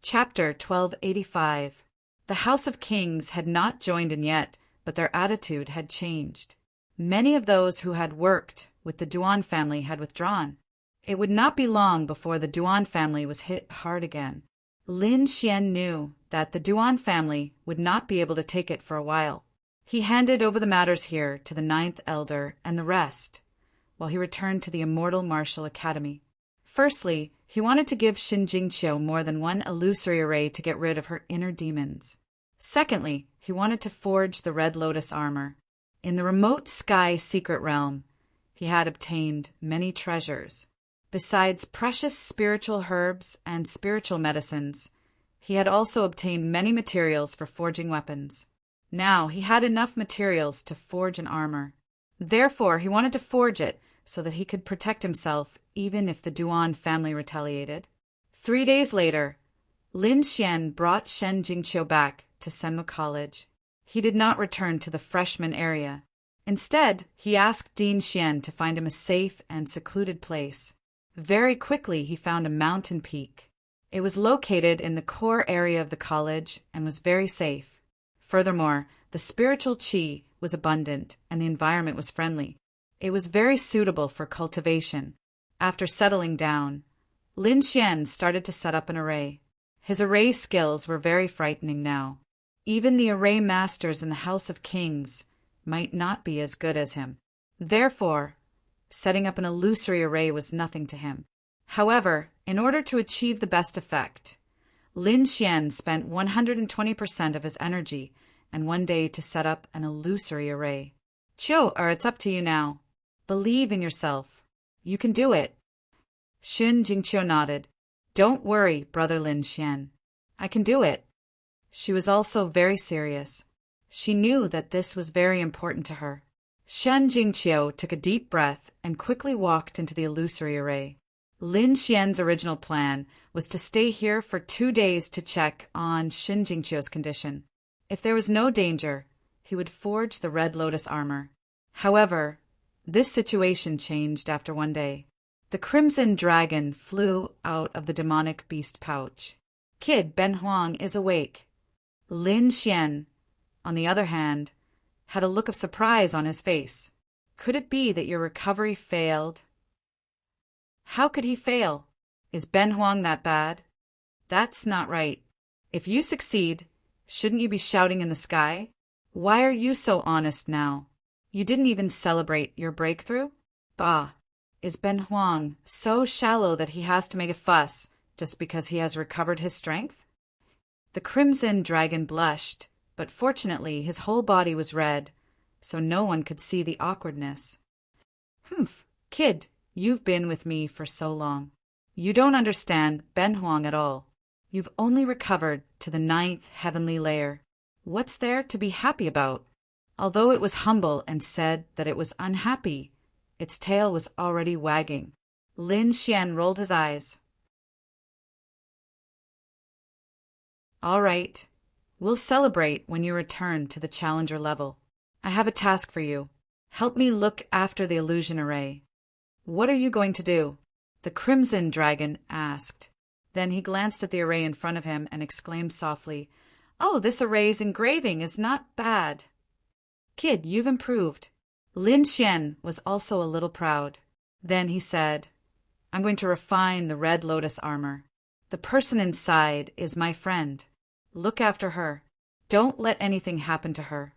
Chapter 1285. The House of Kings had not joined in yet, but their attitude had changed. Many of those who had worked with the Duan family had withdrawn. It would not be long before the Duan family was hit hard again. Lin Xian knew that the Duan family would not be able to take it for a while. He handed over the matters here to the 9th Elder and the rest, while he returned to the Immortal Martial Academy. Firstly, he wanted to give Xin Jingqiu more than one illusory array to get rid of her inner demons. Secondly, he wanted to forge the Red Lotus armor. In the remote sky secret realm, he had obtained many treasures. Besides precious spiritual herbs and spiritual medicines, he had also obtained many materials for forging weapons. Now he had enough materials to forge an armor. Therefore, he wanted to forge it so that he could protect himself even if the Duan family retaliated. 3 days later, Lin Xian brought Shen Jingqiu back to Senmu College. He did not return to the freshman area. Instead, he asked Dean Xian to find him a safe and secluded place. Very quickly, he found a mountain peak. It was located in the core area of the college and was very safe. Furthermore, the spiritual qi was abundant and the environment was friendly. It was very suitable for cultivation. After settling down, Lin Xian started to set up an array. His array skills were very frightening now. Even the array masters in the House of Kings might not be as good as him. Therefore, setting up an illusory array was nothing to him. However, in order to achieve the best effect, Lin Xian spent 120% of his energy and one day to set up an illusory array. It's up to you now. Believe in yourself. You can do it. Xun Jingqiu nodded. Don't worry, brother Lin Xian. I can do it. She was also very serious. She knew that this was very important to her. Xun Jingqiu took a deep breath and quickly walked into the illusory array. Lin Xian's original plan was to stay here for 2 days to check on Xun Jingqiu's condition. If there was no danger, he would forge the Red Lotus armor. However, this situation changed after one day. The crimson dragon flew out of the demonic beast pouch. Kid Ben Huang is awake. Lin Xian, on the other hand, had a look of surprise on his face. Could it be that your recovery failed? How could he fail? Is Ben Huang that bad? That's not right. If you succeed, shouldn't you be shouting in the sky? Why are you so honest now? You didn't even celebrate your breakthrough? Bah! Is Ben Huang so shallow that he has to make a fuss just because he has recovered his strength? The crimson dragon blushed, but fortunately his whole body was red, so no one could see the awkwardness. Humph, kid, you've been with me for so long. You don't understand Ben Huang at all. You've only recovered to the 9th heavenly layer. What's there to be happy about? Although it was humble and said that it was unhappy, its tail was already wagging. Lin Xian rolled his eyes. All right. We'll celebrate when you return to the challenger level. I have a task for you. Help me look after the illusion array. What are you going to do? The crimson dragon asked. Then he glanced at the array in front of him and exclaimed softly, Oh, this array's engraving is not bad. Kid, you've improved. Lin Xian was also a little proud. Then he said, I'm going to refine the Red Lotus armor. The person inside is my friend. Look after her. Don't let anything happen to her.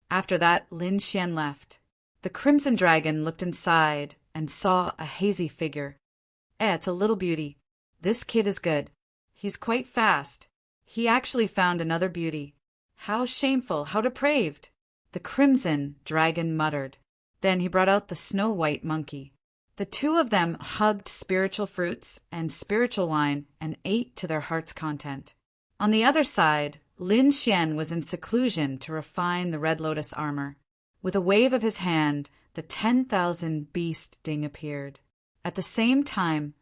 After that, Lin Xian left. The crimson dragon looked inside and saw a hazy figure. It's a little beauty. This kid is good. He's quite fast. He actually found another beauty. How shameful, how depraved! The crimson dragon muttered. Then he brought out the snow-white monkey. The two of them hugged spiritual fruits and spiritual wine and ate to their heart's content. On the other side, Lin Xian was in seclusion to refine the Red Lotus armor. With a wave of his hand, the 10,000 beast ding appeared. At the same time,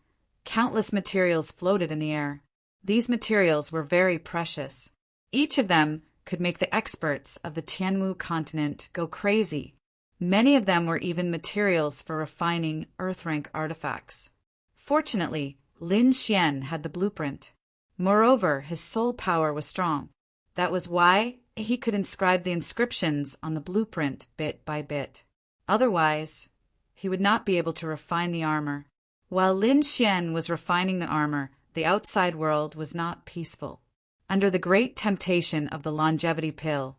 countless materials floated in the air. These materials were very precious. Each of them could make the experts of the Tianwu continent go crazy. Many of them were even materials for refining earth-rank artifacts. Fortunately, Lin Xian had the blueprint. Moreover, his soul power was strong. That was why he could inscribe the inscriptions on the blueprint bit by bit. Otherwise, he would not be able to refine the armor. While Lin Xian was refining the armor, the outside world was not peaceful. Under the great temptation of the longevity pill,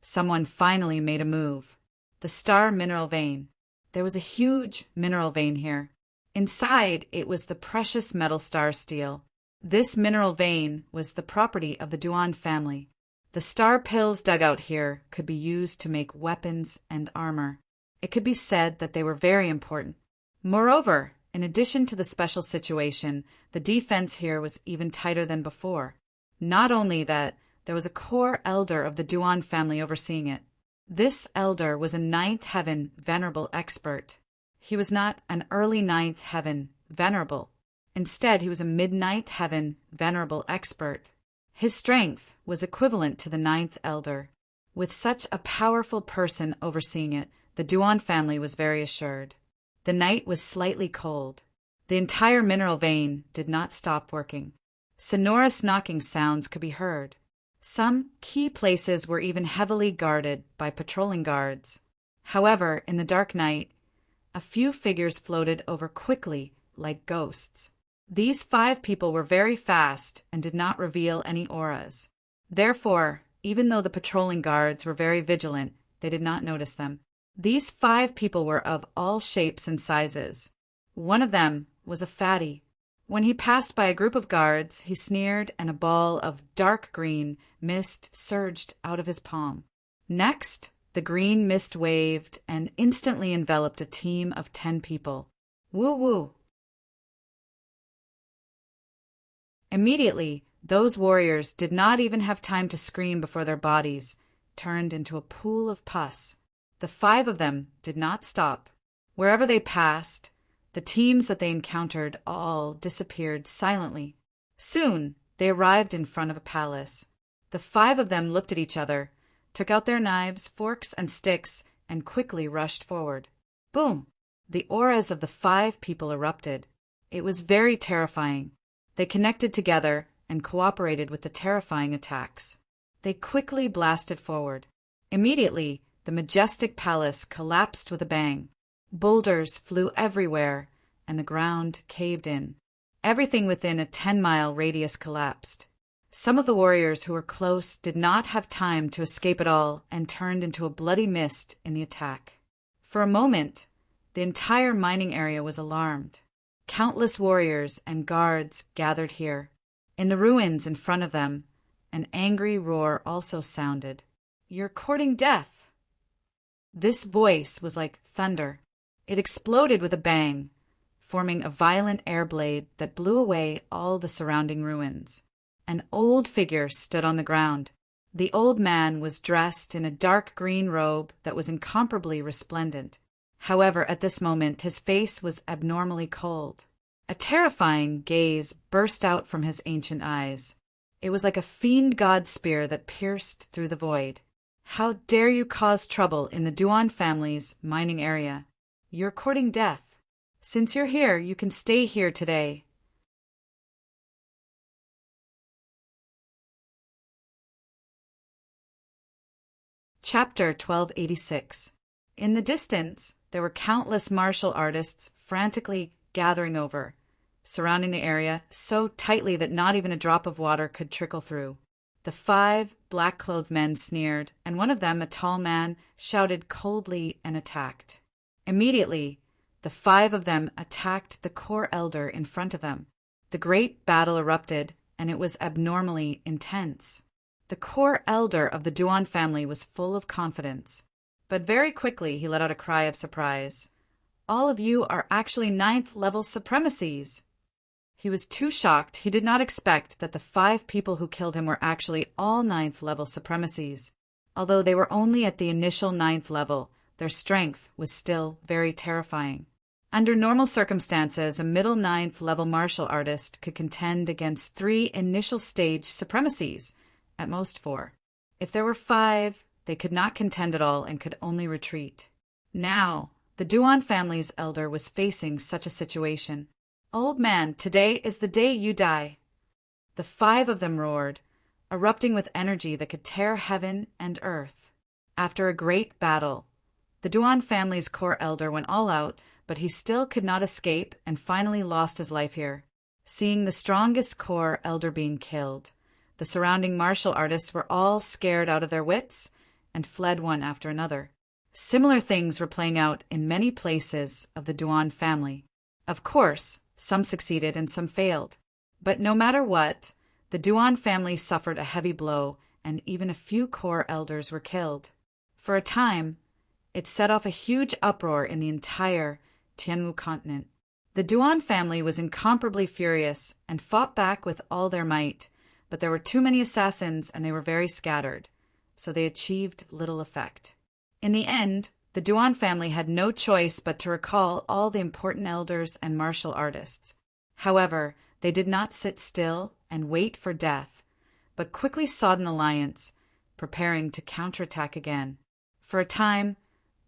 someone finally made a move. The star mineral vein. There was a huge mineral vein here. Inside, it was the precious metal star steel. This mineral vein was the property of the Duan family. The star pills dug out here could be used to make weapons and armor. It could be said that they were very important. Moreover, in addition to the special situation, the defense here was even tighter than before. Not only that, there was a core elder of the Duan family overseeing it. This elder was a 9th heaven venerable expert. He was not an early 9th heaven venerable. Instead, he was a mid-9th heaven venerable expert. His strength was equivalent to the 9th elder. With such a powerful person overseeing it, the Duan family was very assured. The night was slightly cold. The entire mineral vein did not stop working. Sonorous knocking sounds could be heard. Some key places were even heavily guarded by patrolling guards. However, in the dark night, a few figures floated over quickly like ghosts. These 5 people were very fast and did not reveal any auras. Therefore, even though the patrolling guards were very vigilant, they did not notice them. These 5 people were of all shapes and sizes. One of them was a fatty. When he passed by a group of guards, he sneered and a ball of dark green mist surged out of his palm. Next, the green mist waved and instantly enveloped a team of 10 people. Woo woo! Immediately, those warriors did not even have time to scream before their bodies turned into a pool of pus. The 5 of them did not stop. Wherever they passed, the teams that they encountered all disappeared silently. Soon, they arrived in front of a palace. The 5 of them looked at each other, took out their knives, forks, and sticks, and quickly rushed forward. Boom! The auras of the 5 people erupted. It was very terrifying. They connected together and cooperated with the terrifying attacks. They quickly blasted forward. Immediately, the majestic palace collapsed with a bang. Boulders flew everywhere, and the ground caved in. Everything within a 10-mile radius collapsed. Some of the warriors who were close did not have time to escape at all and turned into a bloody mist in the attack. For a moment, the entire mining area was alarmed. Countless warriors and guards gathered here. In the ruins in front of them, an angry roar also sounded. "You're courting death!" This voice was like thunder. It exploded with a bang, forming a violent air blade that blew away all the surrounding ruins. An old figure stood on the ground. The old man was dressed in a dark green robe that was incomparably resplendent. However, at this moment, his face was abnormally cold. A terrifying gaze burst out from his ancient eyes. It was like a fiend god spear that pierced through the void. "How dare you cause trouble in the Duan family's mining area? You're courting death. Since you're here, you can stay here today." Chapter 1286. In the distance, there were countless martial artists frantically gathering surrounding the area so tightly that not even a drop of water could trickle through. The 5 black-clothed men sneered, and one of them, a tall man, shouted coldly and attacked. Immediately, the 5 of them attacked the core elder in front of them. The great battle erupted, and it was abnormally intense. The core elder of the Duan family was full of confidence, but very quickly he let out a cry of surprise. "All of you are actually 9th-level supremacies!" He was too shocked. He did not expect that the 5 people who killed him were actually all 9th-level supremacies. Although they were only at the initial 9th level, their strength was still very terrifying. Under normal circumstances, a middle 9th level martial artist could contend against 3 initial stage supremacies, at most 4. If there were 5, they could not contend at all and could only retreat. Now, the Duan family's elder was facing such a situation. "Old man, today is the day you die." The 5 of them roared, erupting with energy that could tear heaven and earth. After a great battle, the Duan family's core elder went all out, but he still could not escape and finally lost his life here. Seeing the strongest core elder being killed, the surrounding martial artists were all scared out of their wits and fled one after another. Similar things were playing out in many places of the Duan family. Of course, some succeeded and some failed. But no matter what, the Duan family suffered a heavy blow, and even a few core elders were killed. For a time, it set off a huge uproar in the entire Tianwu continent. The Duan family was incomparably furious and fought back with all their might, but there were too many assassins and they were very scattered, so they achieved little effect. In the end, the Duan family had no choice but to recall all the important elders and martial artists. However, they did not sit still and wait for death, but quickly sought an alliance, preparing to counterattack again. For a time,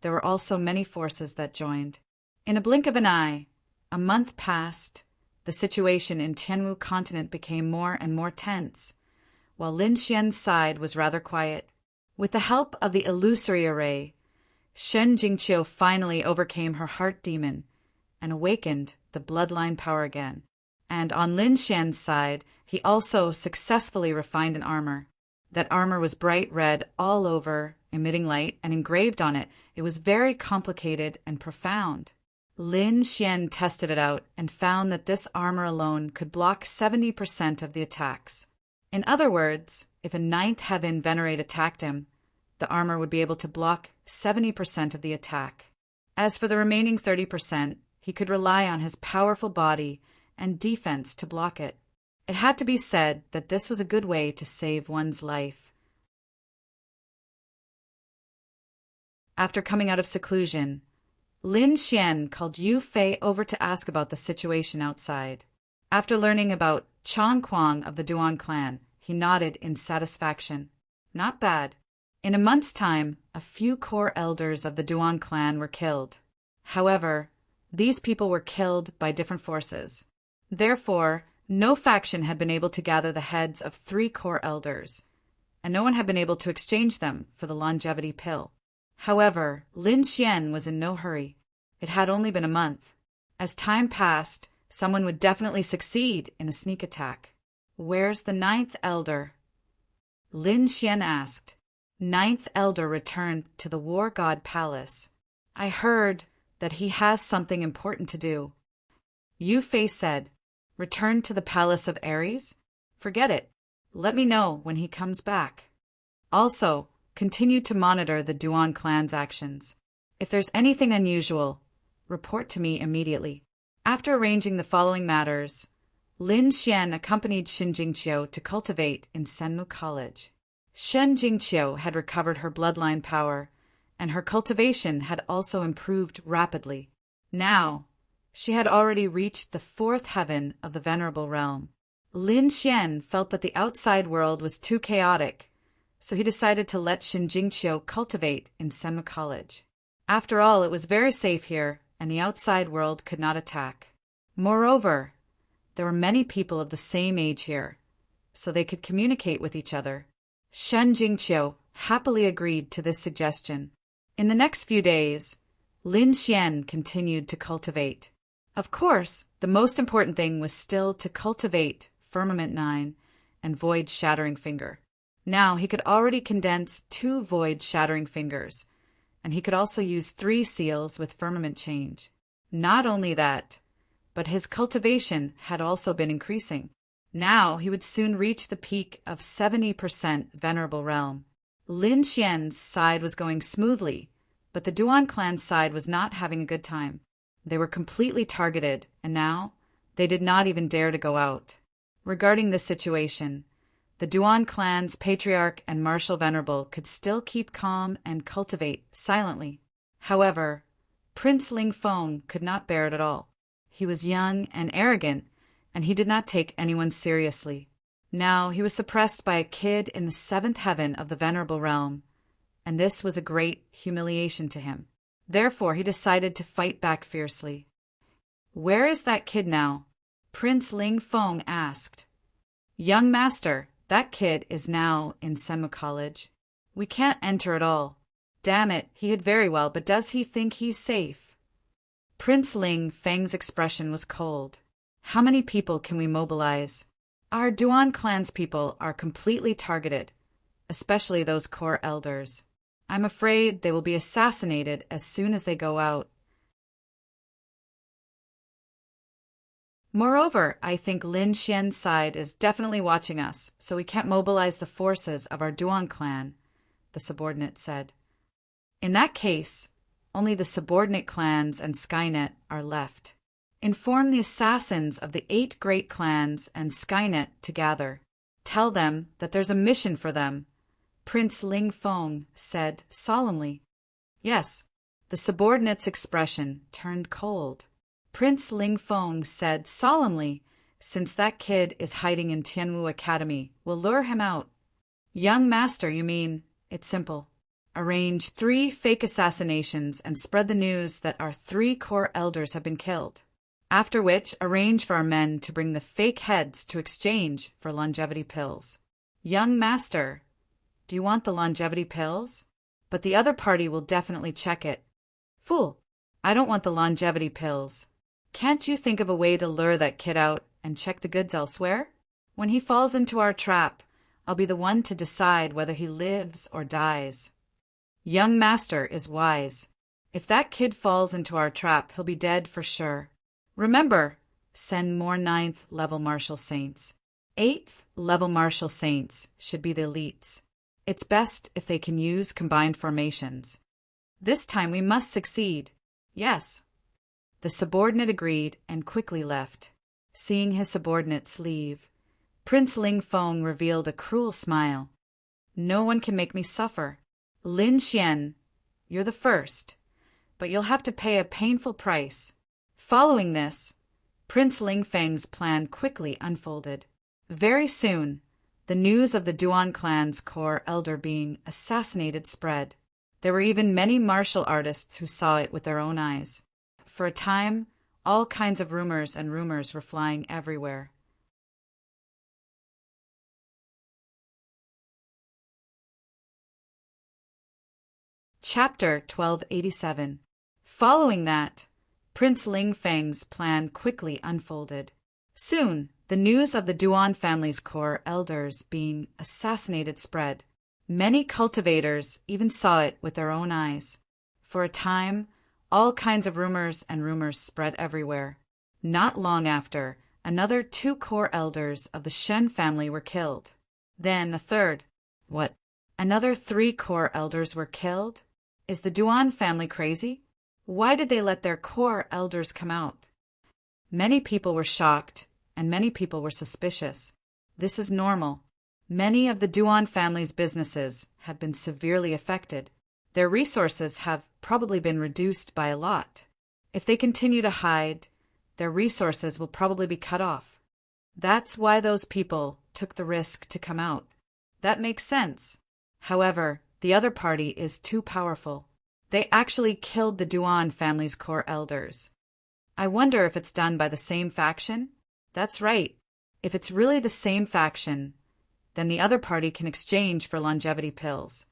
there were also many forces that joined. In a blink of an eye, a month passed. The situation in Tianwu continent became more and more tense, while Lin Xian's side was rather quiet. With the help of the illusory array, Shen Jingqiu finally overcame her heart demon and awakened the bloodline power again. And on Lin Xian's side, he also successfully refined an armor. That armor was bright red all over, emitting light, and engraved on it, it was very complicated and profound. Lin Xian tested it out and found that this armor alone could block 70% of the attacks. In other words, if a ninth heaven venerate attacked him, the armor would be able to block 70% of the attack. As for the remaining 30%, he could rely on his powerful body and defense to block it. It had to be said that this was a good way to save one's life. After coming out of seclusion, Lin Xian called Yu Fei over to ask about the situation outside. After learning about Chong Kuang of the Duan clan, he nodded in satisfaction. Not bad. In a month's time, a few core elders of the Duan clan were killed. However, these people were killed by different forces. Therefore, no faction had been able to gather the heads of 3 core elders, and no one had been able to exchange them for the longevity pill. However, Lin Xian was in no hurry. It had only been a month. As time passed, someone would definitely succeed in a sneak attack. Where's the 9th elder? Lin Xian asked. 9th elder returned to the War God Palace. I heard that he has something important to do. Yu Fei said, return to the Palace of Ares? Forget it. Let me know when he comes back. Also, continue to monitor the Duan clan's actions. If there's anything unusual, report to me immediately. After arranging the following matters, Lin Xian accompanied Shen Jingqiu to cultivate in Senmu College. Shen Jingqiu had recovered her bloodline power, and her cultivation had also improved rapidly. Now, she had already reached the 4th heaven of the Venerable Realm. Lin Xian felt that the outside world was too chaotic, so he decided to let Shen Jingqiu cultivate in Senmu College. After all, it was very safe here, and the outside world could not attack. Moreover, there were many people of the same age here, so they could communicate with each other. Shen Jingqiu happily agreed to this suggestion. In the next few days, Lin Xian continued to cultivate. Of course, the most important thing was still to cultivate Firmament 9 and Void Shattering Finger. Now he could already condense 2 Void Shattering Fingers, and he could also use 3 seals with Firmament Change. Not only that, but his cultivation had also been increasing. Now he would soon reach the peak of 70% Venerable Realm. Lin Xian's side was going smoothly, but the Duan clan's side was not having a good time. They were completely targeted, and now they did not even dare to go out. Regarding this situation, the Duan clan's patriarch and martial venerable could still keep calm and cultivate silently. However, Prince Ling Feng could not bear it at all. He was young and arrogant, and he did not take anyone seriously. Now he was suppressed by a kid in the 7th heaven of the Venerable Realm, and this was a great humiliation to him. Therefore, he decided to fight back fiercely. Where is that kid now? Prince Ling Feng asked. Young master, that kid is now in Senmu College. We can't enter at all. Damn it, he hid very well, but does he think he's safe? Prince Ling Feng's expression was cold. How many people can we mobilize? Our Duan clan's people are completely targeted, especially those core elders. I'm afraid they will be assassinated as soon as they go out. Moreover, I think Lin Xian's side is definitely watching us, so we can't mobilize the forces of our Duan clan, the subordinate said. In that case, only the subordinate clans and Skynet are left. Inform the assassins of the 8 great clans and Skynet to gather. Tell them that there's a mission for them, Prince Ling Feng said solemnly. Yes, the subordinate's expression turned cold. Prince Ling Feng said solemnly, since that kid is hiding in Tianwu Academy, we'll lure him out. Young master, you mean? It's simple. Arrange 3 fake assassinations and spread the news that our 3 core elders have been killed. After which, arrange for our men to bring the fake heads to exchange for longevity pills. Young master, do you want the longevity pills? But the other party will definitely check it. Fool, I don't want the longevity pills. Can't you think of a way to lure that kid out and check the goods elsewhere? When he falls into our trap, I'll be the one to decide whether he lives or dies. Young master is wise. If that kid falls into our trap, he'll be dead for sure. Remember, send more 9th level martial saints. 8th level martial saints should be the elites. It's best if they can use combined formations. This time we must succeed. Yes. The subordinate agreed and quickly left. Seeing his subordinates leave, Prince Ling Feng revealed a cruel smile. No one can make me suffer. Lin Xian, you're the first, but you'll have to pay a painful price. Following this, Prince Ling Feng's plan quickly unfolded. Very soon, the news of the Duan clan's core elder being assassinated spread. There were even many martial artists who saw it with their own eyes. For a time, all kinds of rumors were flying everywhere. Chapter 1287. Following that, Prince Ling Feng's plan quickly unfolded. Soon, the news of the Duan family's core elders being assassinated spread. Many cultivators even saw it with their own eyes. For a time, all kinds of rumors spread everywhere. Not long after, another 2 core elders of the Shen family were killed. Then a third. What? Another 3 core elders were killed? Is the Duan family crazy? Why did they let their core elders come out? Many people were shocked, and many people were suspicious. This is normal. Many of the Duan family's businesses have been severely affected. Their resources have probably been reduced by a lot. If they continue to hide, their resources will probably be cut off. That's why those people took the risk to come out. That makes sense. However, the other party is too powerful. They actually killed the Duan family's core elders. I wonder if it's done by the same faction? That's right. If it's really the same faction, then the other party can exchange for longevity pills.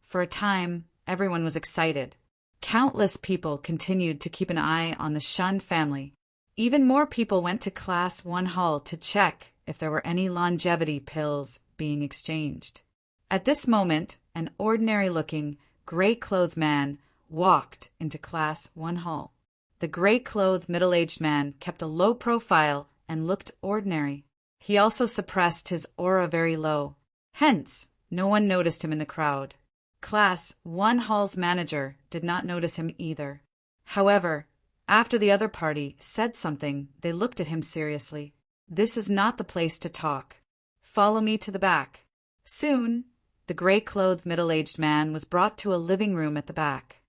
For a time, everyone was excited. Countless people continued to keep an eye on the Shun family. Even more people went to Class 1 Hall to check if there were any longevity pills being exchanged. At this moment, an ordinary-looking, gray-clothed man walked into Class 1 Hall. The gray-clothed middle-aged man kept a low profile and looked ordinary. He also suppressed his aura very low. Hence, no one noticed him in the crowd. Class 1 Hall's manager did not notice him either. However, after the other party said something, they looked at him seriously. This is not the place to talk. Follow me to the back. Soon, the gray-clothed middle-aged man was brought to a living room at the back.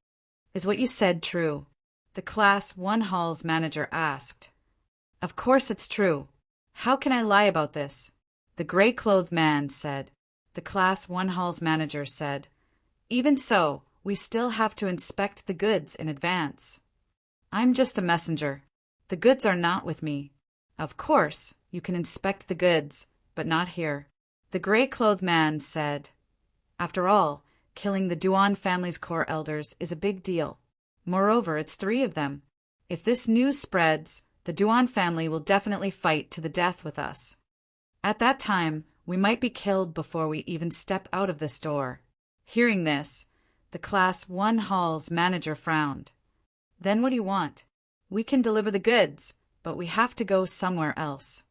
Is what you said true? The Class 1 Hall's manager asked. Of course it's true. How can I lie about this? The gray-clothed man said. The Class 1 Hall's manager said, Even so, we still have to inspect the goods in advance. I'm just a messenger. The goods are not with me. Of course, you can inspect the goods, but not here. The gray-clothed man said, After all, killing the Duan family's core elders is a big deal. Moreover, it's 3 of them. If this news spreads, the Duan family will definitely fight to the death with us. At that time, we might be killed before we even step out of this door. Hearing this, the Class 1 Hall's manager frowned. Then what do you want? We can deliver the goods, but we have to go somewhere else.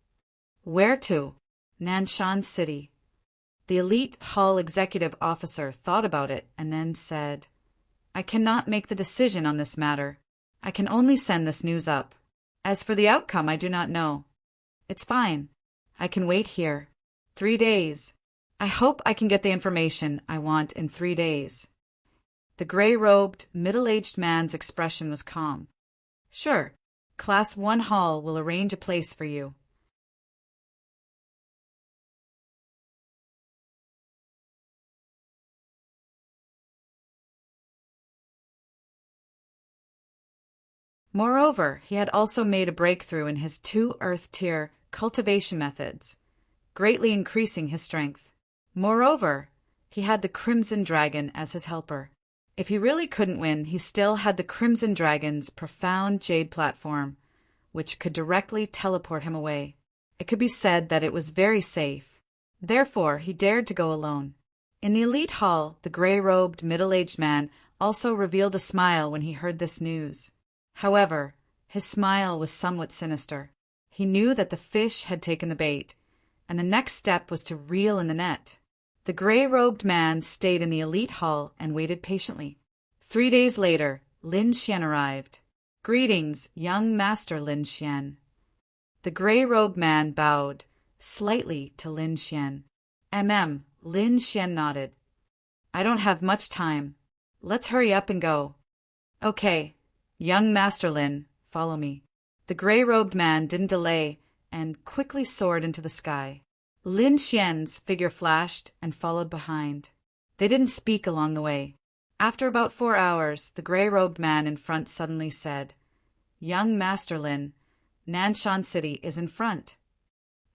Where to? Nanshan City. The elite Hall executive officer thought about it and then said, I cannot make the decision on this matter. I can only send this news up. As for the outcome, I do not know. It's fine. I can wait here. 3 days. I hope I can get the information I want in 3 days. The gray-robed, middle-aged man's expression was calm. Sure. Class 1 Hall will arrange a place for you. Moreover, he had also made a breakthrough in his 2 Earth-tier cultivation methods, greatly increasing his strength. Moreover, he had the Crimson Dragon as his helper. If he really couldn't win, he still had the Crimson Dragon's profound jade platform, which could directly teleport him away. It could be said that it was very safe. Therefore, he dared to go alone. In the elite hall, the gray-robed, middle-aged man also revealed a smile when he heard this news. However, his smile was somewhat sinister. He knew that the fish had taken the bait, and the next step was to reel in the net. The gray-robed man stayed in the elite hall and waited patiently. 3 days later, Lin Xian arrived. "Greetings, young Master Lin Xian." The gray-robed man bowed slightly to Lin Xian. Lin Xian nodded. "I don't have much time. Let's hurry up and go." "Okay, young Master Lin, follow me." The gray-robed man didn't delay and quickly soared into the sky. Lin Xian's figure flashed and followed behind. They didn't speak along the way. After about 4 hours, the gray-robed man in front suddenly said, "Young Master Lin, Nanshan City is in front."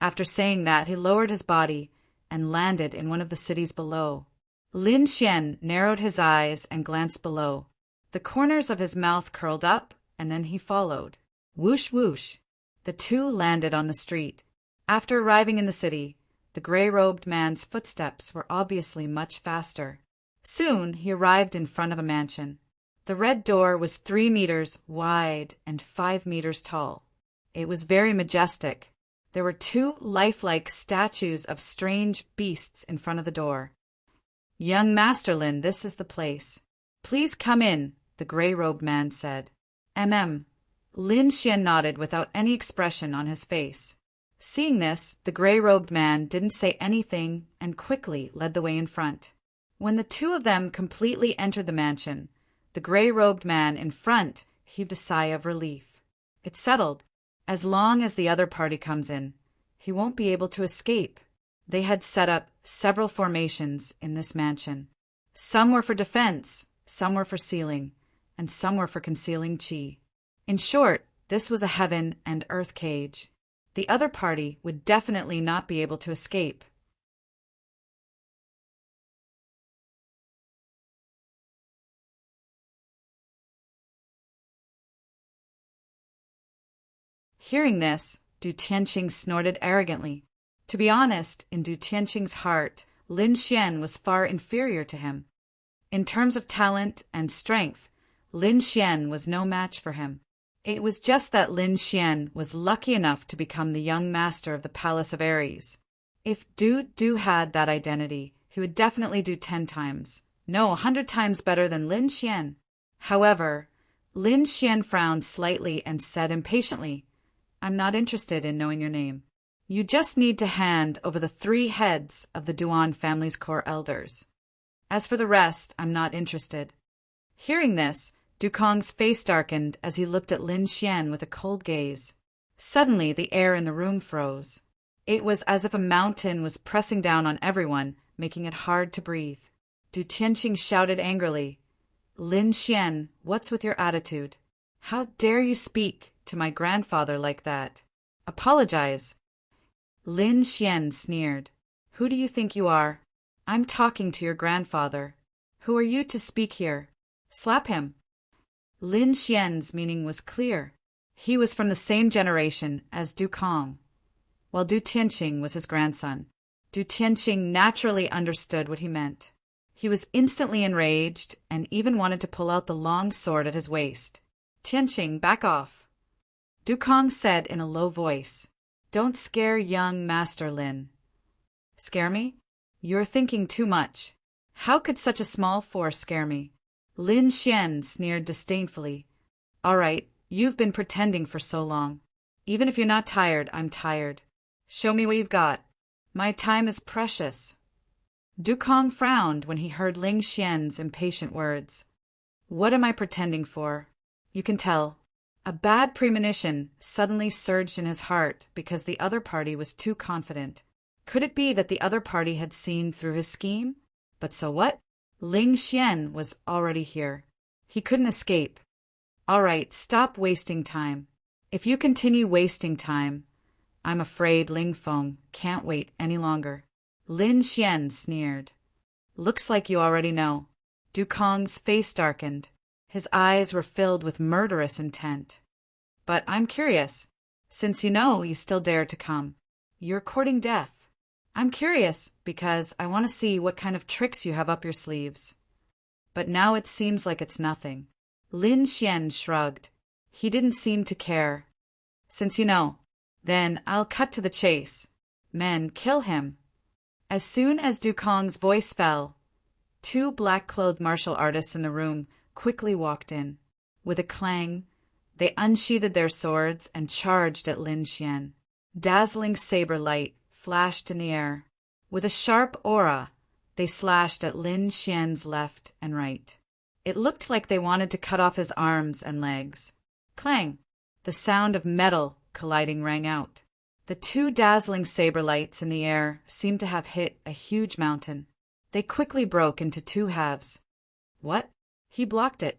After saying that, he lowered his body and landed in one of the cities below. Lin Xian narrowed his eyes and glanced below. The corners of his mouth curled up, and then he followed. Whoosh whoosh. The two landed on the street. After arriving in the city, the gray-robed man's footsteps were obviously much faster. Soon he arrived in front of a mansion. The red door was 3 meters wide and 5 meters tall. It was very majestic. There were 2 lifelike statues of strange beasts in front of the door. "Young Master Lin, this is the place. Please come in," the gray-robed man said. Lin Xian nodded without any expression on his face. Seeing this, the gray-robed man didn't say anything and quickly led the way in front. When the two of them completely entered the mansion, the gray-robed man in front heaved a sigh of relief. It's settled. As long as the other party comes in, he won't be able to escape. They had set up several formations in this mansion. Some were for defense, some were for sealing, and some were for concealing qi. In short, this was a heaven and earth cage. The other party would definitely not be able to escape. Hearing this, Du Tianqing snorted arrogantly. To be honest, in Du Tianqing's heart, Lin Xian was far inferior to him. In terms of talent and strength, Lin Xian was no match for him. It was just that Lin Xian was lucky enough to become the young master of the Palace of Aries. If Du had that identity, he would definitely do 10 times, no, 100 times better than Lin Xian. However, Lin Xian frowned slightly and said impatiently, "I'm not interested in knowing your name. You just need to hand over the 3 heads of the Duan family's core elders. As for the rest, I'm not interested." Hearing this, Dukong's face darkened as he looked at Lin Xian with a cold gaze. Suddenly, the air in the room froze. It was as if a mountain was pressing down on everyone, making it hard to breathe. Du Tianqing shouted angrily, "Lin Xian, what's with your attitude? How dare you speak to my grandfather like that? Apologize." Lin Xian sneered. "Who do you think you are? I'm talking to your grandfather. Who are you to speak here? Slap him." Lin Xian's meaning was clear. He was from the same generation as Du Kong, while Du Tianqing was his grandson. Du Tianqing naturally understood what he meant. He was instantly enraged and even wanted to pull out the long sword at his waist. "Tianqing, back off." Du Kong said in a low voice, "Don't scare young Master Lin." "Scare me? You're thinking too much. How could such a small force scare me?" Lin Xian sneered disdainfully. "All right, you've been pretending for so long. Even if you're not tired, I'm tired. Show me what you've got. My time is precious." Du Kong frowned when he heard Lin Xian's impatient words. "What am I pretending for?" You can tell. A bad premonition suddenly surged in his heart because the other party was too confident. Could it be that the other party had seen through his scheme? But so what? Lin Xian was already here. He couldn't escape. All right, stop wasting time. If you continue wasting time, I'm afraid Ling Feng can't wait any longer. Lin Xian sneered. Looks like you already know. Du Kong's face darkened. His eyes were filled with murderous intent. But I'm curious. Since you know, you still dare to come. You're courting death. I'm curious because I want to see what kind of tricks you have up your sleeves. but now it seems like it's nothing. Lin Xian shrugged. He didn't seem to care. Since you know, then I'll cut to the chase. Men, kill him. As soon as Dukong's voice fell, two black-clothed martial artists in the room quickly walked in. With a clang, they unsheathed their swords and charged at Lin Xian. Dazzling saber light flashed in the air. With a sharp aura, they slashed at Lin Xian's left and right. It looked like they wanted to cut off his arms and legs. Clang! The sound of metal colliding rang out. The two dazzling saber lights in the air seemed to have hit a huge mountain. They quickly broke into two halves. What? He blocked it.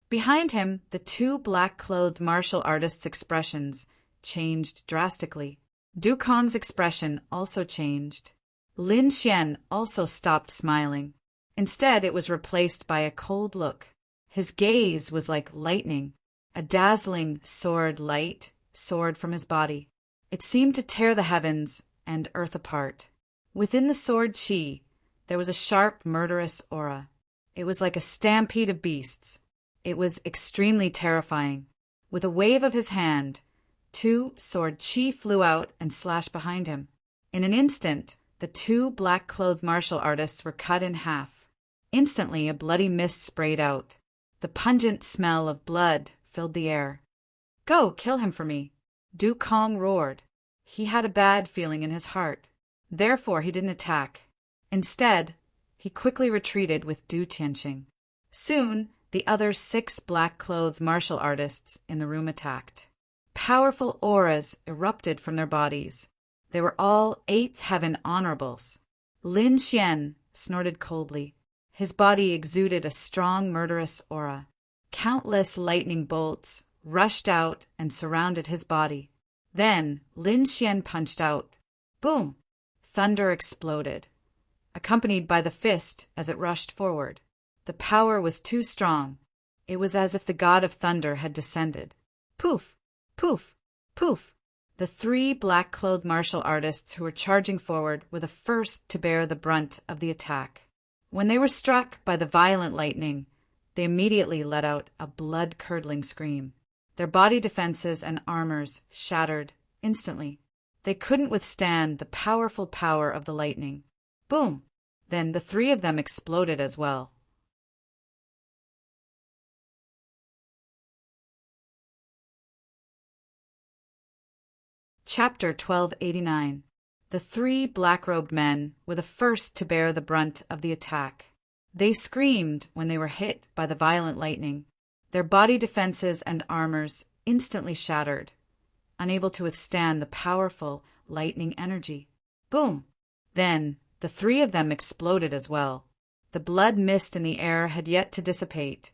Behind him, the two black-clothed martial artists' expressions changed drastically. Dukong's expression also changed. Lin Xian also stopped smiling. Instead, it was replaced by a cold look. His gaze was like lightning. A dazzling sword light soared from his body. It seemed to tear the heavens and earth apart. Within the sword chi, there was a sharp, murderous aura. It was like a stampede of beasts. It was extremely terrifying. With a wave of his hand, two sword chi flew out and slashed behind him. In an instant, the two black-clothed martial artists were cut in half. Instantly, a bloody mist sprayed out. The pungent smell of blood filled the air. Go, kill him for me. Dukong roared. He had a bad feeling in his heart. Therefore, he didn't attack. Instead, he quickly retreated with Du Tianqing. Soon, the other 6 black-clothed martial artists in the room attacked. Powerful auras erupted from their bodies. They were all 8th Heaven honorables. Lin Xian snorted coldly. His body exuded a strong, murderous aura. Countless lightning bolts rushed out and surrounded his body. Then Lin Xian punched out. Boom! Thunder exploded, accompanied by the fist as it rushed forward. The power was too strong. It was as if the god of thunder had descended. Poof! Poof! Poof! The 3 black-clothed martial artists who were charging forward were the first to bear the brunt of the attack. When they were struck by the violent lightning, they immediately let out a blood-curdling scream. Their body defenses and armors shattered instantly. They couldn't withstand the powerful power of the lightning. Boom! Then the 3 of them exploded as well. Chapter 1289. The 3 black-robed men were the first to bear the brunt of the attack. They screamed when they were hit by the violent lightning. Their body defenses and armors instantly shattered, unable to withstand the powerful lightning energy. Boom! Then the 3 of them exploded as well. The blood mist in the air had yet to dissipate,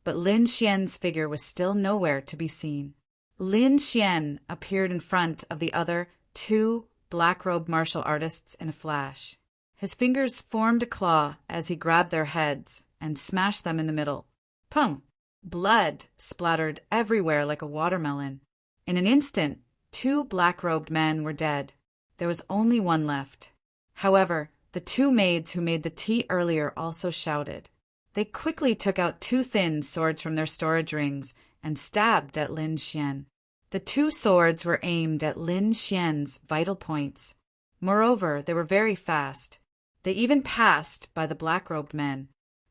but Lin Xian's figure was still nowhere to be seen. Lin Xian appeared in front of the other 2 black-robed martial artists in a flash. His fingers formed a claw as he grabbed their heads and smashed them in the middle. Pum! Blood splattered everywhere like a watermelon. In an instant, 2 black-robed men were dead. There was only one left. However, the 2 maids who made the tea earlier also shouted. They quickly took out 2 thin swords from their storage rings and stabbed at Lin Xian. The 2 swords were aimed at Lin Xian's vital points. Moreover, they were very fast. They even passed by the black-robed men.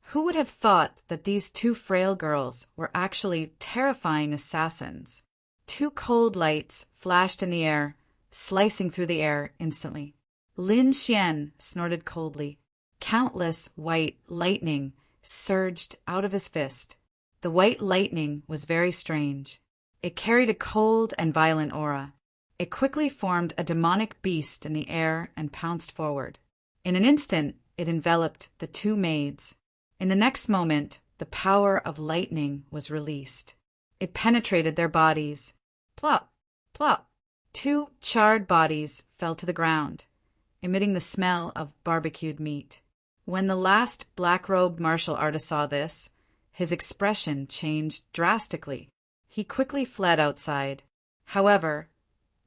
Who would have thought that these 2 frail girls were actually terrifying assassins? 2 cold lights flashed in the air, slicing through the air instantly. Lin Xian snorted coldly. Countless white lightning surged out of his fist. The white lightning was very strange. It carried a cold and violent aura. It quickly formed a demonic beast in the air and pounced forward. In an instant, it enveloped the 2 maids. In the next moment, the power of lightning was released. It penetrated their bodies. Plop! Plop! 2 charred bodies fell to the ground, emitting the smell of barbecued meat. When the last black-robed martial artist saw this, his expression changed drastically. He quickly fled outside. However,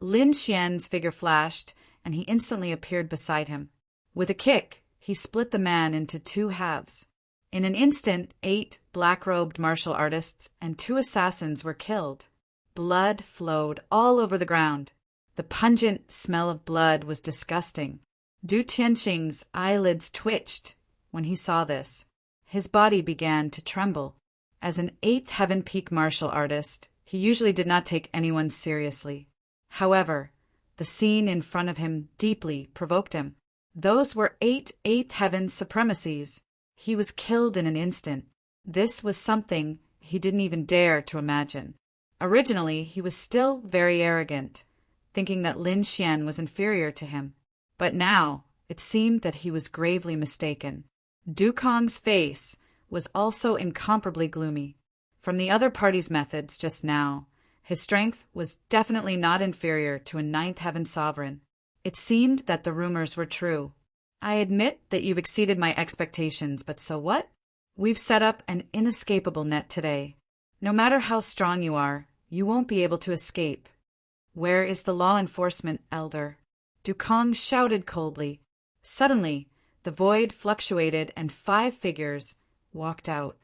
Lin Xian's figure flashed, and he instantly appeared beside him. With a kick, he split the man into two halves. In an instant, 8 black-robed martial artists and 2 assassins were killed. Blood flowed all over the ground. The pungent smell of blood was disgusting. Du Tianqing's eyelids twitched when he saw this. His body began to tremble. As an 8th Heaven Peak martial artist, he usually did not take anyone seriously. However, the scene in front of him deeply provoked him. Those were 8 8th Heaven supremacies. He was killed in an instant. This was something he didn't even dare to imagine. Originally, he was still very arrogant, thinking that Lin Xian was inferior to him. But now, it seemed that he was gravely mistaken. Du Kong's face was also incomparably gloomy. From the other party's methods just now, his strength was definitely not inferior to a 9th Heaven sovereign. It seemed that the rumors were true. I admit that you've exceeded my expectations, but so what? We've set up an inescapable net today. No matter how strong you are, you won't be able to escape. Where is the law enforcement, elder? Du Kong shouted coldly. Suddenly, the void fluctuated and 5 figures walked out.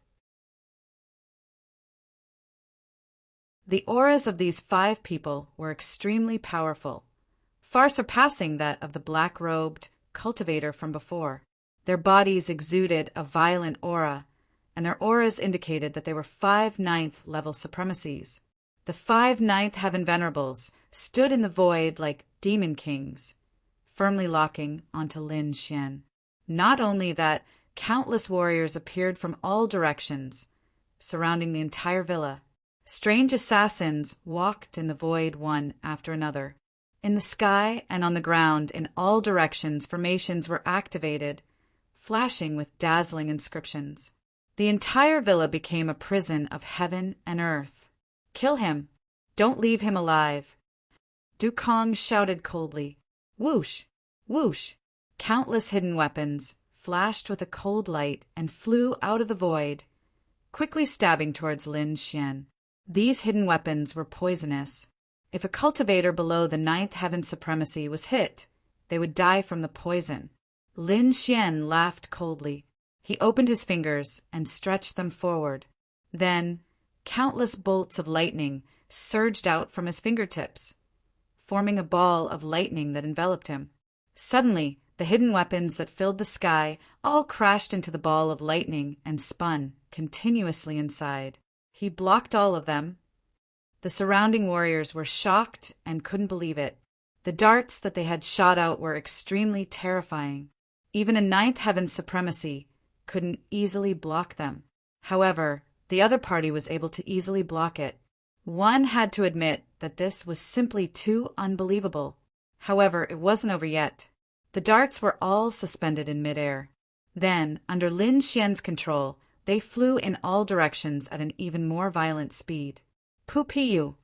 The auras of these 5 people were extremely powerful, far surpassing that of the black-robed cultivator from before. Their bodies exuded a violent aura, and their auras indicated that they were 5 9th level supremacies. The 5 9th Heaven Venerables stood in the void like demon kings, firmly locking onto Lin Xian. Not only that, countless warriors appeared from all directions, surrounding the entire villa. Strange assassins walked in the void one after another. In the sky and on the ground in all directions formations were activated, flashing with dazzling inscriptions. The entire villa became a prison of heaven and earth. Kill him. Don't leave him alive. Du Kong shouted coldly. Whoosh! Whoosh! Countless hidden weapons flashed with a cold light and flew out of the void, quickly stabbing towards Lin Xian. These hidden weapons were poisonous. If a cultivator below the 9th Heaven supremacy was hit, they would die from the poison. Lin Xian laughed coldly. He opened his fingers and stretched them forward. Then, countless bolts of lightning surged out from his fingertips, forming a ball of lightning that enveloped him. Suddenly, the hidden weapons that filled the sky all crashed into the ball of lightning and spun continuously inside. He blocked all of them. The surrounding warriors were shocked and couldn't believe it. The darts that they had shot out were extremely terrifying. Even a 9th Heaven supremacy couldn't easily block them. However, the other party was able to easily block it. One had to admit that this was simply too unbelievable. However, it wasn't over yet. The darts were all suspended in midair. Then, under Lin Xian's control, they flew in all directions at an even more violent speed. Pu-piyu!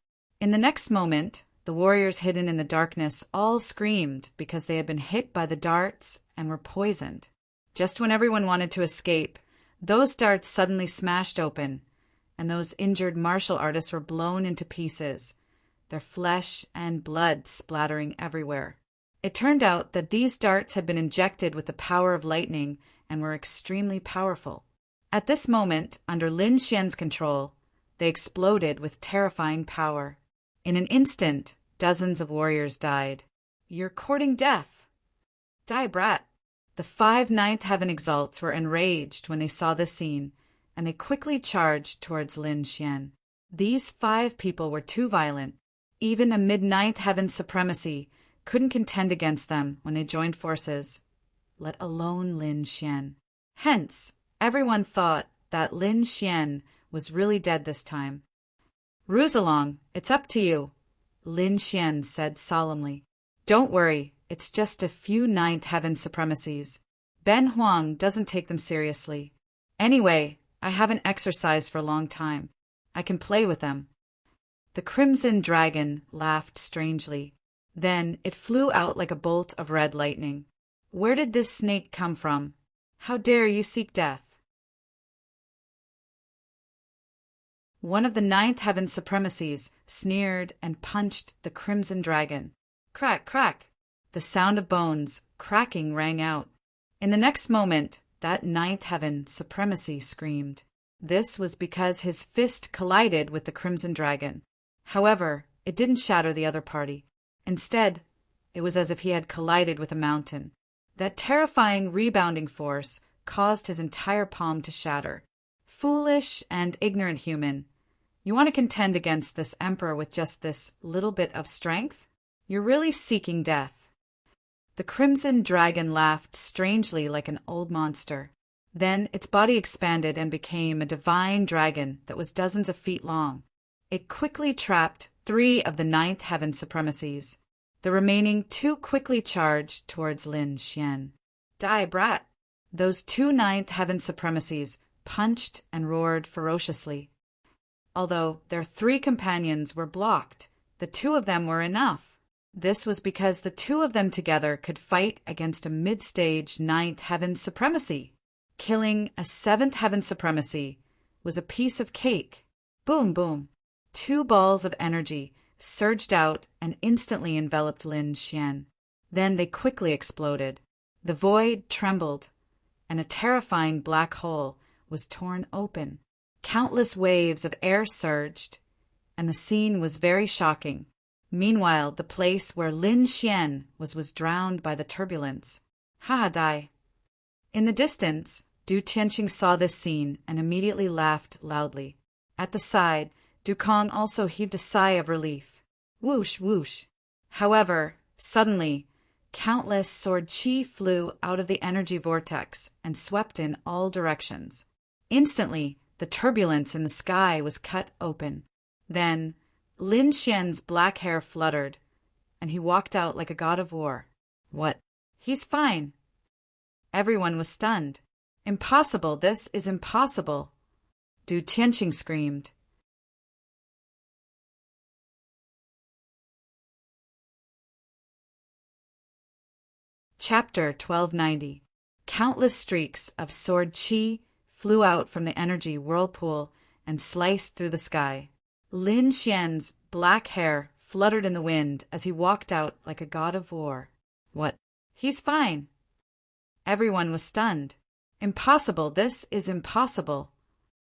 In the next moment, the warriors hidden in the darkness all screamed because they had been hit by the darts and were poisoned. Just when everyone wanted to escape, those darts suddenly smashed open, and those injured martial artists were blown into pieces, their flesh and blood splattering everywhere. It turned out that these darts had been injected with the power of lightning and were extremely powerful. At this moment, under Lin Xian's control, they exploded with terrifying power. In an instant, dozens of warriors died. You're courting death. Die, brat. The 5 9th Heaven Exalts were enraged when they saw this scene, and they quickly charged towards Lin Xian. These 5 people were too violent. Even a mid-9th Heaven supremacy couldn't contend against them when they joined forces, let alone Lin Xian. Hence, everyone thought that Lin Xian was really dead this time. Ruse along, it's up to you, Lin Xian said solemnly. Don't worry, it's just a few 9th Heaven supremacies. Ben Huang doesn't take them seriously. Anyway, I haven't exercised for a long time. I can play with them. The Crimson Dragon laughed strangely. Then it flew out like a bolt of red lightning. Where did this snake come from? How dare you seek death? One of the 9th Heaven supremacies sneered and punched the Crimson Dragon. Crack, crack! The sound of bones cracking rang out. In the next moment, that ninth heaven supremacy screamed. This was because his fist collided with the crimson dragon. However, it didn't shatter the other party. Instead, it was as if he had collided with a mountain. That terrifying rebounding force caused his entire palm to shatter. Foolish and ignorant human. You want to contend against this emperor with just this little bit of strength? You're really seeking death. The crimson dragon laughed strangely like an old monster. Then its body expanded and became a divine dragon that was dozens of feet long. It quickly trapped 3 of the ninth heaven supremacies. The remaining 2 quickly charged towards Lin Xian. Die, brat! Those 2 ninth heaven supremacies punched and roared ferociously. Although their 3 companions were blocked, the 2 of them were enough. This was because the 2 of them together could fight against a mid-stage ninth heaven supremacy. Killing a 7th heaven supremacy was a piece of cake. Boom, boom. 2 balls of energy surged out and instantly enveloped Lin Xian. Then they quickly exploded. The void trembled, and a terrifying black hole was torn open. Countless waves of air surged, and the scene was very shocking. Meanwhile, the place where Lin Xian was drowned by the turbulence. Ha, die. In the distance, Du Tianqing saw this scene and immediately laughed loudly. At the side, Du Kong also heaved a sigh of relief. Whoosh, whoosh. However, suddenly, countless sword qi flew out of the energy vortex and swept in all directions. Instantly, the turbulence in the sky was cut open. Then, Lin Xian's black hair fluttered, and he walked out like a god of war. What? He's fine. Everyone was stunned. Impossible, this is impossible. Du Tianqing screamed. Chapter 1290. Countless streaks of sword qi flew out from the energy whirlpool and sliced through the sky. Lin Xian's black hair fluttered in the wind as he walked out like a god of war. What? He's fine. Everyone was stunned. Impossible, this is impossible.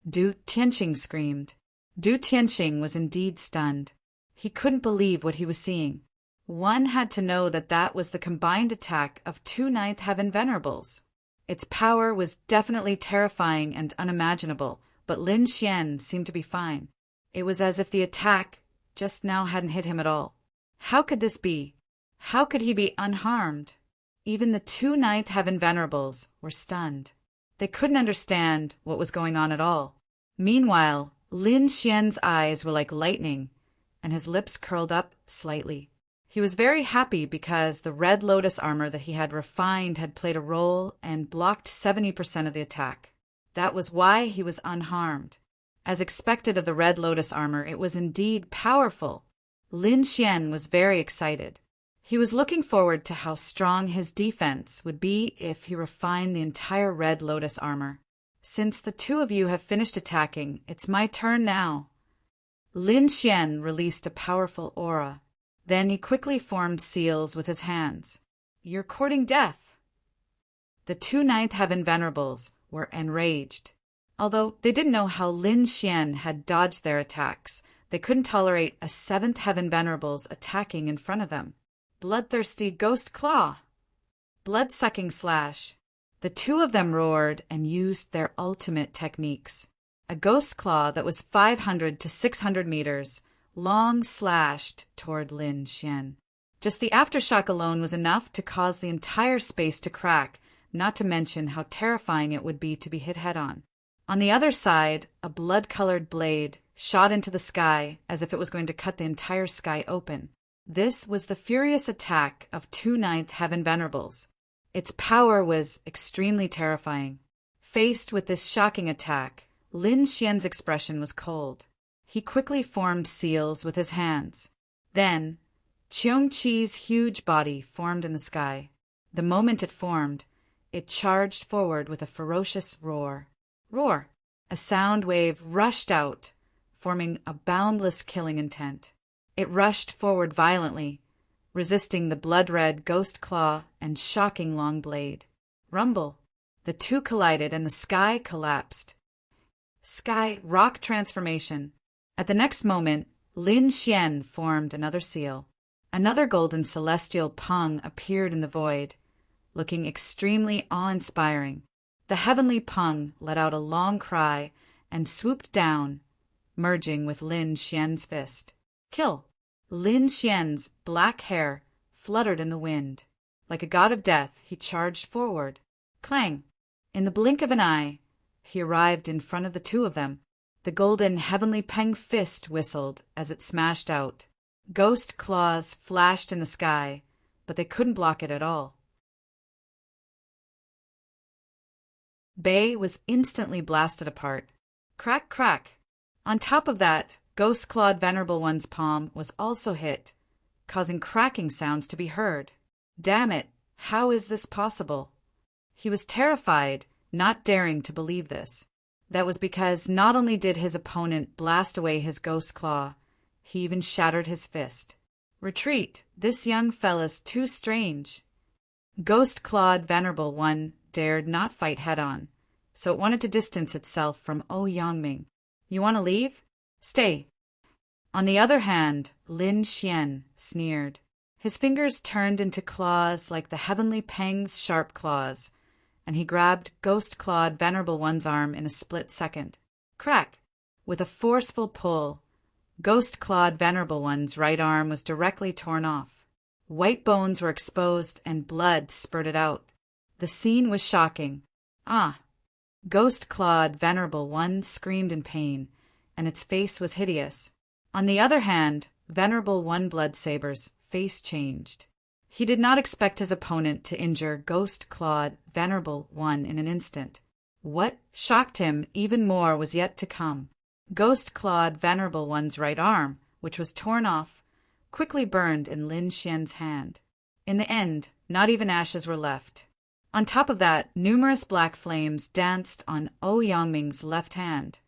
Du Tianqing screamed. Du Tianqing was indeed stunned. He couldn't believe what he was seeing. One had to know that that was the combined attack of 2 ninth heaven venerables. Its power was definitely terrifying and unimaginable, but Lin Xian seemed to be fine. It was as if the attack just now hadn't hit him at all. How could this be? How could he be unharmed? Even the 2 ninth heaven venerables were stunned. They couldn't understand what was going on at all. Meanwhile, Lin Xian's eyes were like lightning, and his lips curled up slightly. He was very happy because the red lotus armor that he had refined had played a role and blocked 70% of the attack. That was why he was unharmed. As expected of the red lotus armor, it was indeed powerful. Lin Xian was very excited. He was looking forward to how strong his defense would be if he refined the entire red lotus armor. Since the 2 of you have finished attacking, it's my turn now. Lin Xian released a powerful aura. Then he quickly formed seals with his hands. You're courting death. The 2 ninth heaven venerables were enraged. Although they didn't know how Lin Xian had dodged their attacks, they couldn't tolerate a 7th heaven venerables attacking in front of them. Bloodthirsty ghost claw! Blood-sucking slash! The 2 of them roared and used their ultimate techniques. A ghost claw that was 500 to 600 meters long slashed toward Lin Xian. Just the aftershock alone was enough to cause the entire space to crack, not to mention how terrifying it would be to be hit head-on. On the other side, a blood-colored blade shot into the sky as if it was going to cut the entire sky open. This was the furious attack of 2 ninth heaven venerables. Its power was extremely terrifying. Faced with this shocking attack, Lin Xian's expression was cold. He quickly formed seals with his hands. Then, Qiongqi's huge body formed in the sky. The moment it formed, it charged forward with a ferocious roar. Roar! A sound wave rushed out, forming a boundless killing intent. It rushed forward violently, resisting the blood-red ghost claw and shocking long blade. rumble. The two collided and the sky collapsed. Sky rock transformation. At the next moment, Lin Xian formed another seal. Another golden celestial Peng appeared in the void, looking extremely awe-inspiring. The heavenly Peng let out a long cry and swooped down, merging with Lin Xian's fist. Kill! Lin Xian's black hair fluttered in the wind. Like a god of death, he charged forward. Clang! In the blink of an eye, he arrived in front of the two of them. The golden heavenly Peng fist whistled as it smashed out. Ghost claws flashed in the sky, but they couldn't block it at all. Bei was instantly blasted apart. Crack, crack. On top of that, ghost-clawed Venerable One's palm was also hit, causing cracking sounds to be heard. Damn it, how is this possible? He was terrified, not daring to believe this. That was because not only did his opponent blast away his ghost claw, he even shattered his fist. Retreat, this young fella's too strange. Ghost-clawed Venerable One dared not fight head-on, so it wanted to distance itself from Yangming. You want to leave? Stay. On the other hand, Lin Xian sneered. His fingers turned into claws like the heavenly Peng's sharp claws, and he grabbed ghost-clawed Venerable One's arm in a split second. Crack! With a forceful pull, ghost-clawed Venerable One's right arm was directly torn off. White bones were exposed and blood spurted out. The scene was shocking. Ah! Ghost-clawed Venerable One screamed in pain, and its face was hideous. On the other hand, Venerable One Bloodsaber's face changed. He did not expect his opponent to injure ghost-clawed Venerable One in an instant. What shocked him even more was yet to come. Ghost-clawed Venerable One's right arm, which was torn off, quickly burned in Lin Xian's hand. In the end, not even ashes were left. On top of that, numerous black flames danced on Yangming's left hand,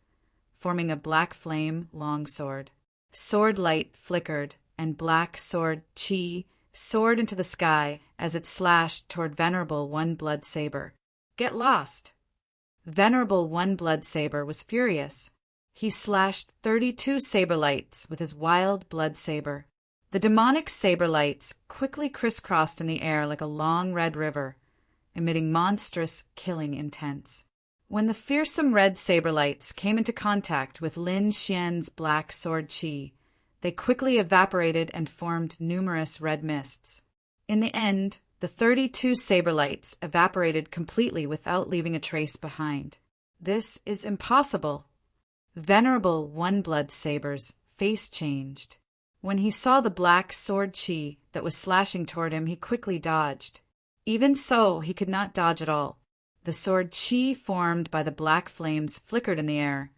forming a black flame longsword. Sword light flickered, and black sword Qi soared into the sky as it slashed toward Venerable One Bloodsaber. Get lost! Venerable One Bloodsaber was furious. He slashed 32 saber lights with his wild blood saber. The demonic saber lights quickly crisscrossed in the air like a long red river, emitting monstrous killing intents. When the fearsome red saber lights came into contact with Lin Xian's black sword Qi, they quickly evaporated and formed numerous red mists. In the end, the 32 saber lights evaporated completely without leaving a trace behind. This is impossible. Venerable One Bloodsaber's face changed. When he saw the black sword Qi that was slashing toward him, he quickly dodged. Even so, he could not dodge at all. The sword Qi formed by the black flames flickered in the air.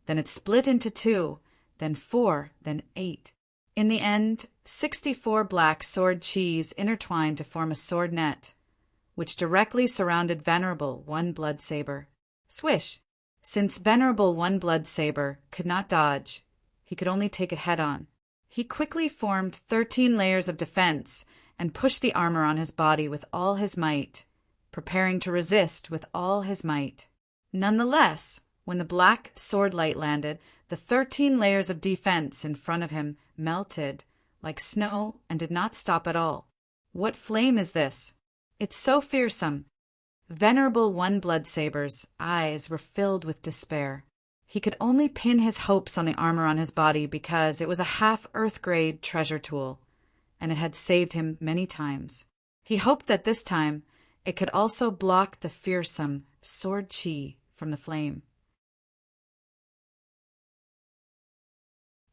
Then it split into 2, then 4, then 8. In the end, 64 black sword Qis intertwined to form a sword net, which directly surrounded Venerable One Bloodsaber. Swish! Since Venerable One Bloodsaber could not dodge, he could only take it head-on. He quickly formed 13 layers of defense and pushed the armor on his body with all his might, preparing to resist with all his might. Nonetheless, when the black sword light landed, the 13 layers of defense in front of him melted like snow and did not stop at all. What flame is this? It's so fearsome. Venerable One Bloodsaber's eyes were filled with despair. He could only pin his hopes on the armor on his body because it was a half-Earth-grade treasure tool, and it had saved him many times. He hoped that this time it could also block the fearsome sword Qi from the flame.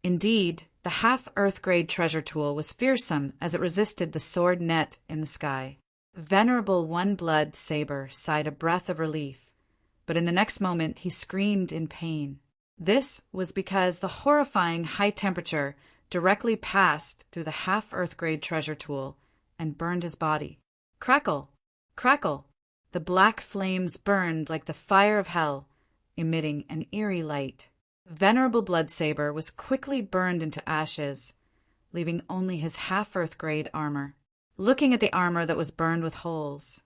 Indeed, the half-Earth-grade treasure tool was fearsome as it resisted the sword net in the sky. Venerable One Bloodsaber sighed a breath of relief, but in the next moment he screamed in pain. This was because the horrifying high temperature directly passed through the half-Earth-grade treasure tool and burned his body. Crackle! Crackle! The black flames burned like the fire of hell, emitting an eerie light. Venerable Bloodsaber was quickly burned into ashes, leaving only his half-Earth-grade armor. Looking at the armor that was burned with holes,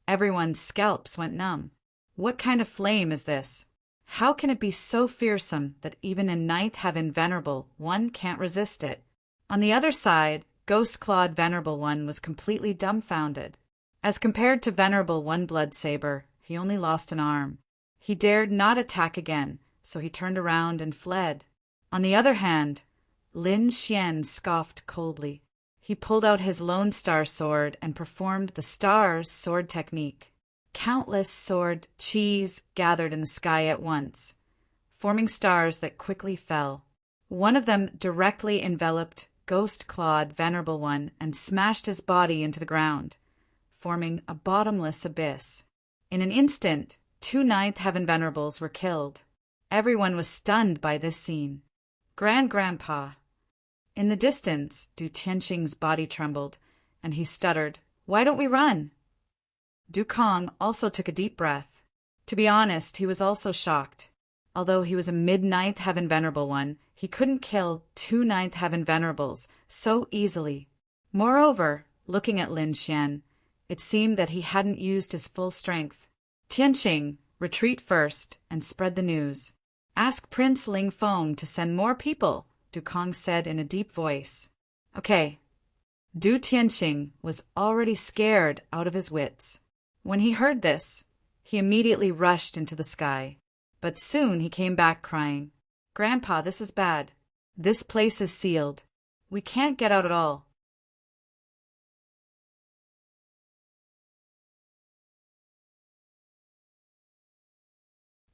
Everyone's scalps went numb. What kind of flame is this? How can it be so fearsome that even in ninth heaven Venerable One can't resist it? On the other side, ghost-clawed Venerable One was completely dumbfounded. As compared to Venerable One Bloodsaber, he only lost an arm. He dared not attack again, so he turned around and fled. On the other hand, Lin Xian scoffed coldly. He pulled out his Lone Star sword and performed the star's sword technique. Countless sword chis gathered in the sky at once, forming stars that quickly fell. One of them directly enveloped ghost-clawed Venerable One and smashed his body into the ground, forming a bottomless abyss. In an instant, 2 ninth heaven venerables were killed. Everyone was stunned by this scene. Grandpa. In the distance, Du Tianqing's body trembled, and he stuttered, "Why don't we run?" Du Kong also took a deep breath. To be honest, he was also shocked. Although he was a mid-ninth heaven venerable one, he couldn't kill 2 ninth heaven venerables so easily. Moreover, looking at Lin Xian, it seemed that he hadn't used his full strength. "Tianqing, retreat first and spread the news. Ask Prince Ling Feng to send more people," Du Kong said in a deep voice. "Okay." Du Tianqing was already scared out of his wits. When he heard this, he immediately rushed into the sky. But soon he came back crying, "Grandpa, this is bad. This place is sealed. We can't get out at all."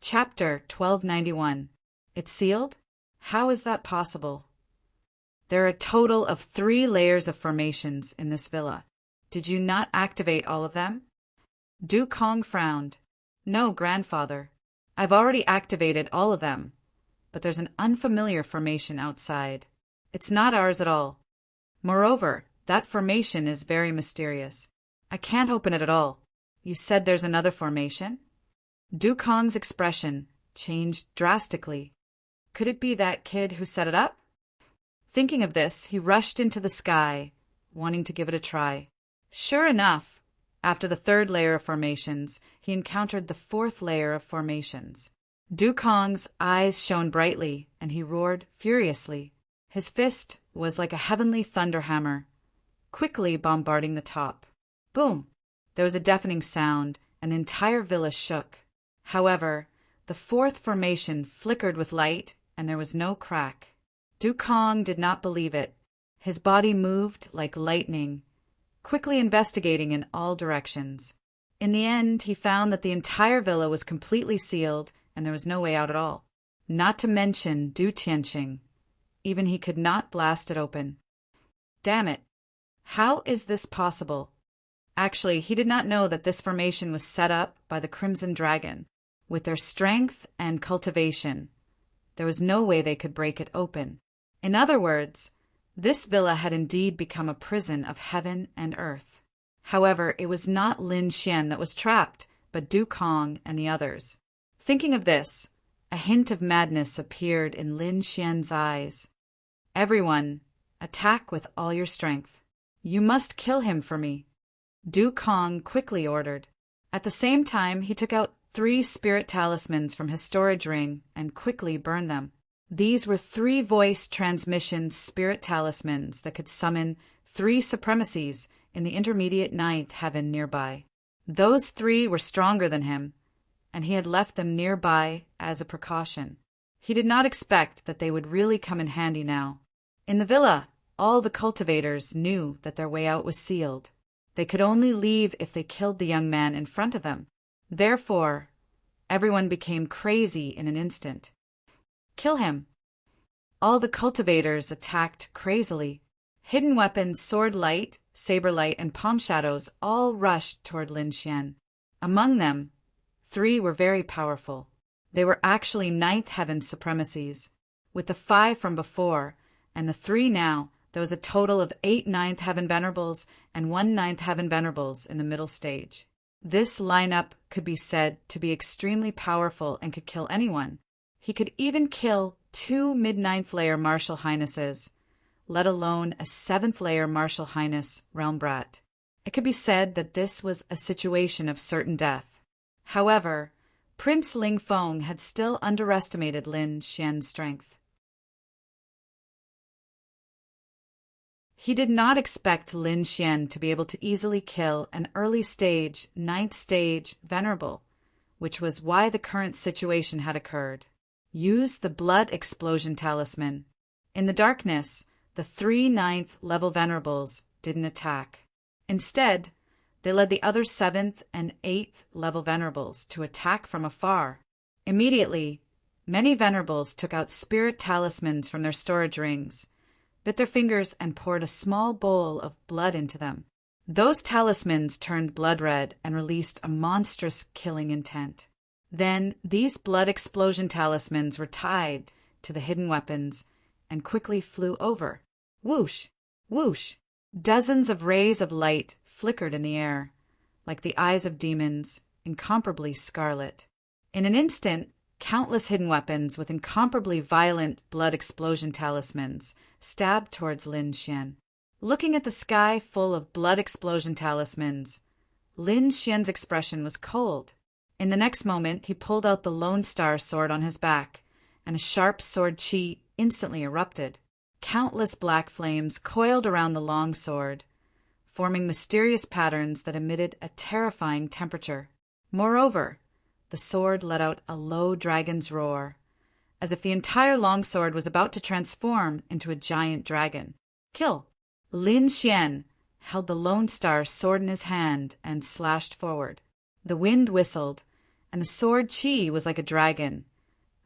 Chapter 1291. It's sealed? How is that possible? There are a total of 3 layers of formations in this villa. Did you not activate all of them? Du Kong frowned. "No, grandfather. I've already activated all of them. But there's an unfamiliar formation outside. It's not ours at all. Moreover, that formation is very mysterious. I can't open it at all. You said there's another formation?" Du Kong's expression changed drastically. Could it be that kid who set it up? Thinking of this, he rushed into the sky, wanting to give it a try. Sure enough, after the 3rd layer of formations, he encountered the 4th layer of formations. Du Kong's eyes shone brightly, and he roared furiously. His fist was like a heavenly thunder hammer, quickly bombarding the top. Boom! There was a deafening sound, and the entire villa shook. However, the 4th formation flickered with light, and there was no crack. Du Kong did not believe it. His body moved like lightning, quickly investigating in all directions. In the end, he found that the entire villa was completely sealed, and there was no way out at all. Not to mention Du Tianqing. Even he could not blast it open. Damn it! How is this possible? Actually, he did not know that this formation was set up by the Crimson Dragon. With their strength and cultivation, there was no way they could break it open. In other words, this villa had indeed become a prison of heaven and earth. However, it was not Lin Xian that was trapped, but Du Kong and the others. Thinking of this, a hint of madness appeared in Lin Xian's eyes. "Everyone, attack with all your strength. You must kill him for me," Du Kong quickly ordered. At the same time, he took out 3 spirit talismans from his storage ring and quickly burned them. These were 3 voice transmission spirit talismans that could summon 3 supremacies in the intermediate 9th heaven nearby. Those 3 were stronger than him, and he had left them nearby as a precaution. He did not expect that they would really come in handy now. In the villa, all the cultivators knew that their way out was sealed. They could only leave if they killed the young man in front of them. Therefore, everyone became crazy in an instant. Kill him! All the cultivators attacked crazily. Hidden weapons, sword light, saber light, and palm shadows all rushed toward Lin Xian. Among them, 3 were very powerful. They were actually 9th heaven supremacies. With the 5 from before, and the 3 now, there was a total of 8 9th heaven venerables and 1 9th heaven venerables in the middle stage. This lineup could be said to be extremely powerful and could kill anyone. He could even kill 2 mid-9th layer Martial Highnesses, let alone a 7th layer Martial Highness Realm Brat. It could be said that this was a situation of certain death. However, Prince Ling Feng had still underestimated Lin Xian's strength. He did not expect Lin Xian to be able to easily kill an early-stage, ninth-stage venerable, which was why the current situation had occurred. Use the blood explosion talisman. In the darkness, the 3 ninth-level venerables didn't attack. Instead, they led the other 7th and 8th level venerables to attack from afar. Immediately, many venerables took out spirit talismans from their storage rings, bit their fingers, and poured a small bowl of blood into them. Those talismans turned blood red and released a monstrous killing intent. Then these blood explosion talismans were tied to the hidden weapons and quickly flew over. Whoosh! Whoosh! Dozens of rays of light flickered in the air, like the eyes of demons, incomparably scarlet. In an instant, countless hidden weapons with incomparably violent blood explosion talismans stabbed towards Lin Xian. Looking at the sky full of blood explosion talismans, Lin Xian's expression was cold. In the next moment, he pulled out the Lone Star sword on his back, and a sharp sword chi instantly erupted. Countless black flames coiled around the long sword, forming mysterious patterns that emitted a terrifying temperature. Moreover, the sword let out a low dragon's roar, as if the entire longsword was about to transform into a giant dragon. Kill! Lin Xian held the Lone Star sword in his hand and slashed forward. The wind whistled, and the sword chi was like a dragon,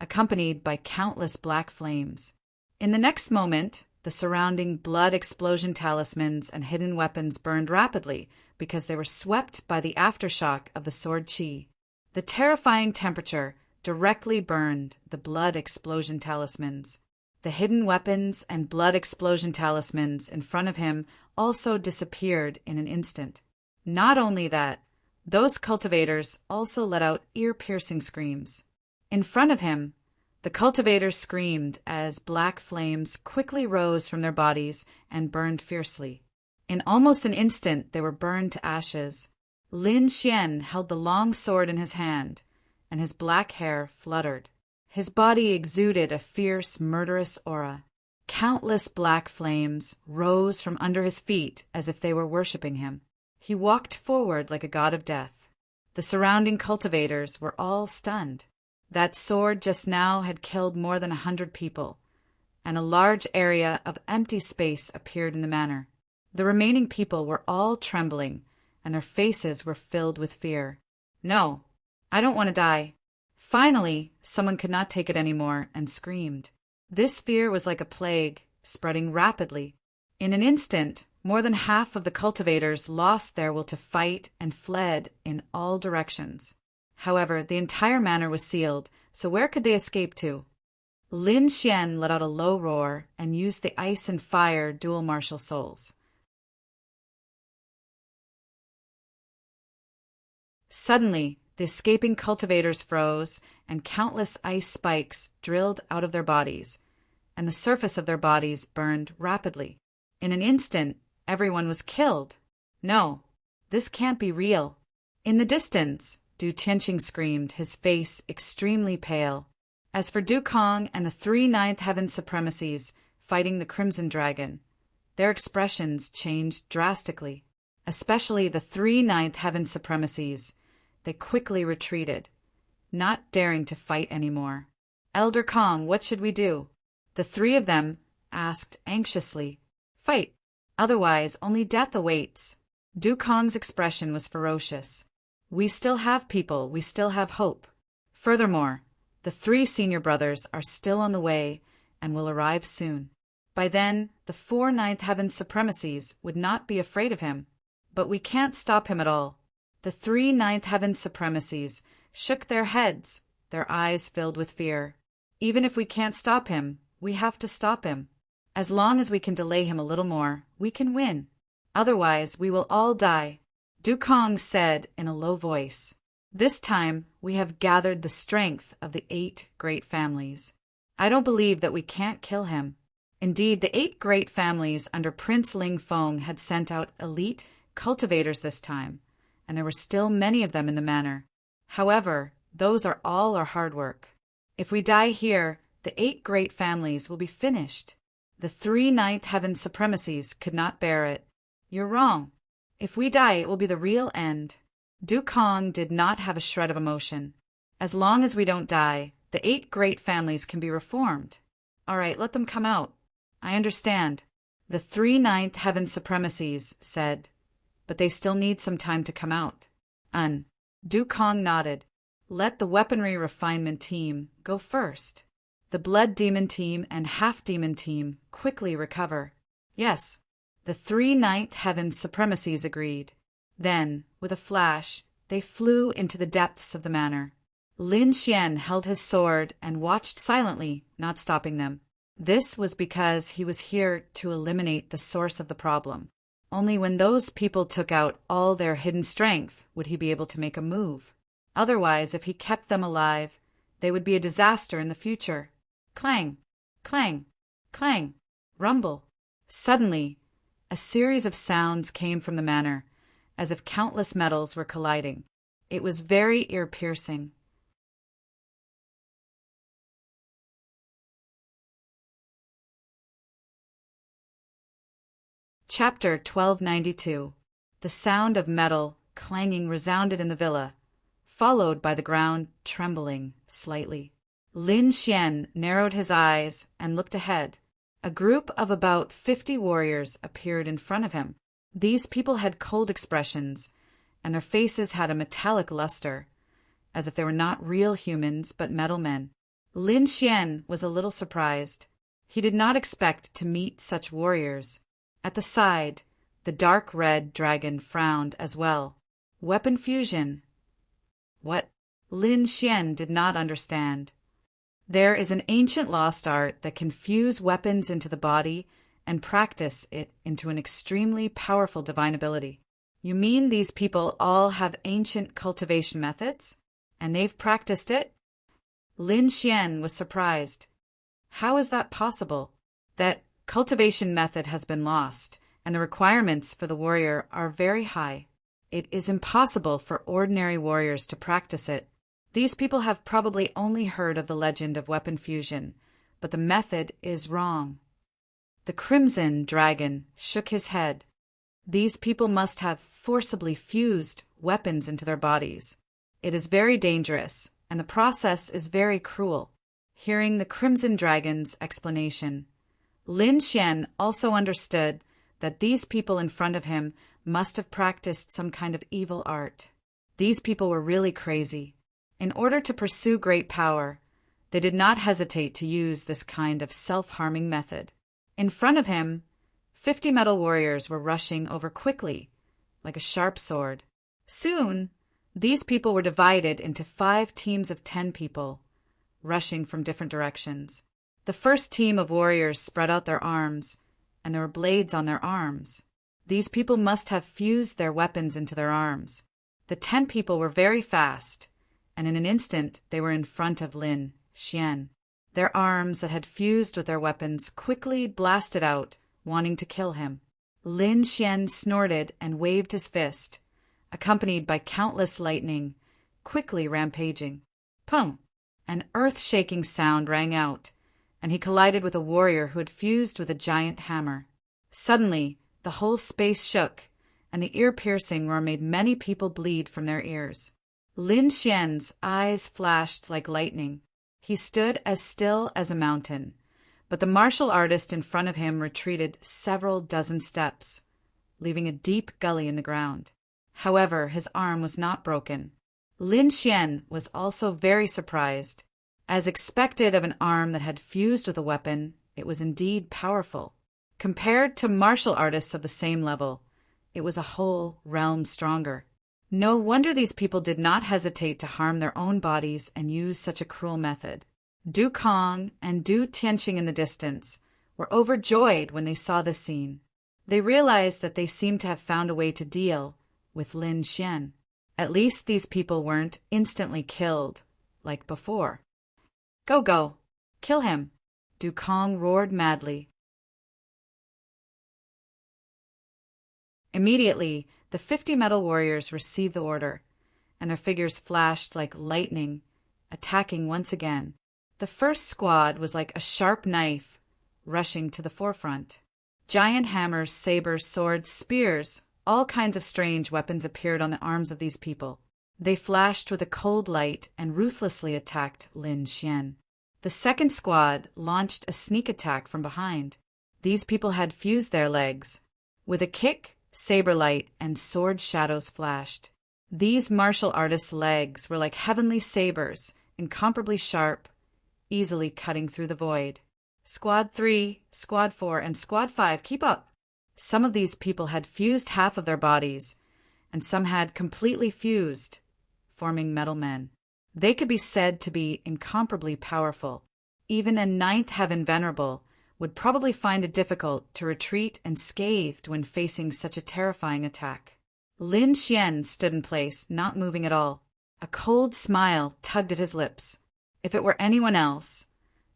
accompanied by countless black flames. In the next moment, the surrounding blood explosion talismans and hidden weapons burned rapidly because they were swept by the aftershock of the sword chi. The terrifying temperature directly burned the blood explosion talismans. The hidden weapons and blood explosion talismans in front of him also disappeared in an instant. Not only that, those cultivators also let out ear-piercing screams. In front of him, the cultivators screamed as black flames quickly rose from their bodies and burned fiercely. In almost an instant, they were burned to ashes. Lin Xian held the long sword in his hand, and his black hair fluttered. His body exuded a fierce, murderous aura. Countless black flames rose from under his feet as if they were worshipping him. He walked forward like a god of death. The surrounding cultivators were all stunned. That sword just now had killed more than 100 people, and a large area of empty space appeared in the manor. The remaining people were all trembling, and their faces were filled with fear. No, I don't want to die. Finally, someone could not take it anymore and screamed. This fear was like a plague, spreading rapidly. In an instant, more than half of the cultivators lost their will to fight and fled in all directions. However, the entire manor was sealed, so where could they escape to? Lin Xian let out a low roar and used the ice and fire dual martial souls. Suddenly, the escaping cultivators froze, and countless ice spikes drilled out of their bodies, and the surface of their bodies burned rapidly. In an instant, everyone was killed. No, this can't be real. In the distance, Du Tianqing screamed, his face extremely pale. As for Du Kong and the 3 ninth heaven supremacies fighting the Crimson Dragon, their expressions changed drastically. Especially the 3 ninth heaven supremacies. They quickly retreated, not daring to fight anymore. Elder Kong, what should we do? The 3 of them asked anxiously. Fight, otherwise only death awaits. Du Kong's expression was ferocious. We still have people, we still have hope. Furthermore, the 3 senior brothers are still on the way and will arrive soon. By then, the 4 ninth heaven supremacies would not be afraid of him. But we can't stop him at all. The 3 ninth heaven supremacies shook their heads, their eyes filled with fear. Even if we can't stop him, we have to stop him. As long as we can delay him a little more, we can win. Otherwise, we will all die. Du Kong said in a low voice, This time, we have gathered the strength of the 8 great families. I don't believe that we can't kill him. Indeed, the 8 great families under Prince Ling Feng had sent out elite, cultivators this time, and there were still many of them in the manor. However, those are all our hard work. If we die here, the 8 great families will be finished. The 3 ninth heaven supremacies could not bear it. You're wrong. If we die, it will be the real end. Dukong did not have a shred of emotion. As long as we don't die, the 8 great families can be reformed. All right, let them come out. I understand. The 3 ninth heaven supremacies said, but they still need some time to come out. Dukong nodded. Let the weaponry refinement team go first. The blood demon team and half demon team quickly recover. Yes, the 3 ninth heaven supremacies agreed. Then, with a flash, they flew into the depths of the manor. Lin Xian held his sword and watched silently, not stopping them. This was because he was here to eliminate the source of the problem. Only when those people took out all their hidden strength would he be able to make a move. Otherwise, if he kept them alive, they would be a disaster in the future. Clang, clang, clang, rumble. Suddenly, a series of sounds came from the manor, as if countless metals were colliding. It was very ear-piercing. Chapter 1292. The sound of metal clanging resounded in the villa, followed by the ground trembling slightly. Lin Xian narrowed his eyes and looked ahead. A group of about 50 warriors appeared in front of him. These people had cold expressions, and their faces had a metallic luster, as if they were not real humans but metal men. Lin Xian was a little surprised. He did not expect to meet such warriors. At the side, the dark red dragon frowned as well. Weapon fusion. What? Lin Xian did not understand. There is an ancient lost art that can fuse weapons into the body and practice it into an extremely powerful divine ability. You mean these people all have ancient cultivation methods? And they've practiced it? Lin Xian was surprised. How is that possible? That cultivation method has been lost, and the requirements for the warrior are very high. It is impossible for ordinary warriors to practice it. These people have probably only heard of the legend of weapon fusion, but the method is wrong. The Crimson Dragon shook his head. These people must have forcibly fused weapons into their bodies. It is very dangerous, and the process is very cruel. Hearing the Crimson Dragon's explanation, Lin Xian also understood that these people in front of him must have practiced some kind of evil art. These people were really crazy. In order to pursue great power, they did not hesitate to use this kind of self-harming method. In front of him, 50 metal warriors were rushing over quickly, like a sharp sword. Soon, these people were divided into 5 teams of 10 people, rushing from different directions. The first team of warriors spread out their arms, and there were blades on their arms. These people must have fused their weapons into their arms. The 10 people were very fast, and in an instant they were in front of Lin Xian. Their arms that had fused with their weapons quickly blasted out, wanting to kill him. Lin Xian snorted and waved his fist, accompanied by countless lightning, quickly rampaging. Pum! An earth-shaking sound rang out, and he collided with a warrior who had fused with a giant hammer. Suddenly, the whole space shook, and the ear-piercing roar made many people bleed from their ears. Lin Xian's eyes flashed like lightning. He stood as still as a mountain, but the martial artist in front of him retreated several dozen steps, leaving a deep gully in the ground. However, his arm was not broken. Lin Xian was also very surprised. As expected of an arm that had fused with a weapon, it was indeed powerful. Compared to martial artists of the same level, it was a whole realm stronger. No wonder these people did not hesitate to harm their own bodies and use such a cruel method. Du Kong and Du Tianqing in the distance were overjoyed when they saw this scene. They realized that they seemed to have found a way to deal with Lin Xian. At least these people weren't instantly killed, like before. Go, go! Kill him! Du Kong roared madly. Immediately, the The 50 metal warriors received the order, and their figures flashed like lightning, attacking once again. The first squad was like a sharp knife, rushing to the forefront. Giant hammers, sabers, swords, spears, all kinds of strange weapons appeared on the arms of these people. They flashed with a cold light and ruthlessly attacked Lin Xian. The second squad launched a sneak attack from behind. These people had fused their legs. With a kick, saber light, and sword shadows flashed. These martial artists' legs were like heavenly sabers, incomparably sharp, easily cutting through the void. Squad 3, Squad 4, and Squad 5, keep up! Some of these people had fused half of their bodies, and some had completely fused, forming metal men. They could be said to be incomparably powerful. Even a ninth heaven venerable would probably find it difficult to retreat unscathed when facing such a terrifying attack. Lin Xian stood in place, not moving at all. A cold smile tugged at his lips. If it were anyone else,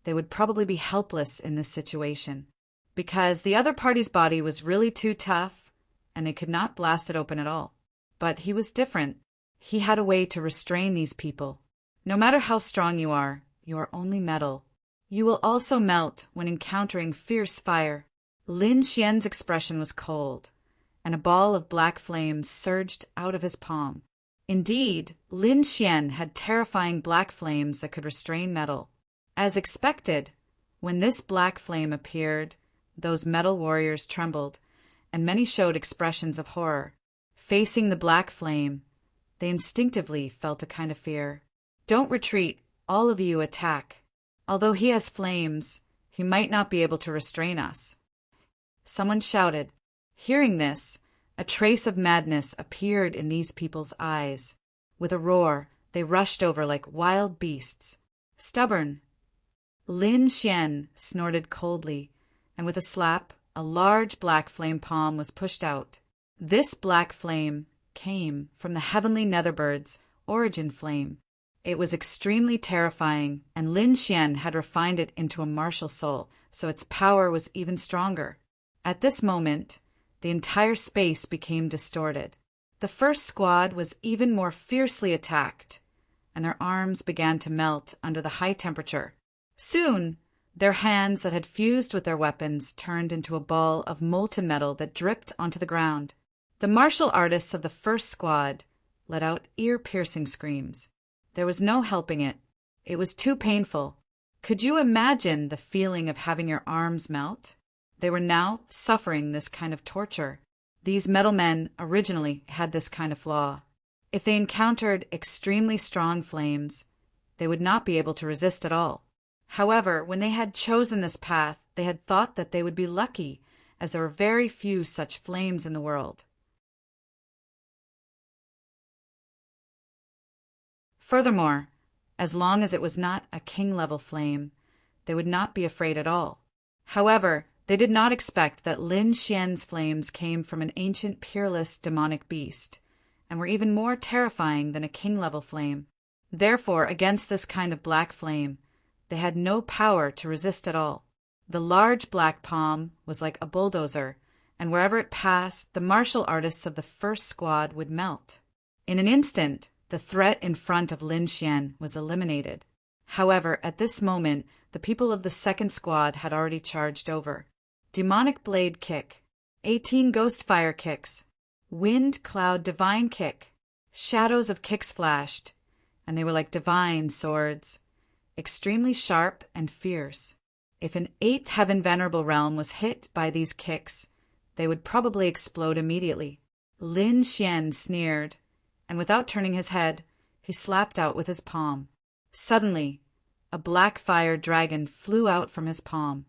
they would probably be helpless in this situation, because the other party's body was really too tough, and they could not blast it open at all. But he was different. He had a way to restrain these people. No matter how strong you are only metal. You will also melt when encountering fierce fire. Lin Xian's expression was cold, and a ball of black flames surged out of his palm. Indeed, Lin Xian had terrifying black flames that could restrain metal. As expected, when this black flame appeared, those metal warriors trembled, and many showed expressions of horror. Facing the black flame, they instinctively felt a kind of fear. Don't retreat, all of you attack. Although he has flames, he might not be able to restrain us. Someone shouted. Hearing this, a trace of madness appeared in these people's eyes. With a roar, they rushed over like wild beasts. Stubborn! Lin Xian snorted coldly, and with a slap, a large black flame palm was pushed out. This black flame came from the heavenly netherbird's origin flame. It was extremely terrifying, and Lin Xian had refined it into a martial soul, so its power was even stronger. At this moment, the entire space became distorted. The first squad was even more fiercely attacked, and their arms began to melt under the high temperature. Soon, their hands that had fused with their weapons turned into a ball of molten metal that dripped onto the ground. The martial artists of the first squad let out ear-piercing screams. There was no helping it. It was too painful. Could you imagine the feeling of having your arms melt? They were now suffering this kind of torture. These metal men originally had this kind of flaw. If they encountered extremely strong flames, they would not be able to resist at all. However, when they had chosen this path, they had thought that they would be lucky, as there were very few such flames in the world. Furthermore, as long as it was not a king-level flame, they would not be afraid at all. However, they did not expect that Lin Xian's flames came from an ancient peerless demonic beast, and were even more terrifying than a king-level flame. Therefore, against this kind of black flame, they had no power to resist at all. The large black palm was like a bulldozer, and wherever it passed, the martial artists of the first squad would melt. In an instant, the threat in front of Lin Xian was eliminated. However, at this moment, the people of the second squad had already charged over. Demonic Blade Kick, 18 Ghost Fire Kicks, Wind Cloud Divine Kick. Shadows of kicks flashed, and they were like divine swords, extremely sharp and fierce. If an 8th Heaven Venerable Realm was hit by these kicks, they would probably explode immediately. Lin Xian sneered, and without turning his head, he slapped out with his palm. Suddenly, a black fire dragon flew out from his palm,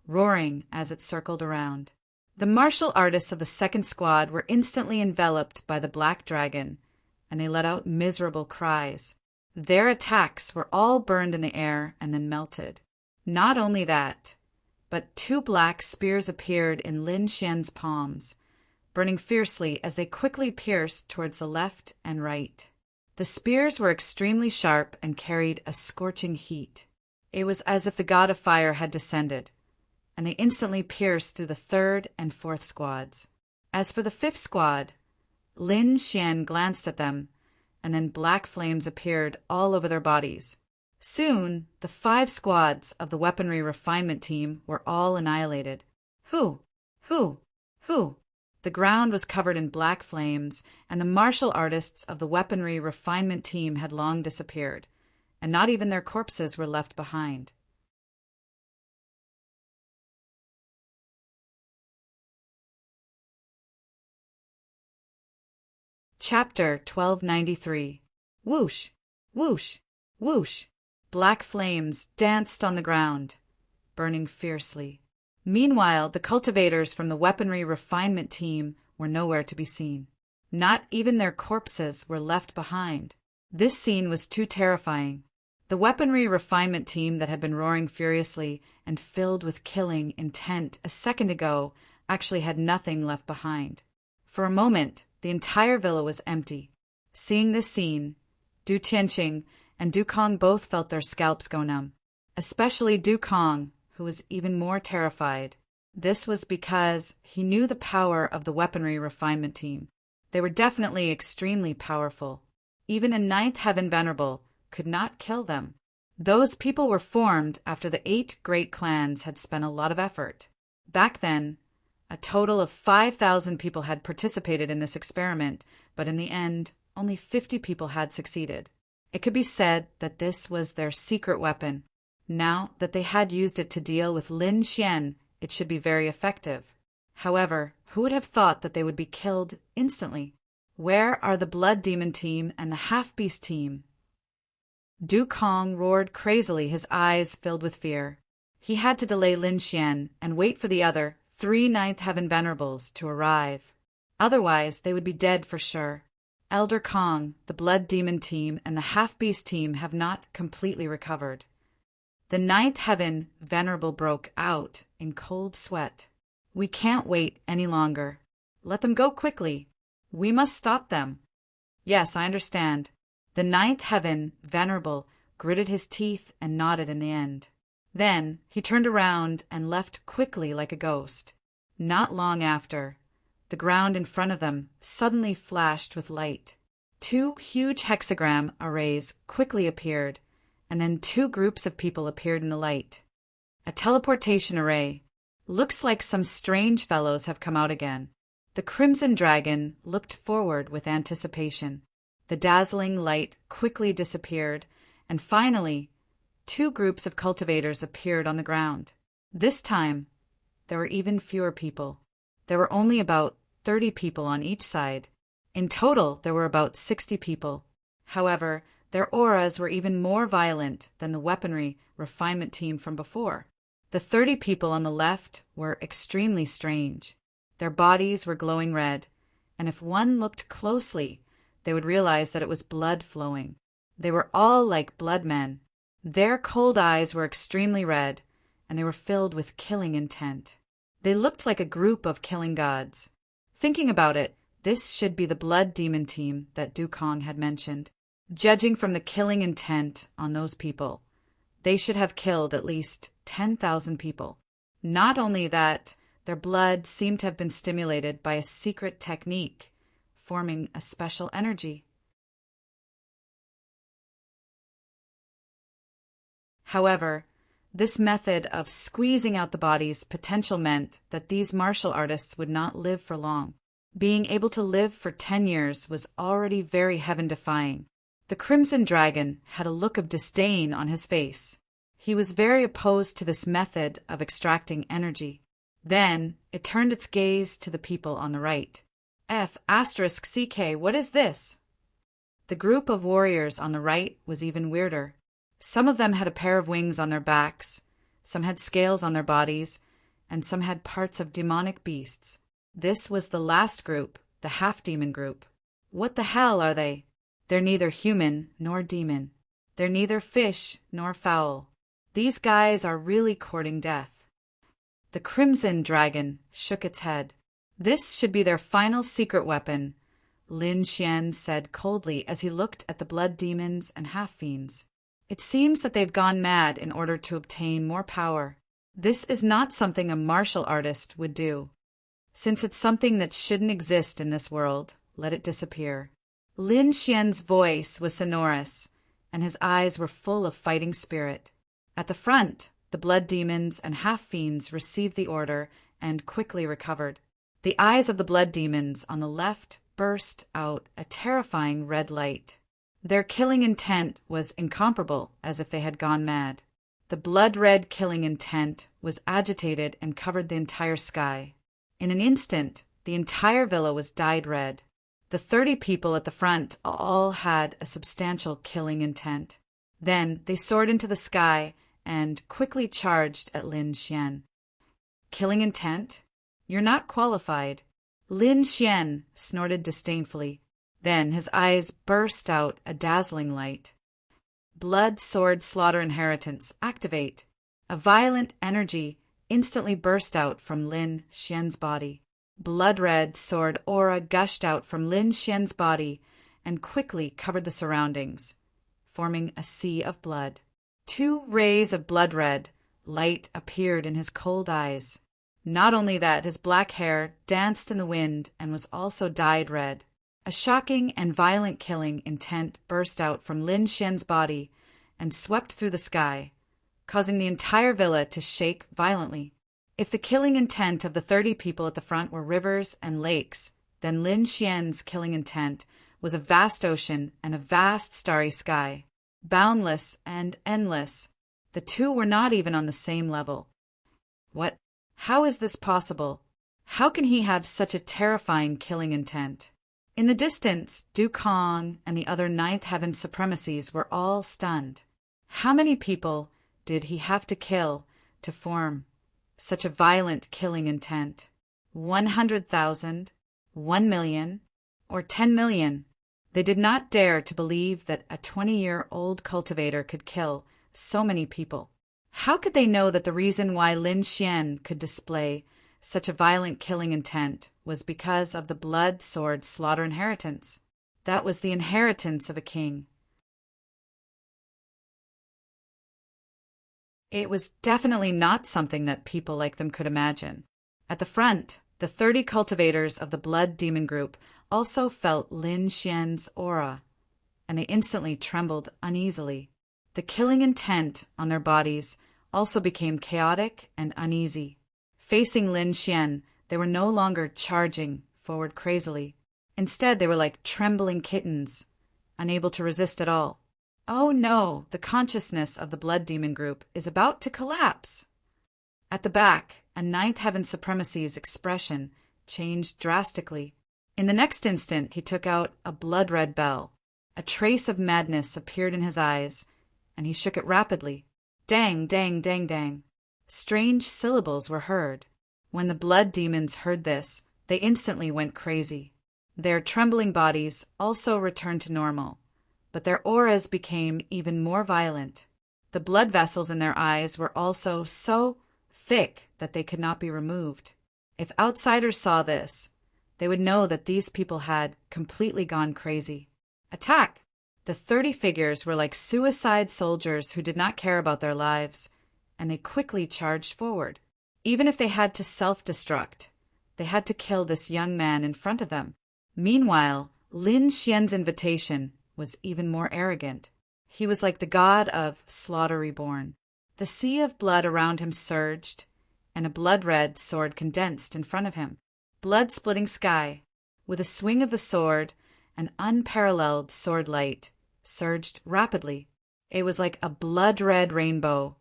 roaring as it circled around. The martial artists of the second squad were instantly enveloped by the black dragon, and they let out miserable cries. Their attacks were all burned in the air and then melted. Not only that, but 2 black spears appeared in Lin Xian's palms, burning fiercely as they quickly pierced towards the left and right. The spears were extremely sharp and carried a scorching heat. It was as if the god of fire had descended, and they instantly pierced through the 3rd and 4th squads. As for the 5th squad, Lin Xian glanced at them, and then black flames appeared all over their bodies. Soon, the 5 squads of the weaponry refinement team were all annihilated. Who? Who? Who? The ground was covered in black flames, and the martial artists of the weaponry refinement team had long disappeared, and not even their corpses were left behind. Chapter 1293. Whoosh! Whoosh! Whoosh! Black flames danced on the ground, burning fiercely. Meanwhile, the cultivators from the weaponry refinement team were nowhere to be seen. Not even their corpses were left behind. This scene was too terrifying. The weaponry refinement team that had been roaring furiously and filled with killing intent a second ago actually had nothing left behind. For a moment, the entire villa was empty. Seeing this scene, Du Tianqing and Du Kong both felt their scalps go numb. Especially Du Kong, who was even more terrified. This was because he knew the power of the weaponry refinement team. They were definitely extremely powerful. Even a 9th Heaven Venerable could not kill them. Those people were formed after the 8 great clans had spent a lot of effort. Back then, a total of 5,000 people had participated in this experiment, but in the end, only 50 people had succeeded. It could be said that this was their secret weapon. Now that they had used it to deal with Lin Xian, it should be very effective. However, who would have thought that they would be killed instantly? Where are the Blood Demon team and the Half-Beast team? Du Kong roared crazily, his eyes filled with fear. He had to delay Lin Xian and wait for the other 3 9th Heaven Venerables to arrive. Otherwise, they would be dead for sure. Elder Kong, the Blood Demon team, and the Half-Beast team have not completely recovered. The 9th Heaven Venerable broke out in cold sweat. We can't wait any longer. Let them go quickly. We must stop them. Yes, I understand. The 9th Heaven Venerable gritted his teeth and nodded in the end. Then he turned around and left quickly like a ghost. Not long after, the ground in front of them suddenly flashed with light. 2 huge hexagram arrays quickly appeared, and then 2 groups of people appeared in the light. A teleportation array. Looks like some strange fellows have come out again. The Crimson Dragon looked forward with anticipation. The dazzling light quickly disappeared, and finally, 2 groups of cultivators appeared on the ground. This time, there were even fewer people. There were only about 30 people on each side. In total, there were about 60 people. However, their auras were even more violent than the weaponry refinement team from before. The 30 people on the left were extremely strange. Their bodies were glowing red, and if one looked closely, they would realize that it was blood flowing. They were all like blood men. Their cold eyes were extremely red, and they were filled with killing intent. They looked like a group of killing gods. Thinking about it, this should be the Blood Demon team that Du Kong had mentioned. Judging from the killing intent on those people, they should have killed at least 10,000 people. Not only that, their blood seemed to have been stimulated by a secret technique, forming a special energy. However, this method of squeezing out the body's potential meant that these martial artists would not live for long. Being able to live for 10 years was already very heaven-defying. The Crimson Dragon had a look of disdain on his face. He was very opposed to this method of extracting energy. Then it turned its gaze to the people on the right. F***CK, what is this? The group of warriors on the right was even weirder. Some of them had a pair of wings on their backs, some had scales on their bodies, and some had parts of demonic beasts. This was the last group, the half-demon group. What the hell are they? They're neither human nor demon. They're neither fish nor fowl. These guys are really courting death. The Crimson Dragon shook its head. This should be their final secret weapon, Lin Xian said coldly as he looked at the blood demons and half-fiends. It seems that they've gone mad in order to obtain more power. This is not something a martial artist would do. Since it's something that shouldn't exist in this world, let it disappear. Lin Xian's voice was sonorous, and his eyes were full of fighting spirit. At the front, the blood demons and half-fiends received the order and quickly recovered. The eyes of the blood demons on the left burst out a terrifying red light. Their killing intent was incomparable, as if they had gone mad. The blood-red killing intent was agitated and covered the entire sky. In an instant, the entire villa was dyed red. The 30 people at the front all had a substantial killing intent. Then they soared into the sky and quickly charged at Lin Xian. Killing intent? You're not qualified. Lin Xian snorted disdainfully. Then his eyes burst out a dazzling light. Blood Sword Slaughter Inheritance, activate. A violent energy instantly burst out from Lin Xian's body. Blood-red sword aura gushed out from Lin Xian's body and quickly covered the surroundings, forming a sea of blood. 2 rays of blood-red light appeared in his cold eyes. Not only that, his black hair danced in the wind and was also dyed red. A shocking and violent killing intent burst out from Lin Xian's body and swept through the sky, causing the entire villa to shake violently. If the killing intent of the 30 people at the front were rivers and lakes, then Lin Xian's killing intent was a vast ocean and a vast starry sky, boundless and endless. The two were not even on the same level. What? How is this possible? How can he have such a terrifying killing intent? In the distance, Du Kong and the other Ninth Heaven Supremacies were all stunned. How many people did he have to kill to form such a violent killing intent? 100,000, 1 million, or 10 million? They did not dare to believe that a 20-year-old cultivator could kill so many people. How could they know that the reason why Lin Xian could display such a violent killing intent was because of the blood sword slaughter inheritance? That was the inheritance of a king. It was definitely not something that people like them could imagine. At the front, the 30 cultivators of the blood demon group also felt Lin Xian's aura, and they instantly trembled uneasily. The killing intent on their bodies also became chaotic and uneasy. Facing Lin Xian, they were no longer charging forward crazily. Instead, they were like trembling kittens, unable to resist at all. Oh no, the consciousness of the blood demon group is about to collapse. At the back, a Ninth Heaven Supremacy's expression changed drastically. In the next instant, he took out a blood-red bell. A trace of madness appeared in his eyes, and he shook it rapidly. Dang, dang, dang, dang. Strange syllables were heard. When the blood demons heard this, they instantly went crazy. Their trembling bodies also returned to normal, but their auras became even more violent. The blood vessels in their eyes were also so thick that they could not be removed. If outsiders saw this, they would know that these people had completely gone crazy. Attack! The 30 figures were like suicide soldiers who did not care about their lives, and they quickly charged forward. Even if they had to self-destruct, they had to kill this young man in front of them. Meanwhile, Lin Xian's invitation was even more arrogant. He was like the god of slaughter reborn. The sea of blood around him surged, and a blood-red sword condensed in front of him. Blood-splitting sky. With a swing of the sword, an unparalleled sword light surged rapidly. It was like a blood-red rainbow,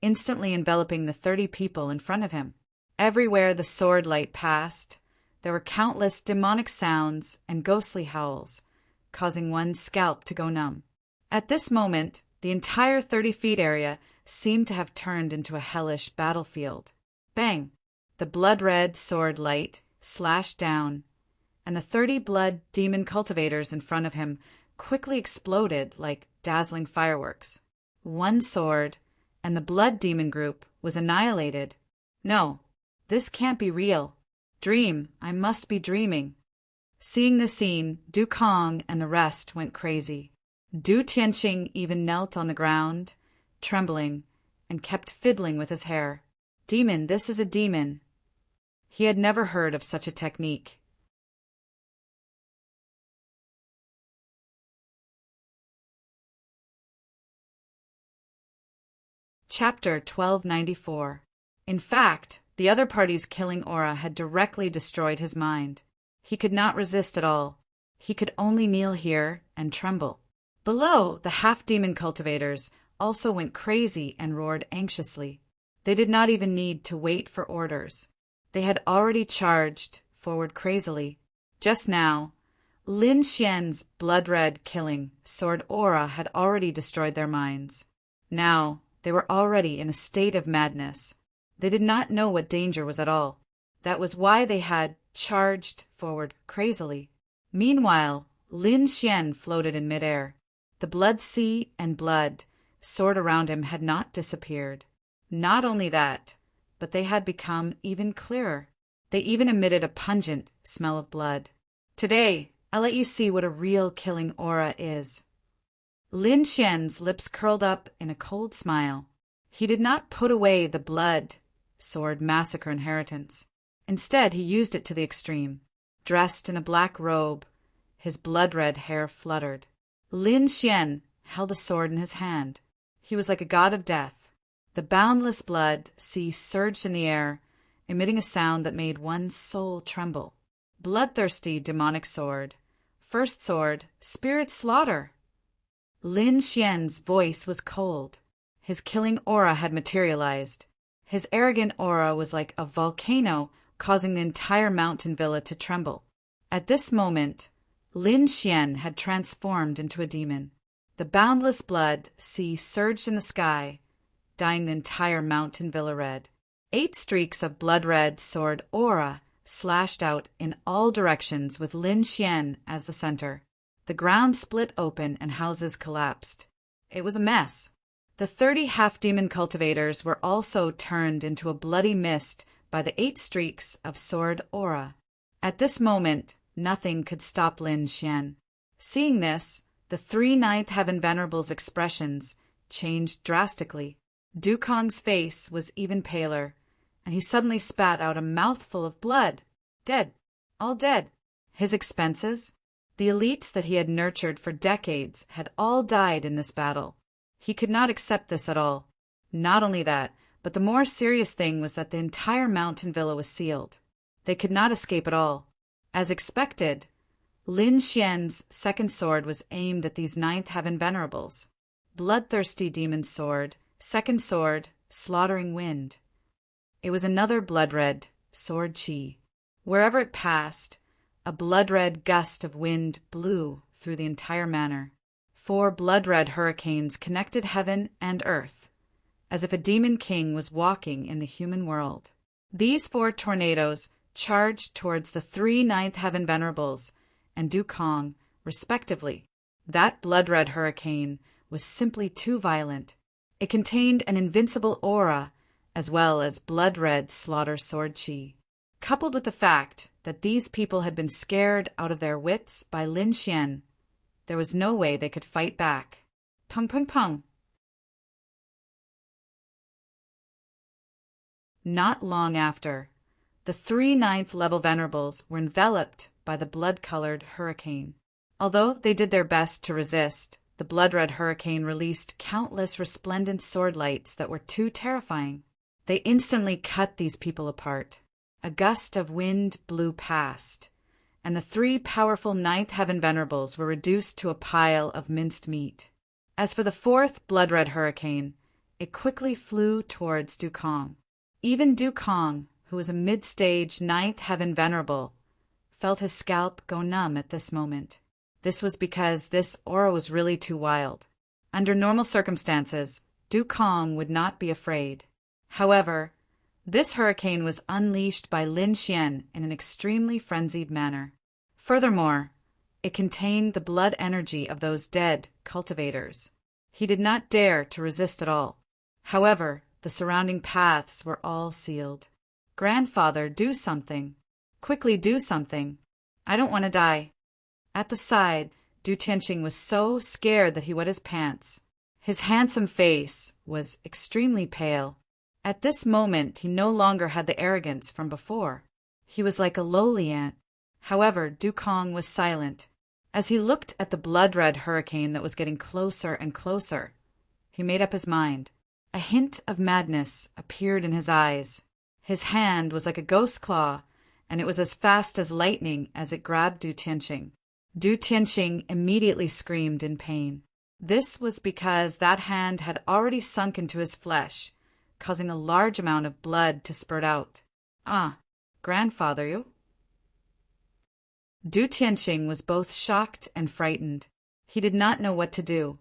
instantly enveloping the 30 people in front of him. Everywhere the sword light passed, there were countless demonic sounds and ghostly howls, causing one's scalp to go numb. At this moment, the entire 30-feet area seemed to have turned into a hellish battlefield. Bang! The blood-red sword light slashed down, and the 30 blood demon cultivators in front of him quickly exploded like dazzling fireworks. One sword, and the blood demon group was annihilated. No, this can't be real. Dream, I must be dreaming. Seeing the scene, Du Kong and the rest went crazy. Du Tianqing even knelt on the ground, trembling, and kept fiddling with his hair. Demon, this is a demon. He had never heard of such a technique. Chapter 1294. In fact, the other party's killing aura had directly destroyed his mind. He could not resist at all. He could only kneel here and tremble. Below, the half-demon cultivators also went crazy and roared anxiously. They did not even need to wait for orders. They had already charged forward crazily. Just now, Lin Xian's blood-red killing sword aura had already destroyed their minds. Now, they were already in a state of madness. They did not know what danger was at all. That was why they had charged forward crazily. Meanwhile, Lin Xian floated in midair. The blood sea and blood sword around him had not disappeared. Not only that, but they had become even clearer. They even emitted a pungent smell of blood. Today, I'll let you see what a real killing aura is. Lin Xian's lips curled up in a cold smile. He did not put away the blood sword massacre inheritance. Instead, he used it to the extreme. Dressed in a black robe, his blood-red hair fluttered. Lin Xian held a sword in his hand. He was like a god of death. The boundless blood sea surged in the air, emitting a sound that made one's soul tremble. Bloodthirsty demonic sword. First sword, spirit slaughter. Lin Xian's voice was cold. His killing aura had materialized. His arrogant aura was like a volcano, causing the entire mountain villa to tremble. At this moment, Lin Xian had transformed into a demon. The boundless blood sea surged in the sky, dyeing the entire mountain villa red. 8 streaks of blood-red sword aura slashed out in all directions with Lin Xian as the center. The ground split open and houses collapsed. It was a mess. The 30 half-demon cultivators were also turned into a bloody mist by the 8 streaks of sword aura. At this moment, nothing could stop Lin Xian. Seeing this, the 3 Ninth Heaven Venerables' expressions changed drastically. Dukong's face was even paler, and he suddenly spat out a mouthful of blood. Dead. All dead. His expenses? The elites that he had nurtured for decades had all died in this battle. He could not accept this at all. Not only that, but the more serious thing was that the entire mountain villa was sealed. They could not escape at all. As expected, Lin Xian's second sword was aimed at these Ninth Heaven Venerables. Bloodthirsty demon sword, second sword, slaughtering wind. It was another blood-red sword chi. Wherever it passed, a blood-red gust of wind blew through the entire manor. 4 blood-red hurricanes connected heaven and earth, as if a demon king was walking in the human world. These 4 tornadoes charged towards the 3 Ninth Heaven Venerables and Dukong, respectively. That blood-red hurricane was simply too violent. It contained an invincible aura as well as blood-red slaughter sword chi. Coupled with the fact that these people had been scared out of their wits by Lin Xian, there was no way they could fight back. Pung pung pung. Not long after, the 3 Ninth Level Venerables were enveloped by the blood-colored hurricane. Although they did their best to resist, the blood-red hurricane released countless resplendent sword lights that were too terrifying. They instantly cut these people apart. A gust of wind blew past, and the 3 powerful Ninth Heaven Venerables were reduced to a pile of minced meat. As for the 4th blood-red hurricane, it quickly flew towards Dukong. Even Dukong, who was a mid-stage Ninth Heaven Venerable, felt his scalp go numb at this moment. This was because this aura was really too wild. Under normal circumstances, Dukong would not be afraid. However, this hurricane was unleashed by Lin Xian in an extremely frenzied manner. Furthermore, it contained the blood energy of those dead cultivators. He did not dare to resist at all. However, the surrounding paths were all sealed. Grandfather, do something. Quickly do something. I don't want to die. At the side, Du Tianqing was so scared that he wet his pants. His handsome face was extremely pale. At this moment, he no longer had the arrogance from before. He was like a lowly ant. However, Dukong was silent. As he looked at the blood-red hurricane that was getting closer and closer, he made up his mind. A hint of madness appeared in his eyes. His hand was like a ghost claw, and it was as fast as lightning as it grabbed Du Tianqing. Du Tianqing immediately screamed in pain. This was because that hand had already sunk into his flesh, causing a large amount of blood to spurt out. "Ah, grandfather, you?" Du Tianqing was both shocked and frightened. He did not know what to do.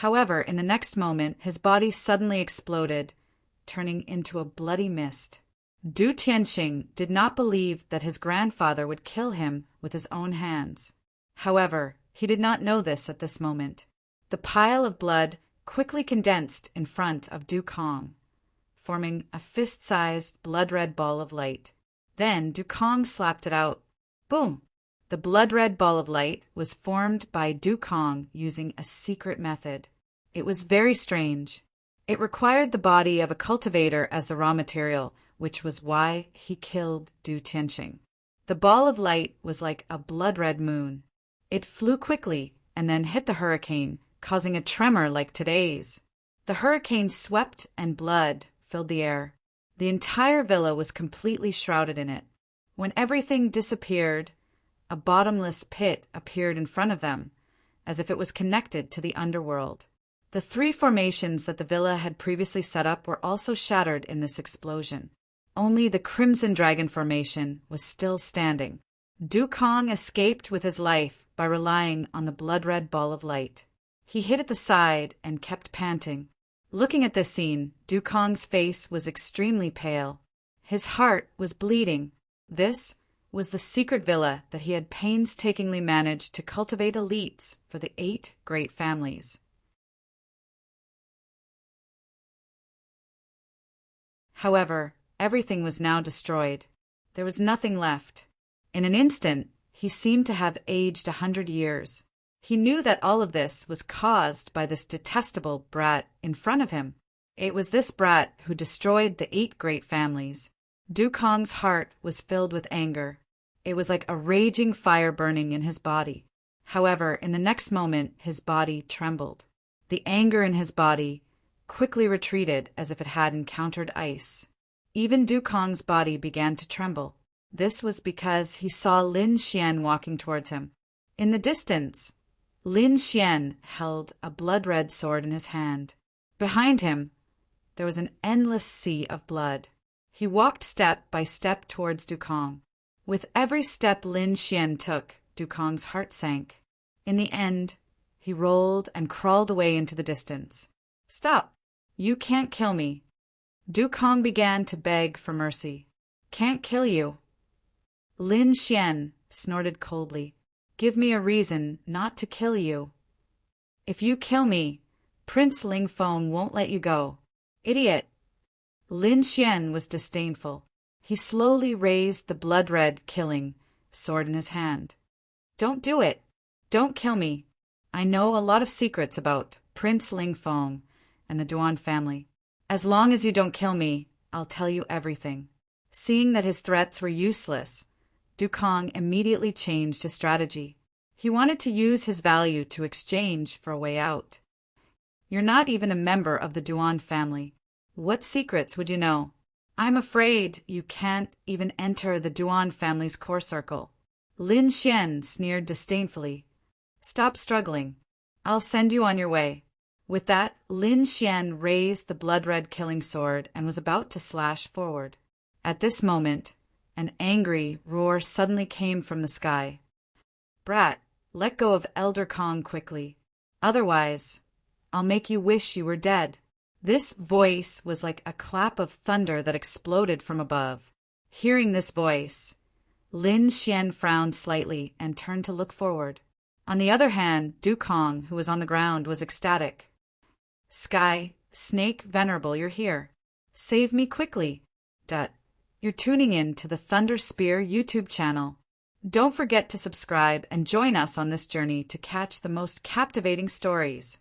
However, in the next moment, his body suddenly exploded, turning into a bloody mist. Du Tianqing did not believe that his grandfather would kill him with his own hands. However, he did not know this at this moment. The pile of blood quickly condensed in front of Du Kong, forming a fist-sized blood-red ball of light. Then Du Kong slapped it out. Boom! The blood-red ball of light was formed by Du Kong using a secret method. It was very strange. It required the body of a cultivator as the raw material, which was why he killed Du Tianqing. The ball of light was like a blood-red moon. It flew quickly and then hit the hurricane, causing a tremor like today's. The hurricane swept and blood filled the air. The entire villa was completely shrouded in it. When everything disappeared, a bottomless pit appeared in front of them, as if it was connected to the underworld. The 3 formations that the villa had previously set up were also shattered in this explosion. Only the Crimson Dragon formation was still standing. Du Kong escaped with his life by relying on the blood-red ball of light. He hid at the side and kept panting. Looking at this scene, Du Kong's face was extremely pale. His heart was bleeding. This was the secret villa that he had painstakingly managed to cultivate elites for the 8 great families. However, everything was now destroyed. There was nothing left. In an instant, he seemed to have aged 100 years. He knew that all of this was caused by this detestable brat in front of him. It was this brat who destroyed the 8 great families. Du Kong's heart was filled with anger. It was like a raging fire burning in his body. However, in the next moment, his body trembled. The anger in his body quickly retreated as if it had encountered ice. Even Du Kong's body began to tremble. This was because he saw Lin Xian walking towards him. In the distance, Lin Xian held a blood-red sword in his hand. Behind him, there was an endless sea of blood. He walked step by step towards Du Kong. With every step Lin Xian took, Du Kong's heart sank. In the end, he rolled and crawled away into the distance. "Stop! You can't kill me." Du Kong began to beg for mercy. "Can't kill you." Lin Xian snorted coldly. "Give me a reason not to kill you." "If you kill me, Prince Ling Feng won't let you go." "Idiot!" Lin Xian was disdainful. He slowly raised the blood-red killing sword in his hand. "Don't do it. Don't kill me. I know a lot of secrets about Prince Ling Feng and the Duan family. As long as you don't kill me, I'll tell you everything." Seeing that his threats were useless, Du Kong immediately changed his strategy. He wanted to use his value to exchange for a way out. "You're not even a member of the Duan family. What secrets would you know? I'm afraid you can't even enter the Duan family's core circle." Lin Xian sneered disdainfully. "Stop struggling. I'll send you on your way." With that, Lin Xian raised the blood-red killing sword and was about to slash forward. At this moment, an angry roar suddenly came from the sky. "Brat, let go of Elder Kong quickly. Otherwise, I'll make you wish you were dead." This voice was like a clap of thunder that exploded from above. Hearing this voice, Lin Xian frowned slightly and turned to look forward. On the other hand, Du Kong, who was on the ground, was ecstatic. "Sky, Snake Venerable, you're here. Save me quickly. You're tuning in to the Thunder Spear YouTube channel. Don't forget to subscribe and join us on this journey to catch the most captivating stories.